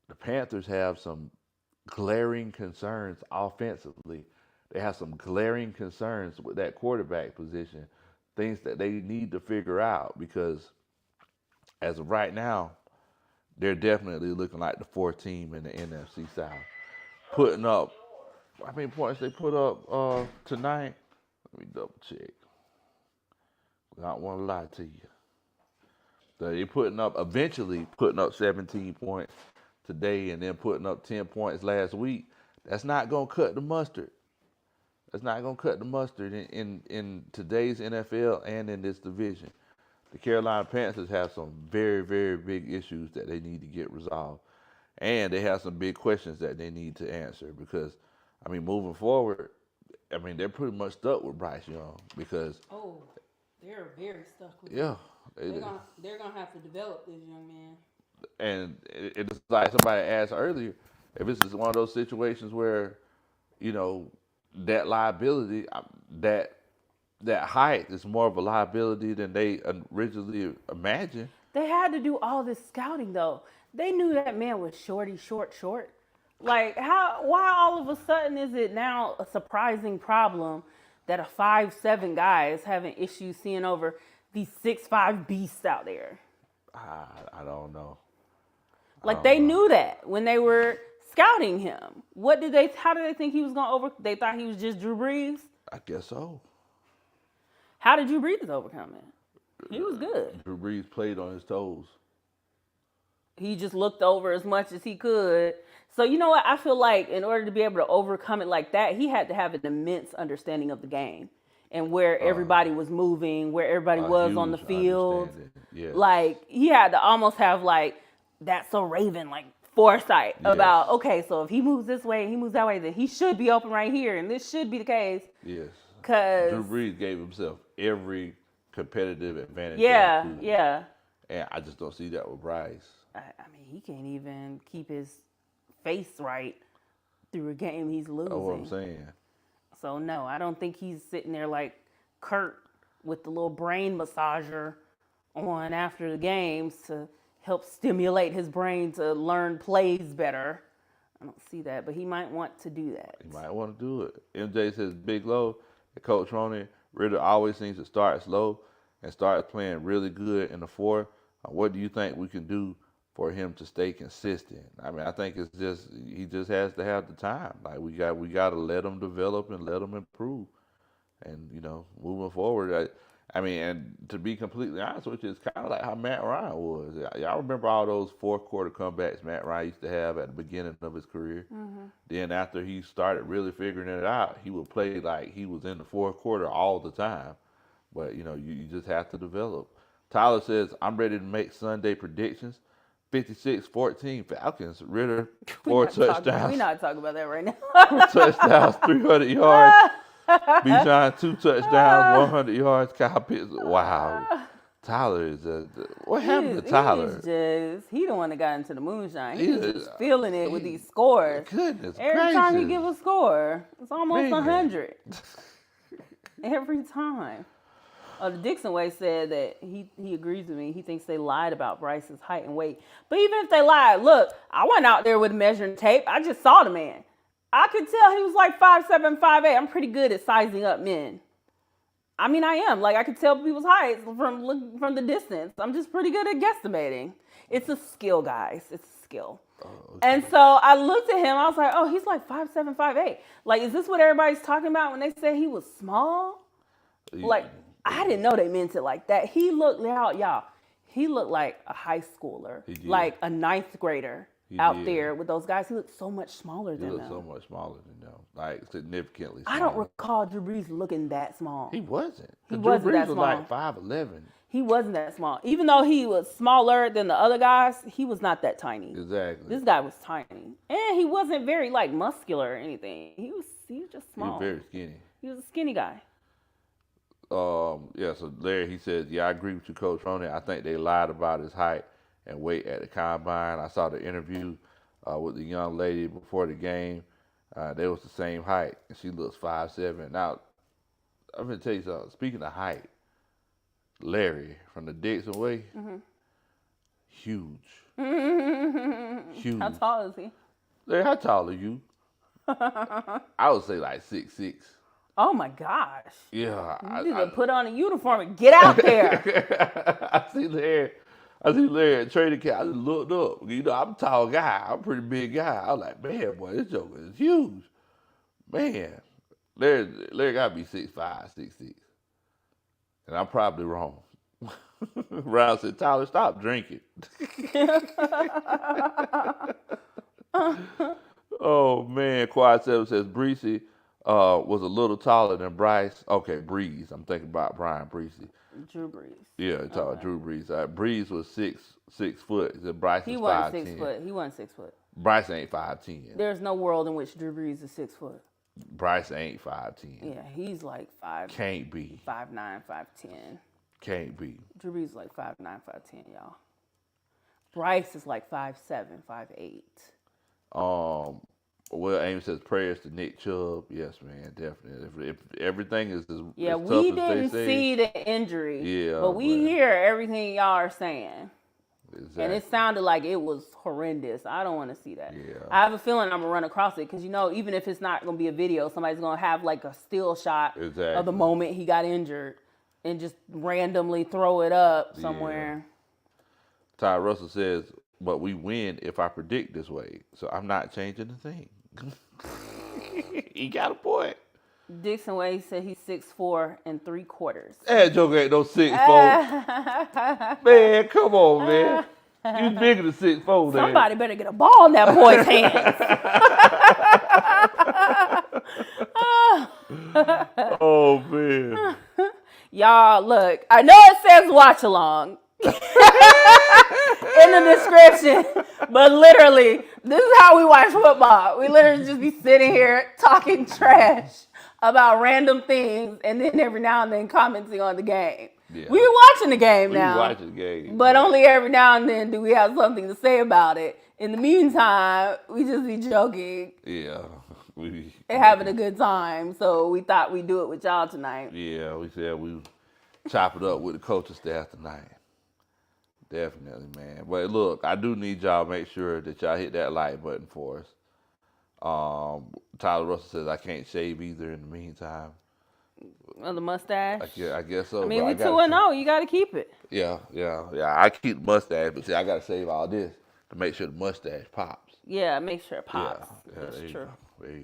the Panthers have some glaring concerns offensively. They have some glaring concerns with that quarterback position, things that they need to figure out, because as of right now, they're definitely looking like the fourth team in the NFC South. Putting up, how many points they put up tonight? Let me double check. I don't want to lie to you. So they're eventually putting up 17 points today, and then putting up 10 points last week. That's not going to cut the mustard. That's not going to cut the mustard in today's NFL and in this division. The Carolina Panthers have some very, very big issues that they need to get resolved. And they have some big questions that they need to answer because, I mean, moving forward, I mean, they're pretty much stuck with Bryce Young because... Oh, they're very stuck with him. Yeah. They're going to have to develop this young man. And it's like somebody asked earlier, if this is one of those situations where, you know, that liability, that height is more of a liability than they originally imagined. They had to do all this scouting, though. They knew that man was short. Like, why all of a sudden is it now a surprising problem that a 5'7" guy is having issues seeing over these 6'5" beasts out there? I don't know. Like, they knew that when they were scouting him. How did they think he was going to they thought he was just Drew Brees? I guess so. How did Drew Brees overcome it? He was good. Drew Brees played on his toes. He just looked over as much as he could. So, you know what? I feel like in order to be able to overcome it like that, he had to have an immense understanding of the game and where everybody was moving, where everybody was on the field. Yes. Like, he had to almost have, like, that's so Raven, like, foresight about, okay, so if he moves this way and he moves that way, then he should be open right here, and this should be the case. Yes. Because Drew Brees gave himself every competitive advantage. Yeah. And I just don't see that with Bryce. I mean, he can't even keep his face right through a game he's losing. That's what I'm saying. So, no, I don't think he's sitting there like Kurt with the little brain massager on after the games to help stimulate his brain to learn plays better. I don't see that, but he might want to do that. He might want to do it. MJ says, Big Low, Coach Ronnie, Ridder always seems to start slow and start playing really good in the fourth. What do you think we can do for him to stay consistent? I mean, I think it's just he just has to have the time. Like we got to let him develop and let him improve. And you know, moving forward, I mean, and to be completely honest with you, it's kind of like how Matt Ryan was. Y'all remember all those fourth quarter comebacks Matt Ryan used to have at the beginning of his career? Mm-hmm. Then after he started really figuring it out, he would play like he was in the fourth quarter all the time. But, you know, you just have to develop. Tyler says, I'm ready to make Sunday predictions. 56-14 Falcons. Ridder, 4 touchdowns. We're not talking about that right now. 4 touchdowns, 300 yards. Bijan 2 touchdowns, 100 yards. Kyle Pitts. Wow. Tyler is what happened to Tyler? He the one that got into the moonshine. He He's just feeling it with these scores. Goodness Every gracious. time he give a score, it's almost Man. 100. Every time. The Dixon Way said that he agrees with me. He thinks they lied about Bryce's height and weight. But even if they lied, look, I went out there with measuring tape. I just saw the man. I could tell he was like 5'7", 5'8". I'm pretty good at sizing up men. I mean, I am. Like, I could tell people's heights from the distance. I'm just pretty good at guesstimating. It's a skill, guys. It's a skill. Oh, okay. And so I looked at him. I was like, oh, he's like 5'7", 5'8". Like, is this what everybody's talking about when they say he was small? Yeah. Like, I didn't know they meant it like that. He looked he looked like a high schooler, like a ninth grader there with those guys. He looked so much smaller than them. So much smaller than them, like significantly smaller. I don't recall Drew Brees looking that small. He wasn't. He wasn't that small. Drew Brees was like 5'11". He wasn't that small. Even though he was smaller than the other guys, he was not that tiny. Exactly. This guy was tiny. And he wasn't very like muscular or anything. He was just small. He was very skinny. He was a skinny guy. So Larry, he says, I agree with you, Coach Roney. I think they lied about his height and weight at the combine. I saw the interview with the young lady before the game. They was the same height, and she looks 5'7". Now, I'm going to tell you something. Speaking of height, Larry from the Dixon Way, huge. Huge. How tall is he? Larry, how tall are you? I would say like 6'6". Oh my gosh. Yeah. You need to put on a uniform and get out there. I see Larry at training camp. I just looked up. You know, I'm a tall guy. I'm a pretty big guy. I was like, man, boy, this joker is huge. Man. Larry got to be 6'5", 6'6". And I'm probably wrong. Round said, Tyler, stop drinking. Oh, man. Quad 7 says, Breesy was a little taller than Bryce. Okay, Breeze. I'm thinking about Brian Breesy. Drew Brees. Yeah, it's Drew Brees. Breeze was 6 foot. Bryce is 5'10". He wasn't 6 foot. He wasn't 6 foot. Bryce ain't 5'10". There's no world in which Drew Brees is 6 foot. Bryce ain't 5'10". Yeah, he's like 5. Can't be. 5'9", 5'10". Can't be. Drew Brees is like 5'9", 5'10", y'all. Bryce is like 5'7", 5'8". Well, Amy says prayers to Nick Chubb. Yes, man, definitely. If everything is as we tough as didn't they say, see the injury. Yeah, but we hear everything y'all are saying. Exactly. And it sounded like it was horrendous. I don't want to see that. Yeah. I have a feeling I'm going to run across it because, even if it's not going to be a video, somebody's going to have like a still shot of the moment he got injured and just randomly throw it up somewhere. Yeah. Ty Russell says, but we win if I predict this way. So I'm not changing the thing. He got a point. Dixon Way said he's 6'4" and 3/4. That joke ain't no 6'4". Man, come on, man. You bigger than 6'4". Somebody better get a ball in that boy's hands. Oh, man. Y'all, look, I know it says watch along in the description, but literally, this is how we watch football. We literally just be sitting here talking trash about random things and then every now and then commenting on the game. Yeah. We're watching the game now. We're watching the game. But only every now and then do we have something to say about it. In the meantime, we just be joking. Yeah. And having a good time. So we thought we'd do it with y'all tonight. Yeah, we said we chop it up with the coaching staff tonight. Definitely, man. But look, I do need y'all to make sure that y'all hit that like button for us. Tyler Russell says I can't shave either in the meantime. The mustache? I guess so. I mean, we 2-0. You got to keep it. Yeah. I keep the mustache, but see, I got to save all this to make sure the mustache pops. Yeah, make sure it pops. Yeah, that's true. There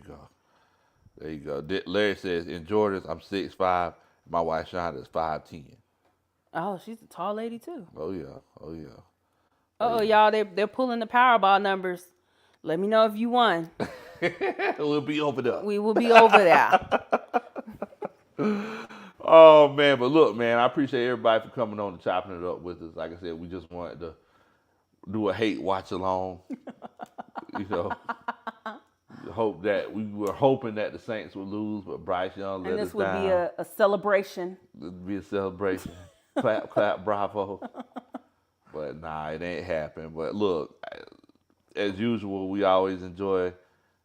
you go. Larry says, in Jordans, I'm 6'5". My wife, Shonda, is 5'10". Oh, she's a tall lady, too. Oh, yeah. Oh, y'all, they're pulling the Powerball numbers. Let me know if you won. We'll be over there. We will be over there. Oh, man. But look, man, I appreciate everybody for coming on and chopping it up with us. Like I said, we just wanted to do a hate watch along. hope that we were hoping that the Saints would lose, but Bryce Young let And us this would down. be a celebration. It'd be a celebration. Clap, clap, bravo. But nah, it ain't happened. But look, as usual, we always enjoy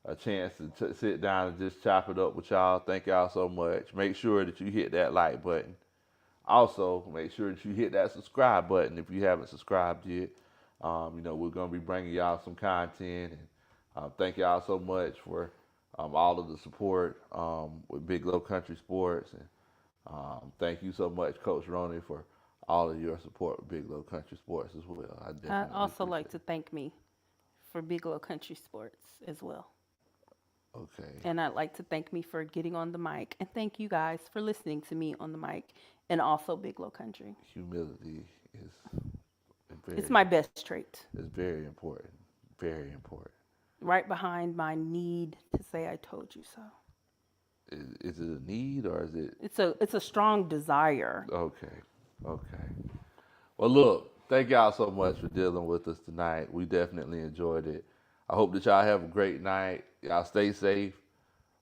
a chance to sit down and just chop it up with y'all. Thank y'all so much. Make sure that you hit that like button. Also, make sure that you hit that subscribe button if you haven't subscribed yet. We're going to be bringing y'all some content. And thank y'all so much for all of the support with Big Low Kuntry Sports. And thank you so much, Coach Roney, for all of your support with Big Low Kuntry Sports as well. I'd also like to thank me for Big Low Country Sports as well. Okay. And I'd like to thank me for getting on the mic. And thank you guys for listening to me on the mic and also Big Low Country. Humility is it's my best trait. It's very important. Very important. Right behind my need to say I told you so. Is it a need or is it? It's a strong desire. Okay. Well, look, thank y'all so much for dealing with us tonight. We definitely enjoyed it. I hope that y'all have a great night. Y'all stay safe.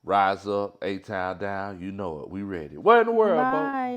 Rise up, A-Town down. You know it. We ready. What in the world, Bye.